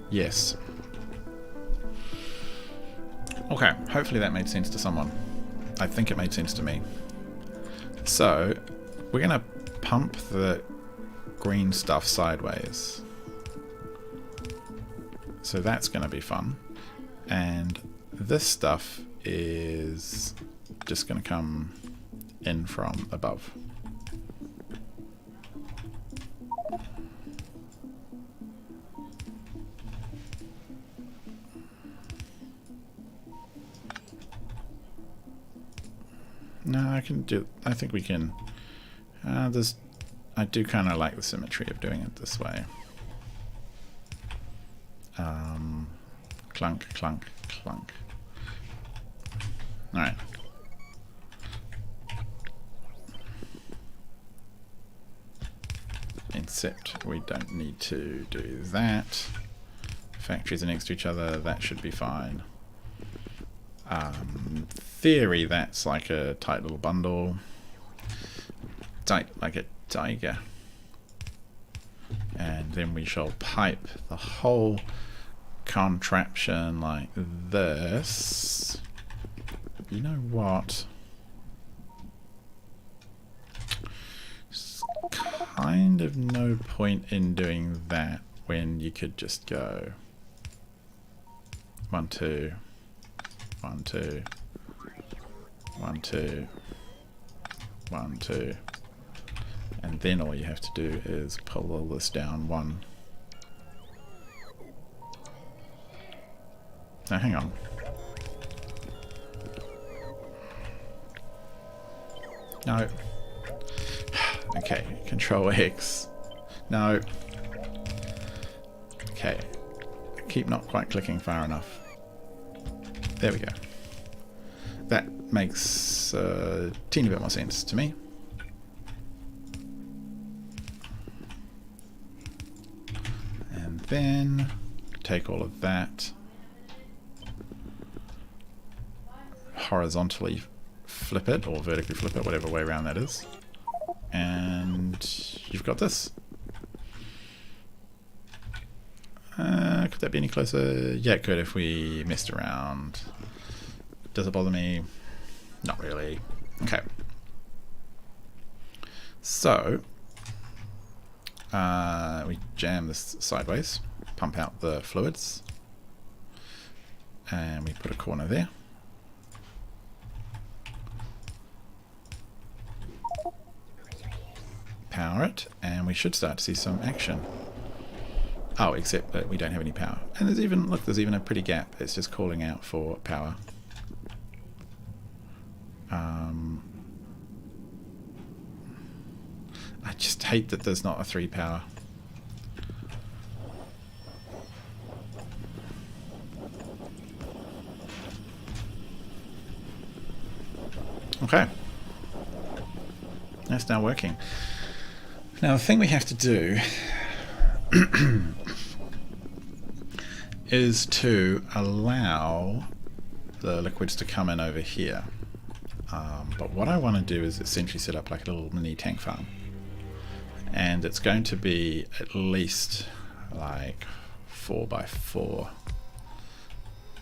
Yes. Okay, hopefully that made sense to someone. I think it made sense to me. So, we're going to pump the green stuff sideways. So that's going to be fun. And this stuff is just going to come in from above. No, I can do... I think we can... I do kind of like the symmetry of doing it this way. Clunk, clunk, clunk. Alright. Except we don't need to do that. Factories are next to each other, that should be fine. Theory, that's like a tight little bundle. Tight like a tiger. And then we shall pipe the whole contraption like this. You know what? There's kind of no point in doing that when you could just go 1, 2, 1, 2, 1, 2, 1, 2, and then all you have to do is pull all this down 1. Now hang on. No. Okay, Control X. No. Okay. Keep not quite clicking far enough. There we go. That makes a teeny bit more sense to me. And then take all of that, horizontally flip it, or vertically flip it, whatever way around that is, and you've got this. Could that be any closer? Yeah, it could if we messed around. Does it bother me? Not really. Okay. So, we jam this sideways, pump out the fluids, and we put a corner there. Power it, and we should start to see some action. Oh, except that we don't have any power. And there's even, look, there's even a pretty gap. It's just calling out for power. I just hate that there's not a 3 power. Okay. That's now working. Now the thing we have to do is to allow the liquids to come in over here. But what I want to do is essentially set up like a little mini tank farm. And it's going to be at least like 4 by 4.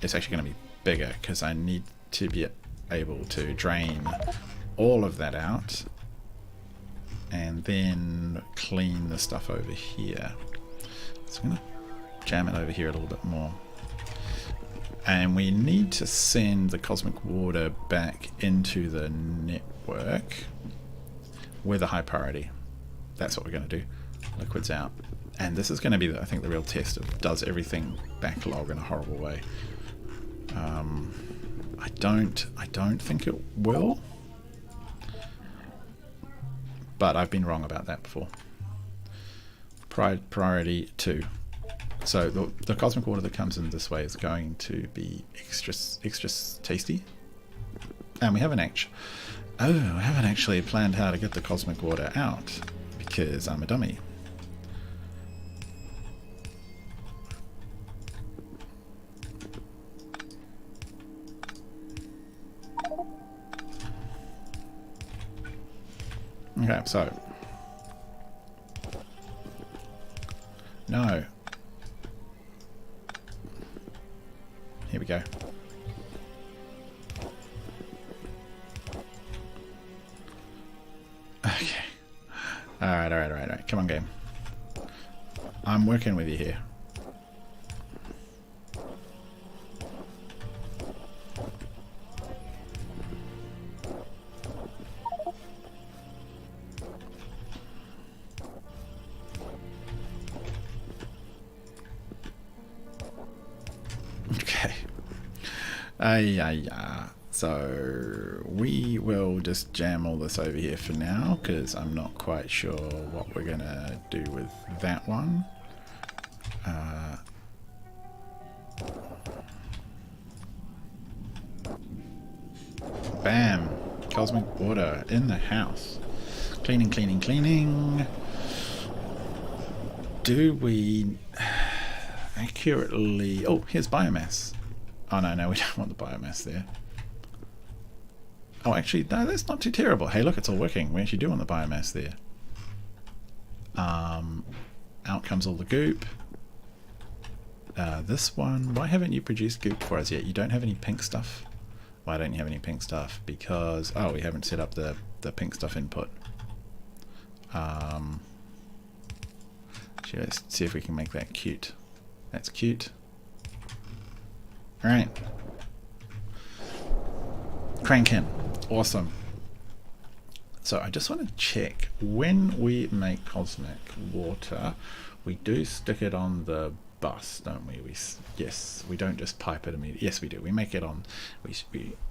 It's actually going to be bigger because I need to be able to drain all of that out and then clean the stuff over here. So I'm going to jam it over here a little bit more. And we need to send the cosmic water back into the network with a high priority. That's what we're going to do. Liquids out. And this is going to be, I think, the real test of does everything backlog in a horrible way. I don't think it will. But I've been wrong about that before. Priority 2. So the cosmic water that comes in this way is going to be extra tasty. And we haven't actually planned how to get the cosmic water out because I'm a dummy. Okay, so no. Here we go. Okay. Alright. Come on, game. I'm working with you here. So we will just jam all this over here for now because I'm not quite sure what we're gonna do with that one. Bam! Cosmic water in the house. Cleaning. Do we accurately... Oh, here's biomass. Oh no, we don't want the biomass there. Oh, actually, no, that's not too terrible. Hey, look, it's all working. We actually do want the biomass there. Out comes all the goop. This one, why haven't you produced goop for us yet? You don't have any pink stuff? Why don't you have any pink stuff? Because, oh, we haven't set up the pink stuff input. Let's see if we can make that cute. That's cute. Alright. Cranking. Awesome. So I just want to check, when we make cosmic water, we do stick it on the bus, don't we? Yes, we don't just pipe it immediately. Yes, we do. We make it on, we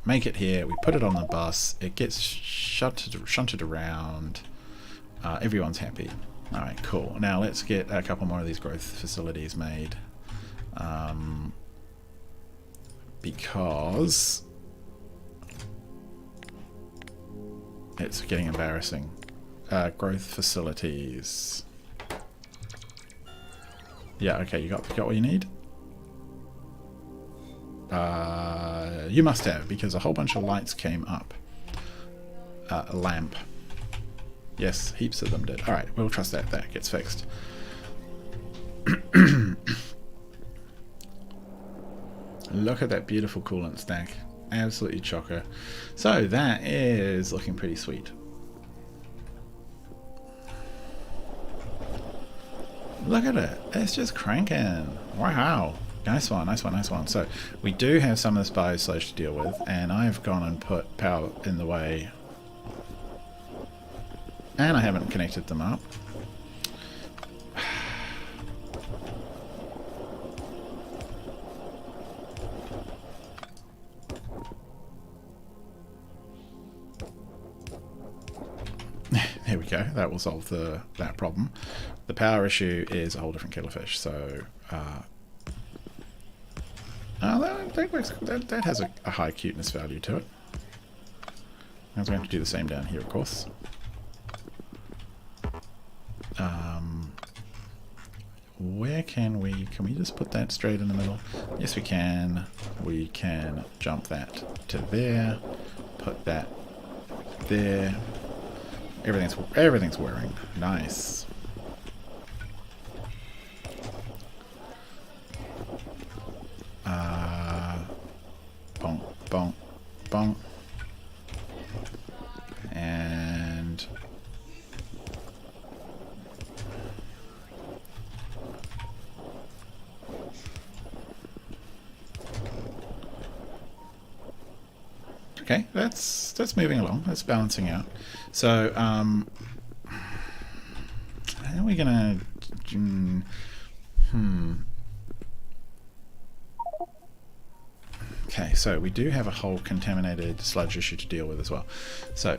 make it here, we put it on the bus, it gets shunted around, everyone's happy. Alright, cool. Now let's get a couple more of these growth facilities made. Because it's getting embarrassing. Growth facilities. Yeah, okay, you got what you need? You must have, because a whole bunch of lights came up. A lamp. Yes, heaps of them did. Alright, we'll trust that. That gets fixed. Look at that beautiful coolant stack. Absolutely chocker. So that is looking pretty sweet. Look at it. It's just cranking. Wow. Nice one. So we do have some of this biosludge to deal with, and I've gone and put power in the way. And I haven't connected them up. There we go. That will solve that problem. The power issue is a whole different kettle of fish. So that has a high cuteness value to it. I'm going to do the same down here, of course. Where can we just put that straight in the middle? Yes, we can. We can jump that to there, put that there. Everything's whirring. Nice. Bonk. Okay, that's moving along. That's balancing out. So, how are we gonna? Okay, so we do have a whole contaminated sludge issue to deal with as well. So,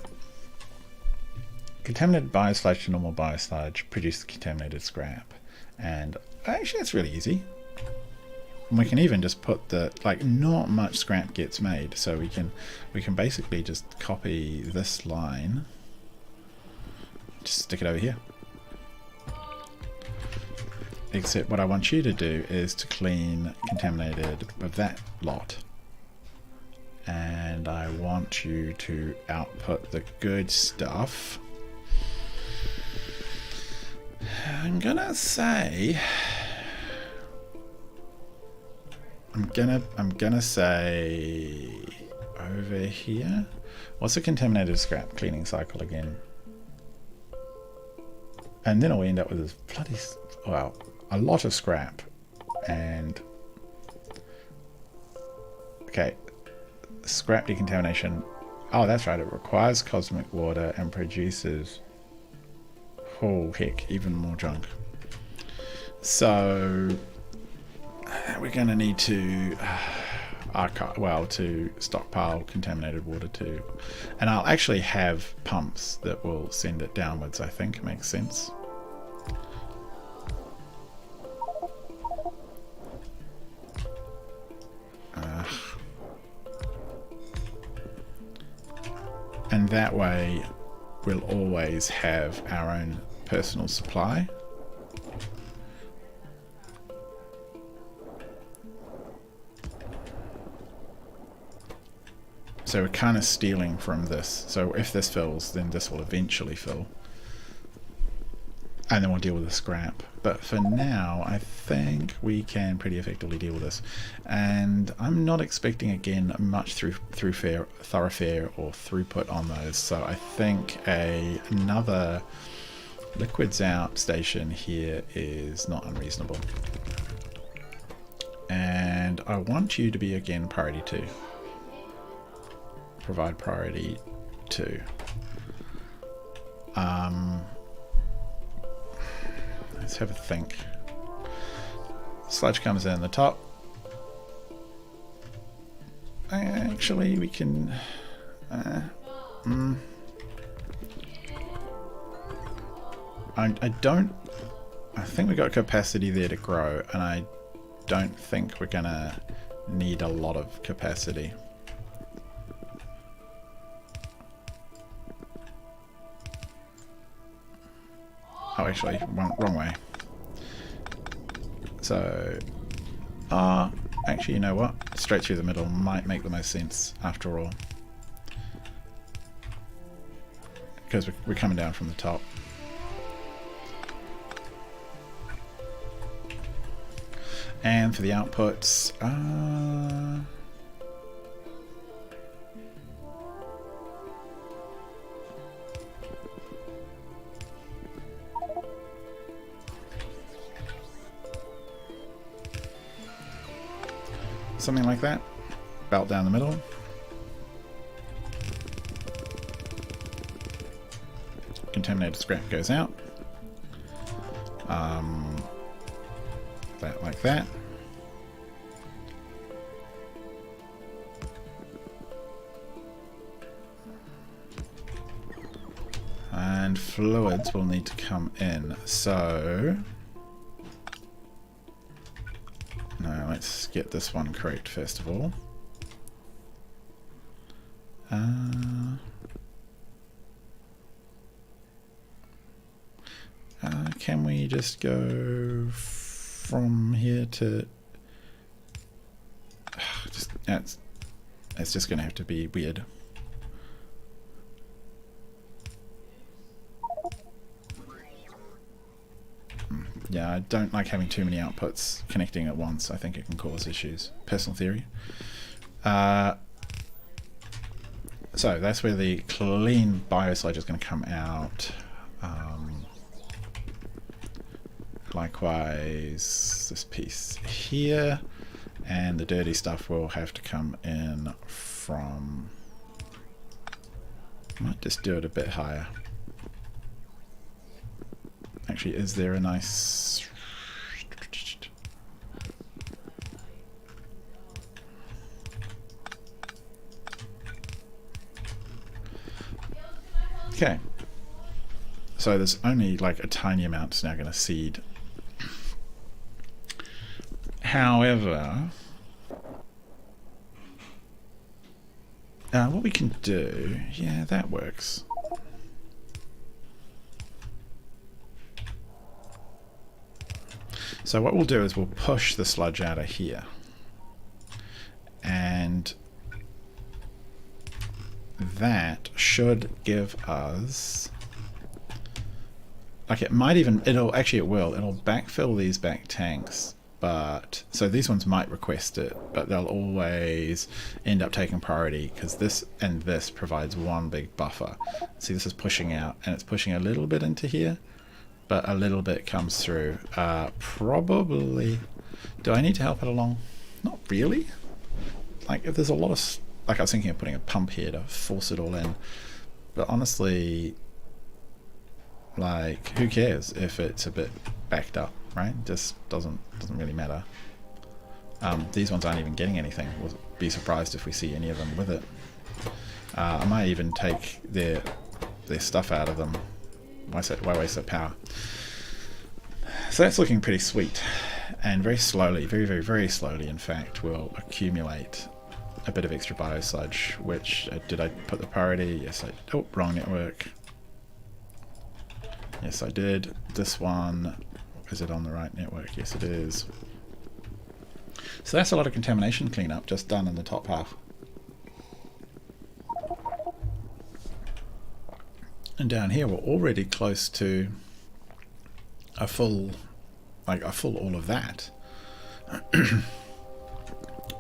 contaminated biosludge to normal biosludge produces contaminated scrap, and actually that's really easy. And we can even just put not much scrap gets made, so we can basically just copy this line, just stick it over here. Except what I want you to do is to clean contaminated of that lot. And I want you to output the good stuff. I'm gonna say over here. What's a contaminated scrap cleaning cycle again? And then all we end up with is bloody, well, a lot of scrap. And okay, scrap decontamination. Oh, that's right. It requires cosmic water and produces, oh heck, even more junk. So we're going to need to to stockpile contaminated water too. And I'll actually have pumps that will send it downwards. I think it makes sense. And that way we'll always have our own personal supply. So we're kind of stealing from this. So if this fills, then this will eventually fill. And then we'll deal with the scrap. But for now, I think we can pretty effectively deal with this. And I'm not expecting, again, much thoroughfare or throughput on those. So I think another liquids out station here is not unreasonable. And I want you to be, again, priority 2. Provide priority 2. Let's have a think. Sludge comes in the top. Actually, we can. I don't. I think we got capacity there to grow, and I don't think we're gonna need a lot of capacity. Oh, actually, wrong way. So, actually, you know what? Straight through the middle might make the most sense after all. Because we're coming down from the top. And for the outputs, something like that. Belt down the middle. Contaminated scrap goes out. That like that. And fluids will need to come in. So no, let's get this one correct first of all. Can we just go from here to it's just gonna have to be weird. Yeah, I don't like having too many outputs connecting at once. I think it can cause issues. Personal theory. So that's where the clean biosludge is going to come out. Likewise, this piece here, and the dirty stuff will have to come in from Might just do it a bit higher. Actually, is there a nice... Okay. So there's only like a tiny amount that's now going to seed. However, what we can do... Yeah, that works. So what we'll do is we'll push the sludge out of here, and that should give us, like, it might even, it'll backfill these back tanks, but so these ones might request it, but they'll always end up taking priority because this and this provides one big buffer. See, this is pushing out and it's pushing a little bit into here, but a little bit comes through. Probably, do I need to help it along? Not really. Like, if there's a lot of, like, I was thinking of putting a pump here to force it all in, but honestly, like, who cares if it's a bit backed up, right? Just doesn't really matter. These ones aren't even getting anything. We'll be surprised if we see any of them with it. I might even take their stuff out of them. Why waste their power? So that's looking pretty sweet, and very slowly, very slowly, in fact, we'll accumulate a bit of extra biosludge. Which did I put the priority? Yes, oh, wrong network. Yes, I did. This one, is it on the right network? Yes, it is. So that's a lot of contamination cleanup just done in the top half. And down here we're already close to a full all of that.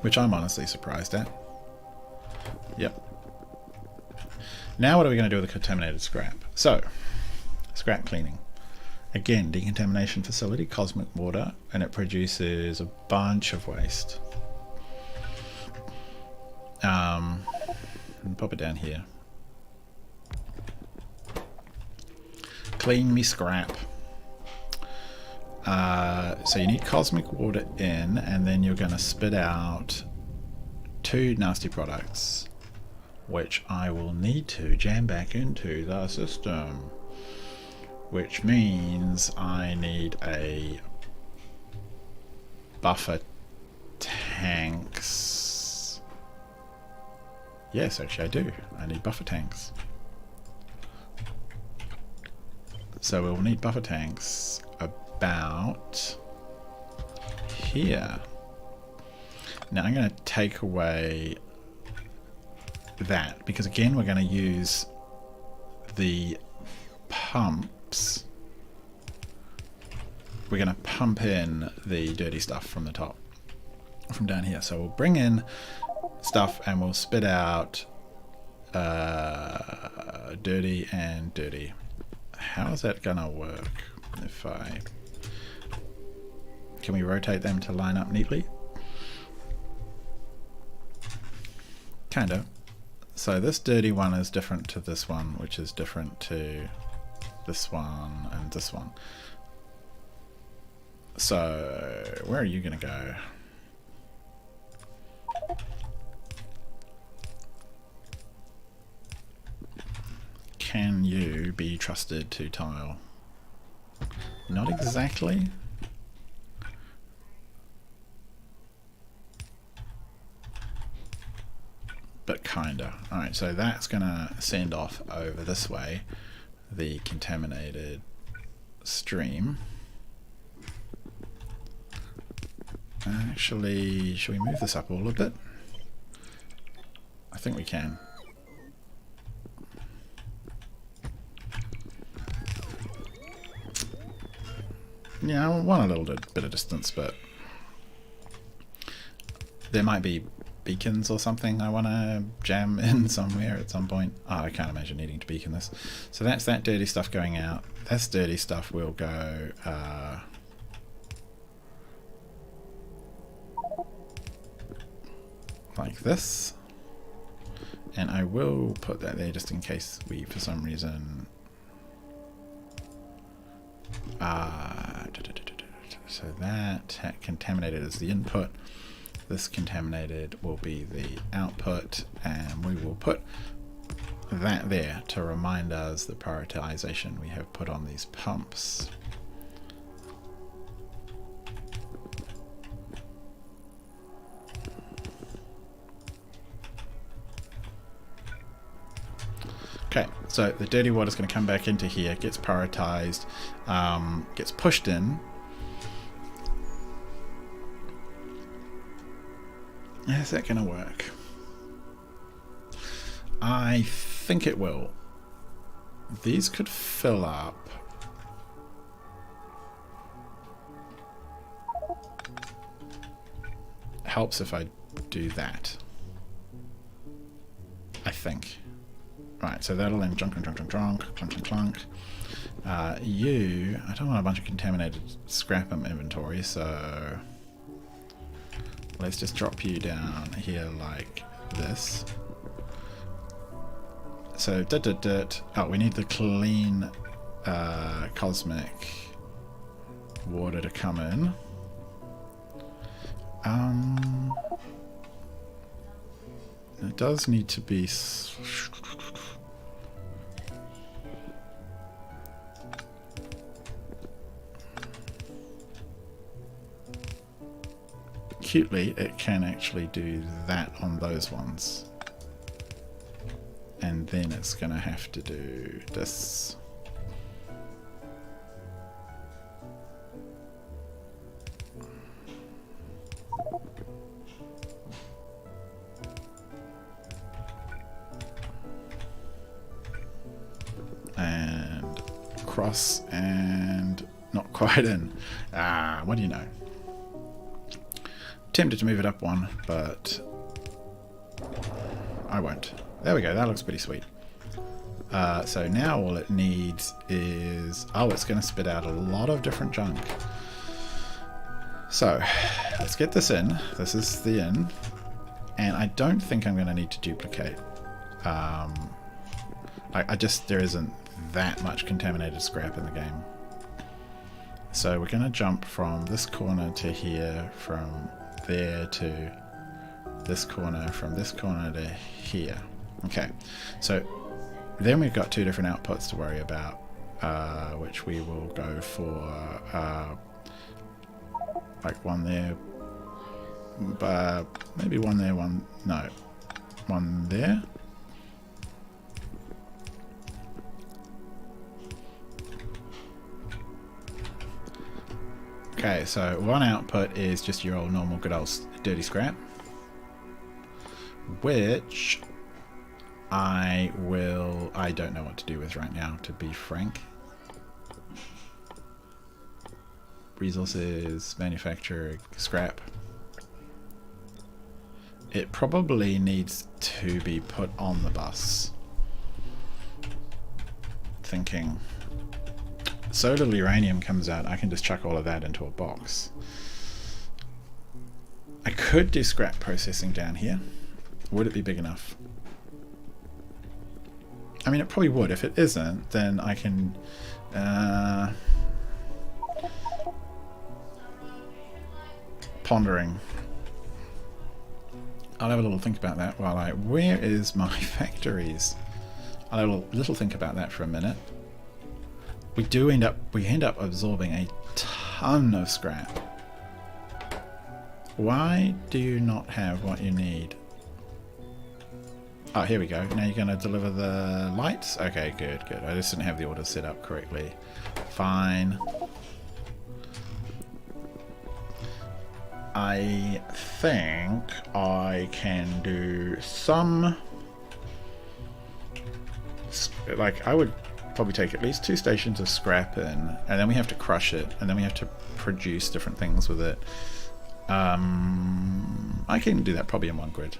Which I'm honestly surprised at. Yep. Now what are we going to do with the contaminated scrap? So, scrap cleaning. Again, decontamination facility, cosmic water, and it produces a bunch of waste. And pop it down here. Clean me scrap. So you need cosmic water in, and then you're going to spit out 2 nasty products, which I will need to jam back into the system, which means I need a buffer tanks. Yes, actually I do. I need buffer tanks. So we'll need buffer tanks about here. Now I'm going to take away that, because again we're going to use the pumps. We're going to pump in the dirty stuff from the top, from down here. So we'll bring in stuff and we'll spit out dirty and dirty. How is that gonna work? If can we rotate them to line up neatly? Kinda. So this dirty one is different to this one, which is different to this one and this one. So where are you gonna go? Can you be trusted to tile? Not exactly. But kinda. Alright, so that's gonna send off over this way the contaminated stream. Actually, should we move this up a little bit? I think we can. Yeah, I want a little bit of distance, but there might be beacons or something I want to jam in somewhere at some point. Oh, I can't imagine needing to beacon this. So that's that dirty stuff going out. This dirty stuff will go like this. And I will put that there just in case we, for some reason... so that contaminated is the input. This contaminated will be the output, and we will put that there to remind us the prioritization we have put on these pumps. Okay, so the dirty water is going to come back into here, gets prioritized, gets pushed in. Is that going to work? I think it will. These could fill up. Helps if I do that. I think. Right, so that'll end drunk, clunk. I don't want a bunch of contaminated scrap inventory, so let's just drop you down here like this. So dirt. Oh, we need the clean cosmic water to come in. It does need to be cutely, it can actually do that on those ones. And then it's going to have to do this. And cross and not quite in. What do you know? Tempted to move it up one, but I won't. There we go, that looks pretty sweet. So now all it needs is... oh, it's going to spit out a lot of different junk. So, let's get this in. This is the in. And I don't think I'm going to need to duplicate. There isn't that much contaminated scrap in the game. So we're going to jump from this corner to here, from there to this corner, from this corner to here. Okay, so then we've got two different outputs to worry about, which we will go for like one there, maybe one there, one there. Okay, so one output is just your old normal good old dirty scrap, which I don't know what to do with right now, to be frank. Resources, manufacture, scrap. It probably needs to be put on the bus. Thinking. So little uranium comes out, I can just chuck all of that into a box. I could do scrap processing down here. Would it be big enough? I mean, it probably would. If it isn't, then I can... pondering. I'll have a little think about that while where is my factories? I'll have a little think about that for a minute. We end up absorbing a ton of scrap. Why do you not have what you need? Oh, here we go. Now you're going to deliver the lights? Okay, good. I just didn't have the order set up correctly. Fine. I think I can do some... like, I would probably take at least 2 stations of scrap in, and then we have to crush it, and then we have to produce different things with it. I can do that probably in one grid.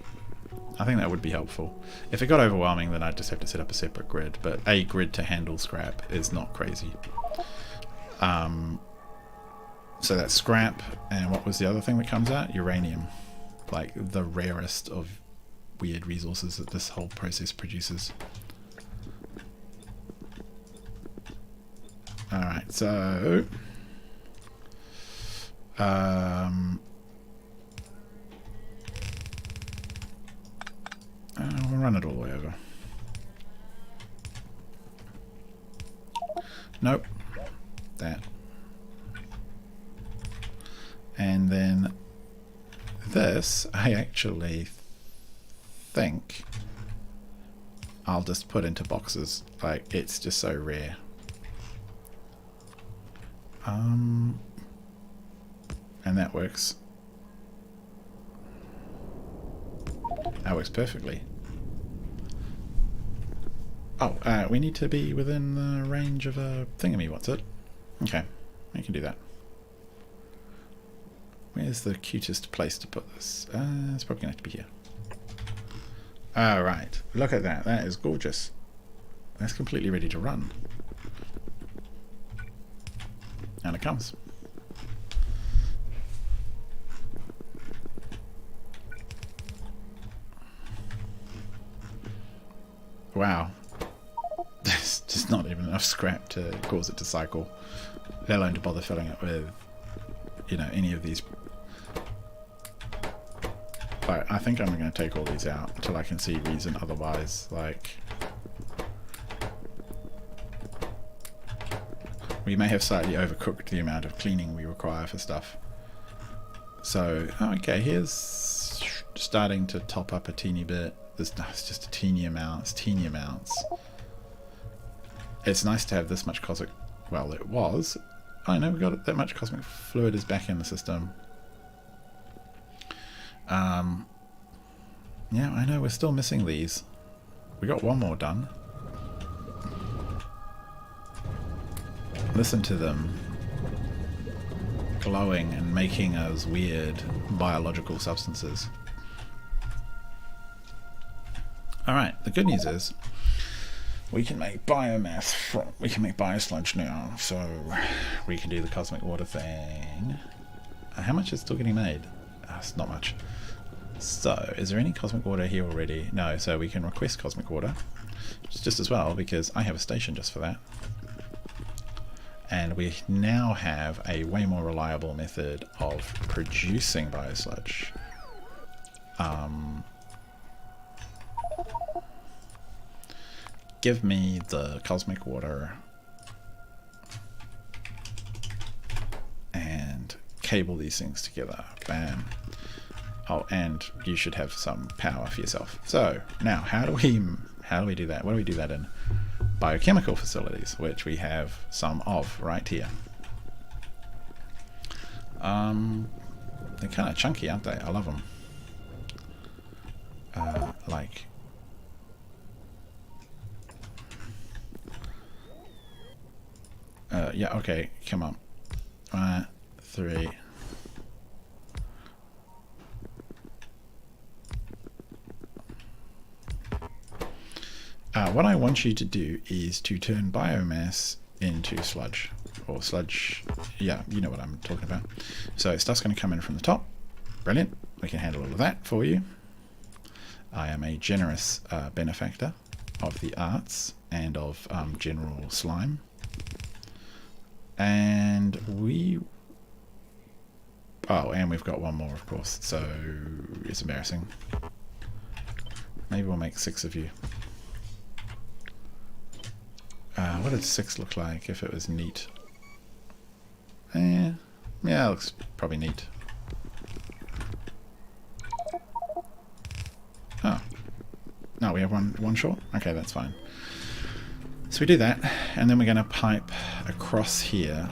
I think that would be helpful. If it got overwhelming, then I'd just have to set up a separate grid, but a grid to handle scrap is not crazy. So that's scrap, and what was the other thing that comes out? Uranium. Like the rarest of weird resources that this whole process produces. Alright, so we'll run it all the way over. Nope. That. And then this, I actually think I'll just put into boxes. Like, it's just so rare. And that works. That works perfectly. Oh, we need to be within the range of a thingamy, what's it? Okay, we can do that. Where's the cutest place to put this? It's probably going to have to be here. Alright, look at that. That is gorgeous. That's completely ready to run. And it comes. Wow. There's just not even enough scrap to cause it to cycle, let alone to bother filling it with, you know, any of these. But I think I'm going to take all these out until I can see reason otherwise. Like, we may have slightly overcooked the amount of cleaning we require for stuff. So, okay, here's starting to top up a teeny bit. It's just a teeny amount. It's teeny amounts. It's nice to have this much cosmic. Well, it was. I know we got it, that much cosmic fluid is back in the system. Yeah, I know we're still missing these. We got one more done. Listen to them glowing and making us weird biological substances. Alright, the good news is we can make biomass from, we can make biosludge now, so we can do the cosmic water thing. How much is still getting made? It's not much. So, is there any cosmic water here already? No, so we can request cosmic water. Just as well, because I have a station just for that. And we now have a way more reliable method of producing biosludge. Give me the cosmic water and cable these things together. Bam. Oh, and you should have some power for yourself. So now, how do we do that? What do we do that in? Biochemical facilities, which we have some of right here. They're kind of chunky, aren't they? I love them. Like. Yeah, okay, come on. 1, 3. What I want you to do is to turn biomass into sludge. Or sludge, yeah, you know what I'm talking about. So stuff's going to come in from the top. Brilliant. We can handle all of that for you. I am a generous benefactor of the arts and of general slime. And we... Oh, and we've got one more, of course, so it's embarrassing. Maybe we'll make 6 of you. What did 6 look like if it was neat? Yeah, it looks probably neat. Oh. No, we have one short? Okay, that's fine. So we do that, and then we're going to pipe across here.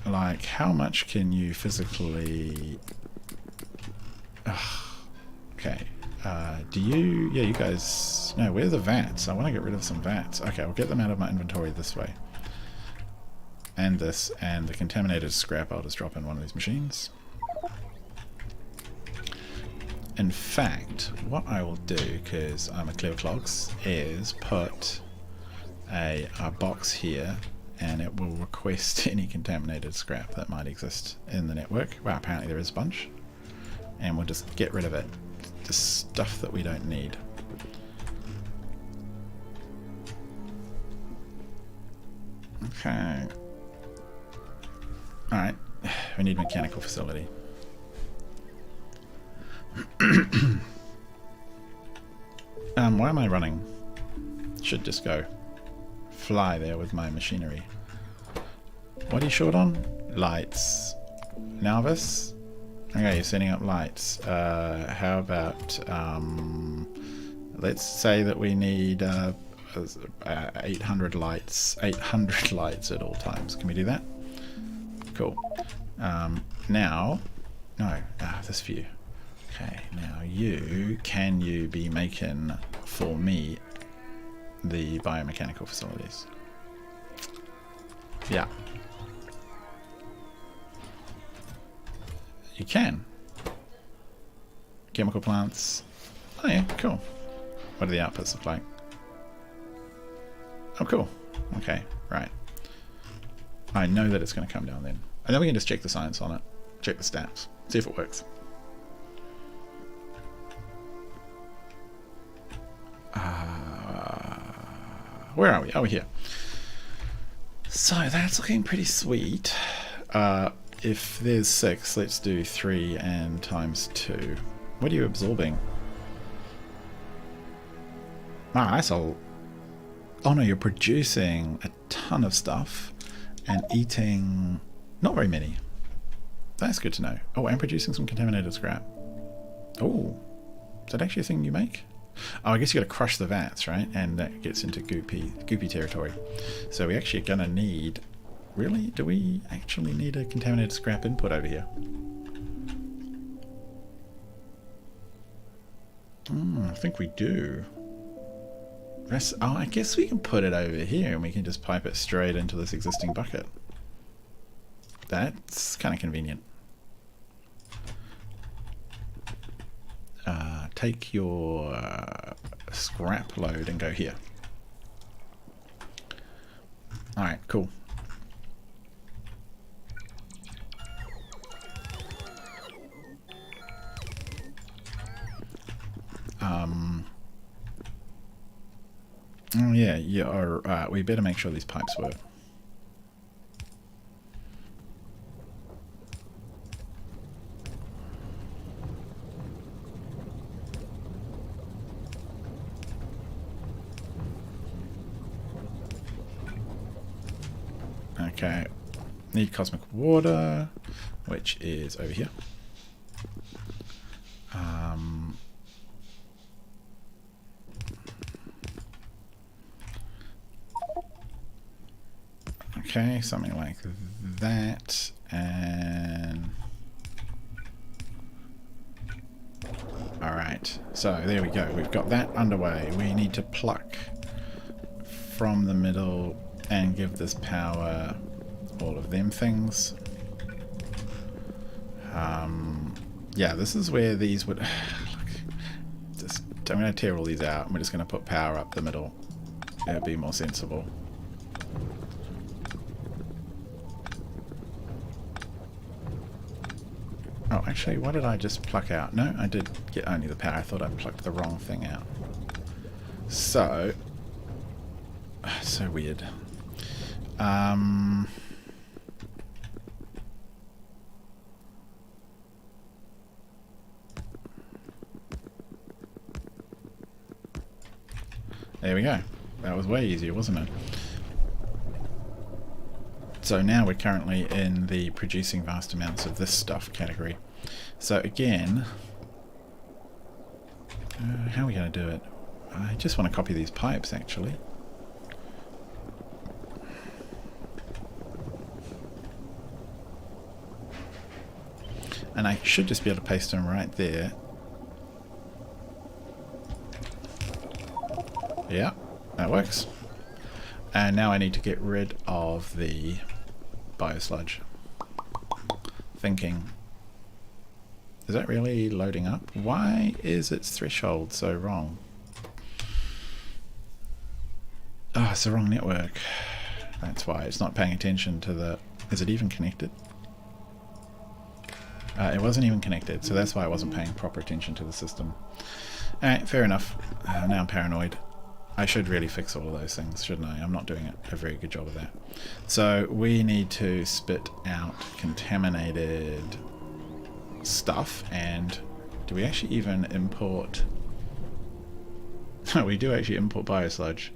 Like, how much can you physically... Ugh. Okay. Do you... Yeah, you guys... No, where are the vats? I want to get rid of some vats. Okay, I'll get them out of my inventory this way. And this, and the contaminated scrap I'll just drop in one of these machines. In fact, what I will do, because I'm a clever clogs, is put a box here, and it will request any contaminated scrap that might exist in the network. Well, apparently there is a bunch. And we'll just get rid of it the stuff that we don't need. Okay. Alright. We need mechanical facility. Why am I running? Should just go fly there with my machinery. What are you short on? Lights. Nalvis? Okay, you're setting up lights. How about, let's say that we need 800 lights. 800 lights at all times. Can we do that? Cool. Now, no, this view. Okay, now can you be making for me the biomechanical facilities? Yeah. You can. Chemical plants. Oh yeah, cool. What do the outputs look like? Oh cool. Okay, right. I know that it's going to come down then. And then we can just check the science on it. Check the stats. See if it works. Where are we? Oh, we're here. So that's looking pretty sweet. If there's 6, let's do 3 and times 2. What are you absorbing? Ah, that's all. Oh no, you're producing a ton of stuff and eating not very many. That's good to know. Oh, and producing some contaminated scrap. Oh, is that actually a thing you make? Oh, I guess you got to crush the vats, right? And that gets into goopy territory. So we actually are going to need... Really? Do we actually need a contaminated scrap input over here? I think we do. Oh, I guess we can put it over here and we can just pipe it straight into this existing bucket. That's kind of convenient. Take your scrap load and go here. Alright, cool. Oh yeah, we better make sure these pipes work. Okay, need cosmic water, which is over here. Okay, something like that, and alright, so there we go, we've got that underway. We need to pluck from the middle and give this power all of them things. Yeah, this is where these would... Look, I'm going to tear all these out and we're just going to put power up the middle. It would be more sensible. Oh, actually, what did I just pluck out? No, I did get only the power. I thought I plucked the wrong thing out. So... So weird. There we go. That was way easier, wasn't it? So now we're currently in the producing vast amounts of this stuff category. So again, how are we going to do it? I just want to copy these pipes actually. And I should just be able to paste them right there. Yeah, that works. And now I need to get rid of the biosludge. Thinking, is that really loading up? Why is its threshold so wrong? Oh, it's the wrong network. That's why it's not paying attention to the... Is it even connected? It wasn't even connected, so that's why I wasn't paying proper attention to the system. Alright, fair enough. Now I'm paranoid. I should really fix all of those things, shouldn't I? I'm not doing a very good job of that. So we need to spit out contaminated stuff, and do we actually even import... we do actually import biosludge,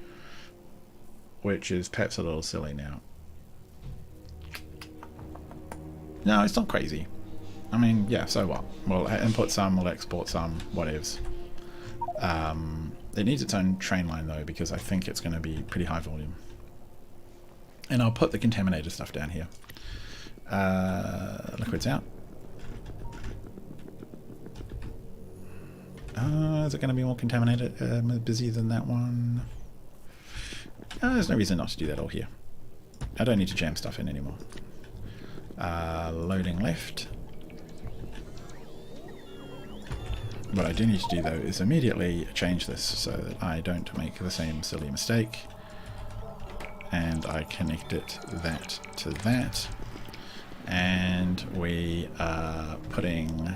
which is perhaps a little silly now. No, it's not crazy. I mean, yeah, so what? We'll import some, we'll export some, whatevs. It needs its own train line though, because I think it's going to be pretty high volume. And I'll put the contaminated stuff down here. Liquids out. Is it going to be more contaminated, busy than that one? There's no reason not to do that all here. I don't need to jam stuff in anymore. Loading left. What I do need to do though is immediately change this so that I don't make the same silly mistake. And I connect it that to that. And we are putting...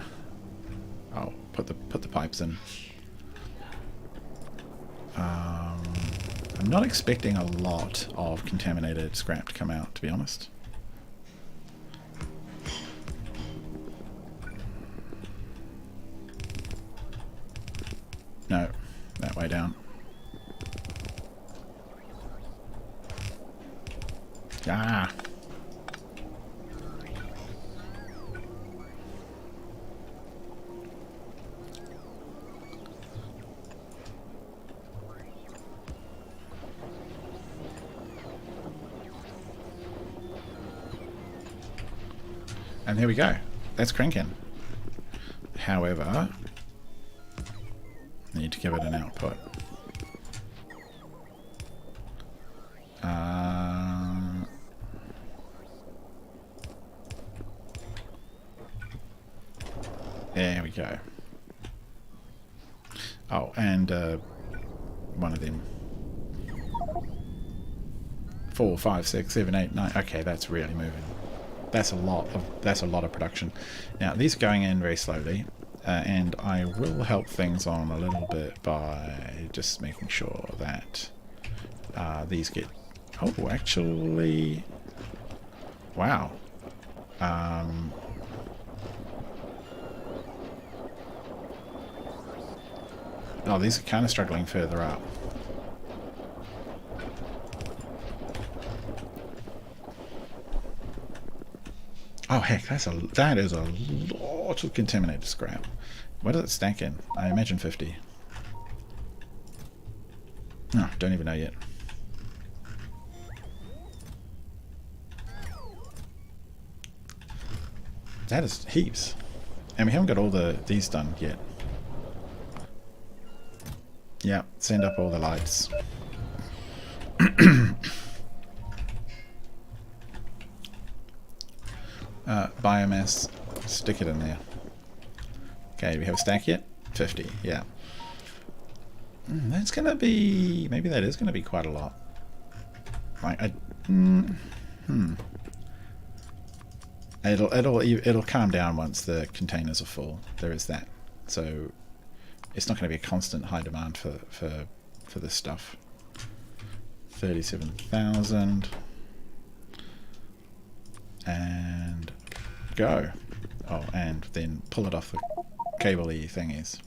oh, put the pipes in. I'm not expecting a lot of contaminated scrap to come out, to be honest. No, that way down. Ah! And there we go. That's cranking. However, I need to give it an output. There we go. Oh, and one of them. 4, 5, 6, 7, 8, 9. Okay, that's really moving. That's a lot of production. Now these are going in very slowly, and I will help things on a little bit by just making sure that these get... oh, actually... wow. Oh, these are kind of struggling further up. Oh heck, that is a lot of contaminated scrap. What does it stack in? I imagine 50. No, don't even know yet. That is heaps. And we haven't got all these done yet. Yeah, send up all the lights. Biomass, stick it in there. Okay, do we have a stack yet? 50, yeah. That's gonna be... maybe that is gonna be quite a lot. Like, It'll calm down once the containers are full. There is that. So it's not going to be a constant high demand for this stuff. 37,000. And go. Oh, and then pull it off the cable-y thingies.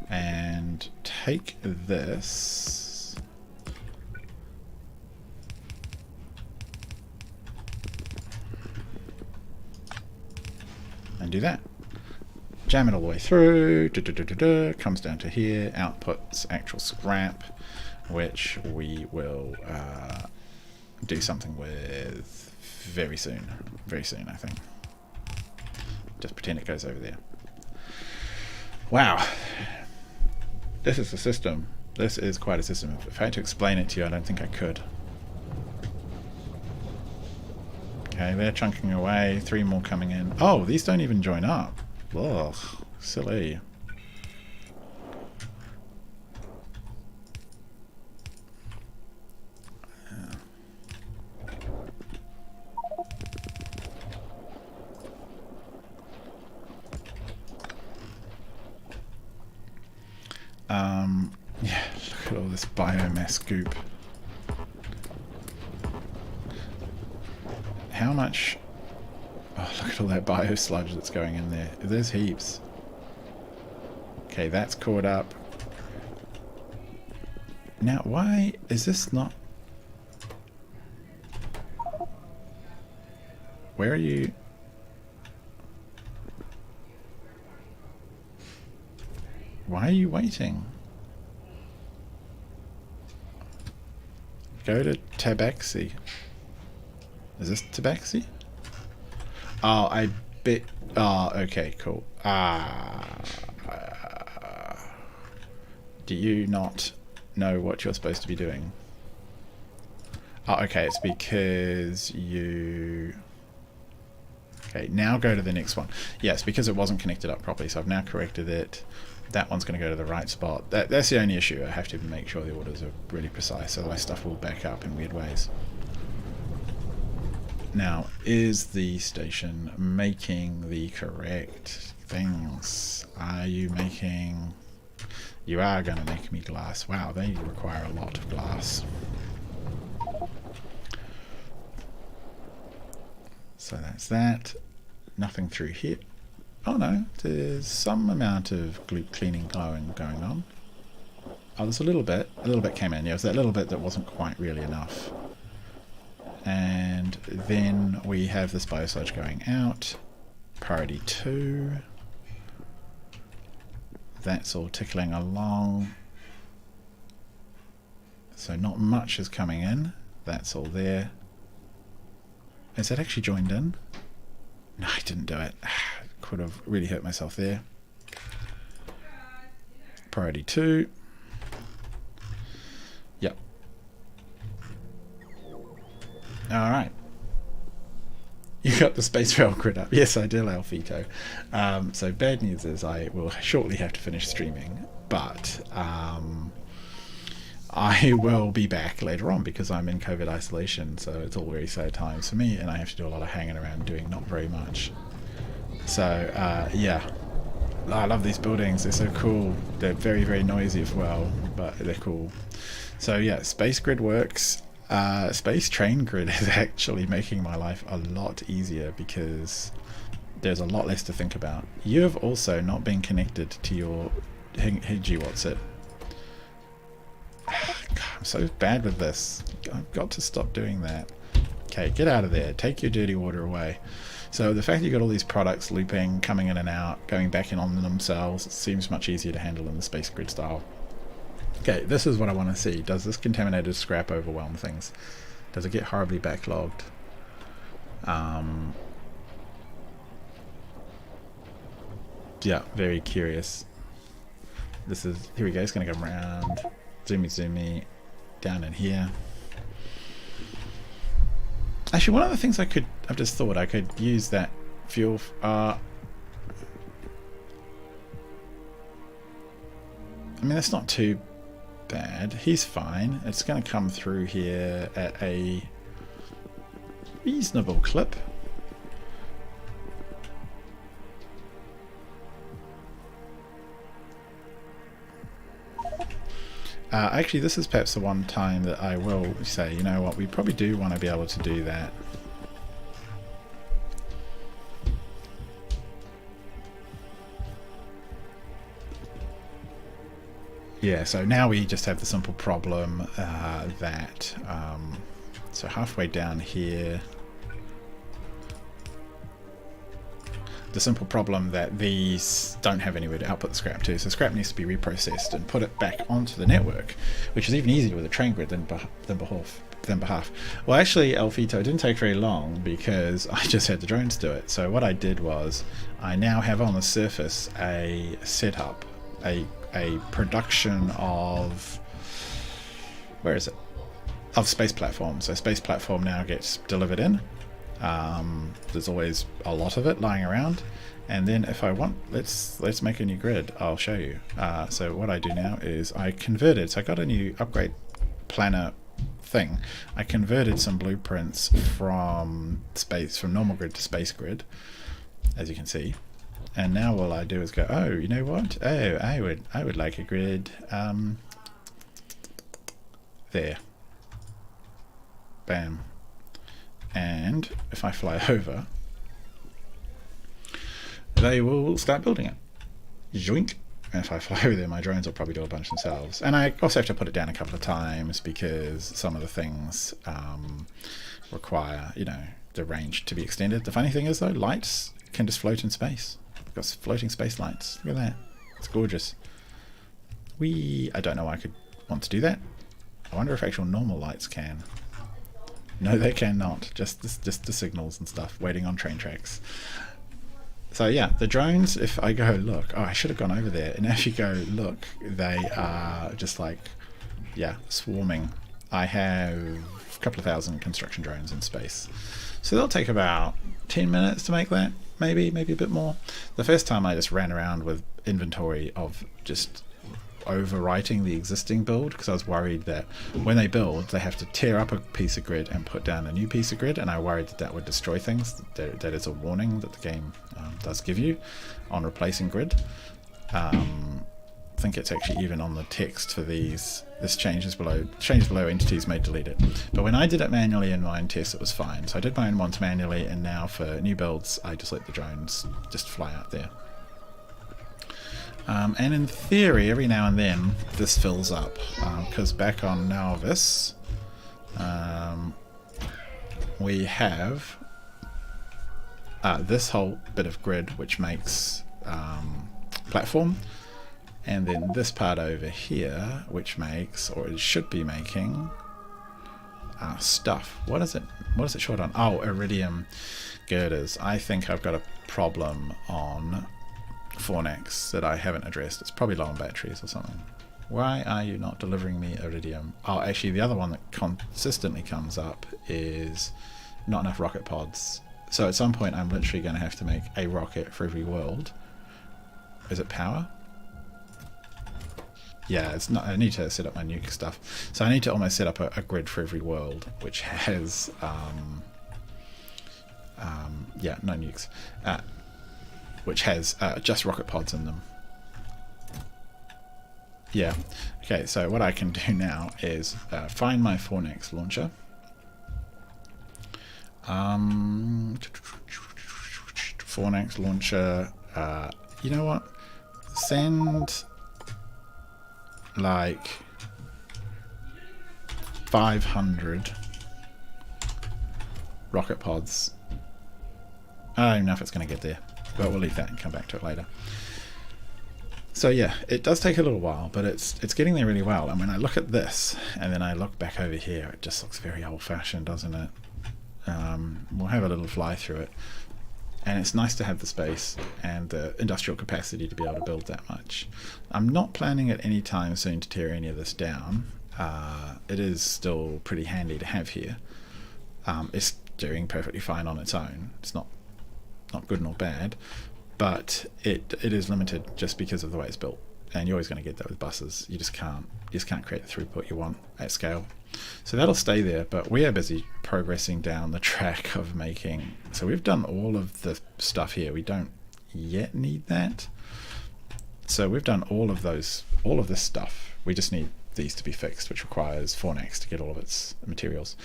And take this. And do that. Jam it all the way through. Comes down to here. Outputs actual scrap, which we will do something with very soon. Very soon, I think. Just pretend it goes over there. Wow. This is a system. This is quite a system. If I had to explain it to you, I don't think I could. Okay, they're chunking away. 3 more coming in. Oh, these don't even join up. Ugh, silly. Yeah, look at all this biomass goop. How much... Oh, look at all that bio sludge that's going in there. There's heaps. Okay, that's caught up. Now, why is this not... Where are you? Why are you waiting? Go to Tabaxi. Is this Tabaxi? Oh, I bet... Oh, okay, cool. Do you not know what you're supposed to be doing? Oh, okay, it's because you... Okay, now go to the next one. Yes, because it wasn't connected up properly, so I've now corrected it. That one's going to go to the right spot. That's the only issue. I have to make sure the orders are really precise, otherwise stuff will back up in weird ways. Now, is the station making the correct things? Are you making... You are going to make me glass. Wow, they require a lot of glass. So that's that. Nothing through here. Oh no, there's some amount of gloop cleaning going on. Oh, there's a little bit came in. Yeah, it was that little bit that wasn't quite really enough. And then we have this biosludge going out. Priority 2. That's all tickling along. So not much is coming in. That's all there. Is that actually joined in? No, I didn't do it. Could have really hurt myself there. Priority 2. Yep. Alright. You got the space rail grid up. Yes, I did, Alfito. So bad news is I will shortly have to finish streaming, but I will be back later on because I'm in COVID isolation, so it's all very sad times for me, and I have to do a lot of hanging around doing not very much. So, yeah. I love these buildings. They're so cool. They're very, very noisy as well, but they're cool. So, yeah, Space Grid works. Space Train Grid is actually making my life a lot easier because there's a lot less to think about. You have also not been connected to your what's-it. I'm so bad with this. I've got to stop doing that. Okay, get out of there. Take your dirty water away. So the fact that you've got all these products looping, coming in and out, going back in on themselves, it seems much easier to handle in the Space Grid style. Okay, this is what I want to see. Does this contaminated scrap overwhelm things? Does it get horribly backlogged? Yeah, very curious. This is, here we go, it's going to go around, zoomy, down in here. Actually, one of the things I've just thought I could use that fuel, I mean, that's not too bad. He's fine. It's going to come through here at a reasonable clip. Actually, this is perhaps the one time that I will say, you know what, we probably do want to be able to do that. Yeah, so now we just have the simple problem that, so halfway down here, the simple problem that these don't have anywhere to output the scrap to, so scrap needs to be reprocessed and put it back onto the network, which is even easier with a train grid than behalf. Well, actually, Alfito, it didn't take very long because I just had the drones do it. So what I did was I now have on the surface a setup, a production of, where is it? Of space platform. So space platform now gets delivered in. There's always a lot of it lying around, and then if I want, let's make a new grid. I'll show you. So what I do now is I converted, so I got a new upgrade planner thing. I converted some blueprints from normal grid to space grid, as you can see, And now all I do is go, oh, you know what? Oh, I would like a grid there. Bam. And if I fly over, they will start building it. Joink. And if I fly over there, my drones will probably do a bunch themselves. And I also have to put it down a couple of times because some of the things require, you know, the range to be extended. The funny thing is, though, lights can just float in space. I've got floating space lights. Look at that. It's gorgeous. I don't know why I could want to do that. I wonder if actual normal lights can. No, they cannot. Just the signals and stuff waiting on train tracks. So yeah, the drones, if I go look, oh, I should have gone over there. And if you go look, they are just like, yeah, swarming. I have a couple of thousand construction drones in space. So they'll take about 10 minutes to make that, maybe a bit more. The first time I just ran around with inventory of just overwriting the existing build because I was worried that when they build they have to tear up a piece of grid and put down a new piece of grid, and I worried that would destroy things. That is a warning that the game does give you on replacing grid. I think it's actually even on the text for these. This changes below entities may delete it, but when I did it manually in my own test it was fine. So I did my own ones manually, and now for new builds I just let the drones just fly out there. And in theory, every now and then, this fills up, because back on Novice, we have this whole bit of grid which makes platform, and then this part over here which makes, or it should be making, stuff. What is it short on? Oh, iridium girders. I think I've got a problem on Fornax that I haven't addressed. It's probably low on batteries or something. Why are you not delivering me iridium? Oh, actually the other one that consistently comes up is not enough rocket pods. So at some point I'm literally going to have to make a rocket for every world. Is it power? Yeah, it's not. I need to set up my nuke stuff. So I need to almost set up a grid for every world which has yeah, no nukes. Which has just rocket pods in them. Yeah. Okay, so what I can do now is find my Fornax launcher. Fornax launcher. You know what? Send like 500 rocket pods. I don't even know if it's going to get there, but we'll leave that and come back to it later. So yeah, it does take a little while, but it's getting there really well. And when I look at this, and then I look back over here, it just looks very old-fashioned, doesn't it? We'll have a little fly through it. And it's nice to have the space and the industrial capacity to be able to build that much. I'm not planning at any time soon to tear any of this down. It is still pretty handy to have here. It's doing perfectly fine on its own. It's not good nor bad, but it is limited just because of the way it's built. And you're always going to get that with buses. You just can't create the throughput you want at scale. So that'll stay there, but we are busy progressing down the track of making. So we've done all of the stuff here. We don't yet need that. So we've done all of this stuff. We just need these to be fixed, which requires Fornax to get all of its materials.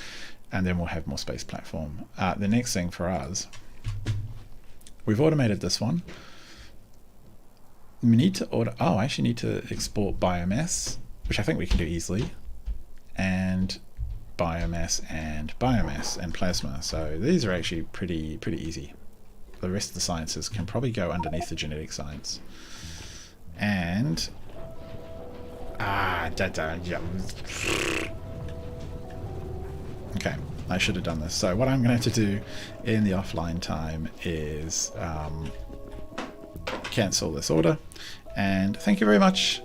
And then we'll have more space platform. The next thing for us, we've automated this one. We need to I actually need to export biomass, which I think we can do easily, and biomass and plasma. So these are actually pretty easy. The rest of the sciences can probably go underneath the genetic science. And okay, I should have done this. So what I'm going to have to do in the offline time is cancel this order, and thank you very much.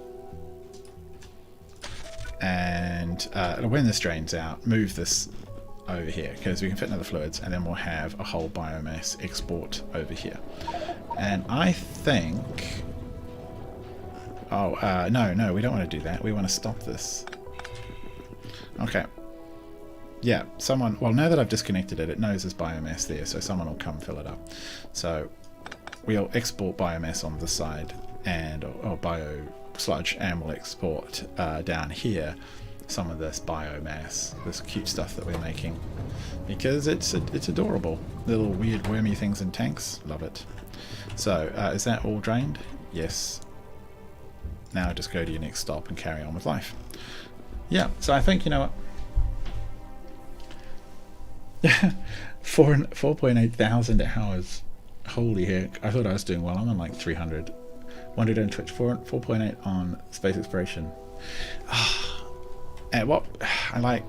And when this drains out, move this over here because we can fit another fluids, and then we'll have a whole biomass export over here. And I think, no, we don't want to do that. We want to stop this. Okay. Yeah, well, now that I've disconnected it, it knows there's biomass there, so someone will come fill it up. So we'll export biomass on this side, and or bio sludge, and we'll export down here some of this biomass, this cute stuff that we're making, because it's adorable. Little weird wormy things in tanks, love it. So is that all drained? Yes. Now just go to your next stop and carry on with life. Yeah, so I think, you know what, 4.8 thousand hours. Holy heck, I thought I was doing well. I'm on like 300. 100 on Twitch, 4.8 on Space Exploration. And what I like,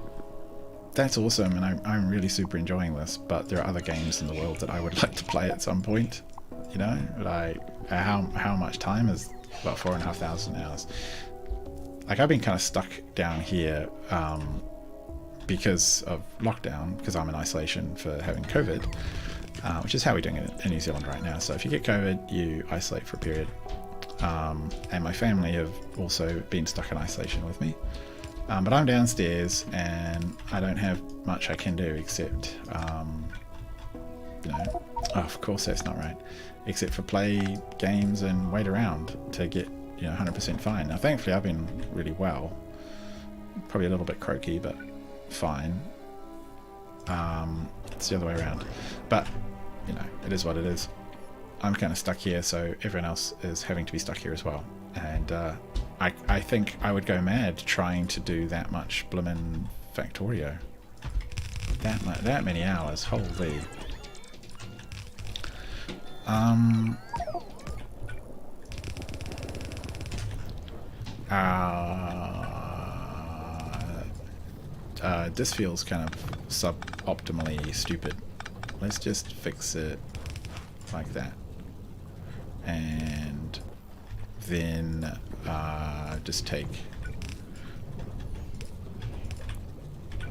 that's awesome, and I'm really super enjoying this, but there are other games in the world that I would like to play at some point, you know, like how much time is about 4,500 hours. Like, I've been kind of stuck down here because of lockdown, because I'm in isolation for having COVID, which is how we're doing it in New Zealand right now. So if you get COVID, you isolate for a period. And my family have also been stuck in isolation with me. But I'm downstairs and I don't have much I can do except, you know, oh, of course that's not right, except for play games and wait around to get, you know, 100% fine. Now thankfully I've been really well, probably a little bit croaky, but fine. It's the other way around, but you know, it is what it is. I'm kind of stuck here, so everyone else is having to be stuck here as well, and I think I would go mad trying to do that much blimmin' Factorio. That many hours, holy. This feels kind of suboptimally stupid. Let's just fix it like that. And then just take...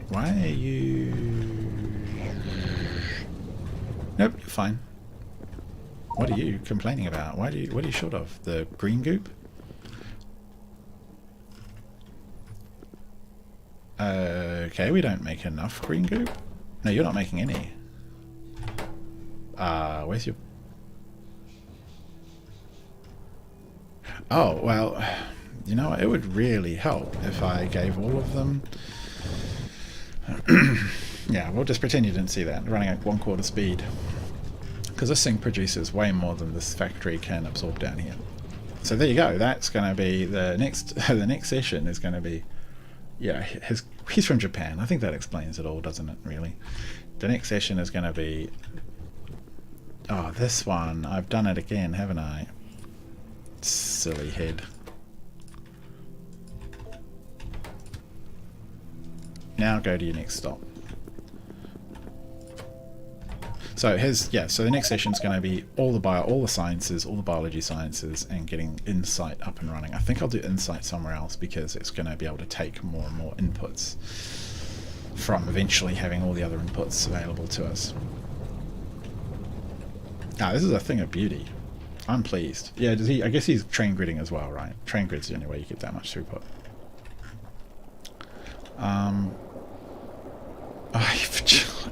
Why are you... Nope, you're fine. What are you complaining about? What are you short of? The green goop? Okay, we don't make enough green goop. No, you're not making any. Where's your... Oh, well, you know, it would really help if I gave all of them... Yeah, we'll just pretend you didn't see that. Running at 1/4 speed. Because this thing produces way more than this factory can absorb down here. So there you go. That's going to be the next... the next session is going to be... Yeah, he's from Japan. I think that explains it all, doesn't it, really? The next session is going to be... Oh, this one. I've done it again, haven't I? Silly head. Now go to your next stop. So so the next session is going to be all the sciences, all the biology sciences, and getting Insight up and running. I think I'll do Insight somewhere else because it's going to be able to take more and more inputs from eventually having all the other inputs available to us. Now, this is a thing of beauty. I'm pleased. Yeah, I guess he's train gridding as well, right? Train grid's the only way you get that much throughput.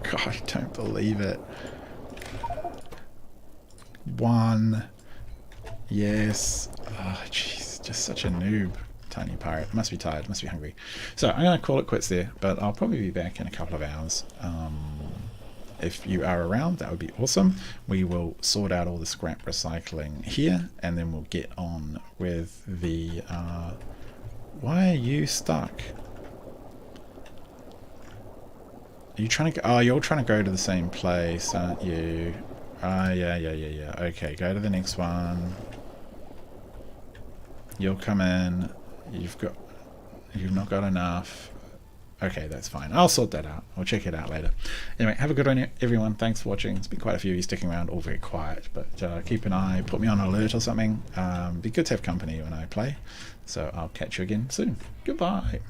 God, I don't believe it. 1. Yes. Oh, jeez. Just such a noob. Tiny pirate. Must be tired. Must be hungry. So I'm going to call it quits there, but I'll probably be back in a couple of hours. If you are around, that would be awesome. We will sort out all the scrap recycling here, and then we'll get on with the... why are you stuck? Are you trying to go... Oh, you're trying to go to the same place, aren't you? Yeah. Okay, go to the next one. You'll come in. You've not got enough. Okay, that's fine. I'll sort that out. I'll check it out later. Anyway, have a good one, everyone. Thanks for watching. It's been quite a few of you sticking around, all very quiet, but keep an eye, put me on alert or something. Be good to have company when I play. So I'll catch you again soon. Goodbye.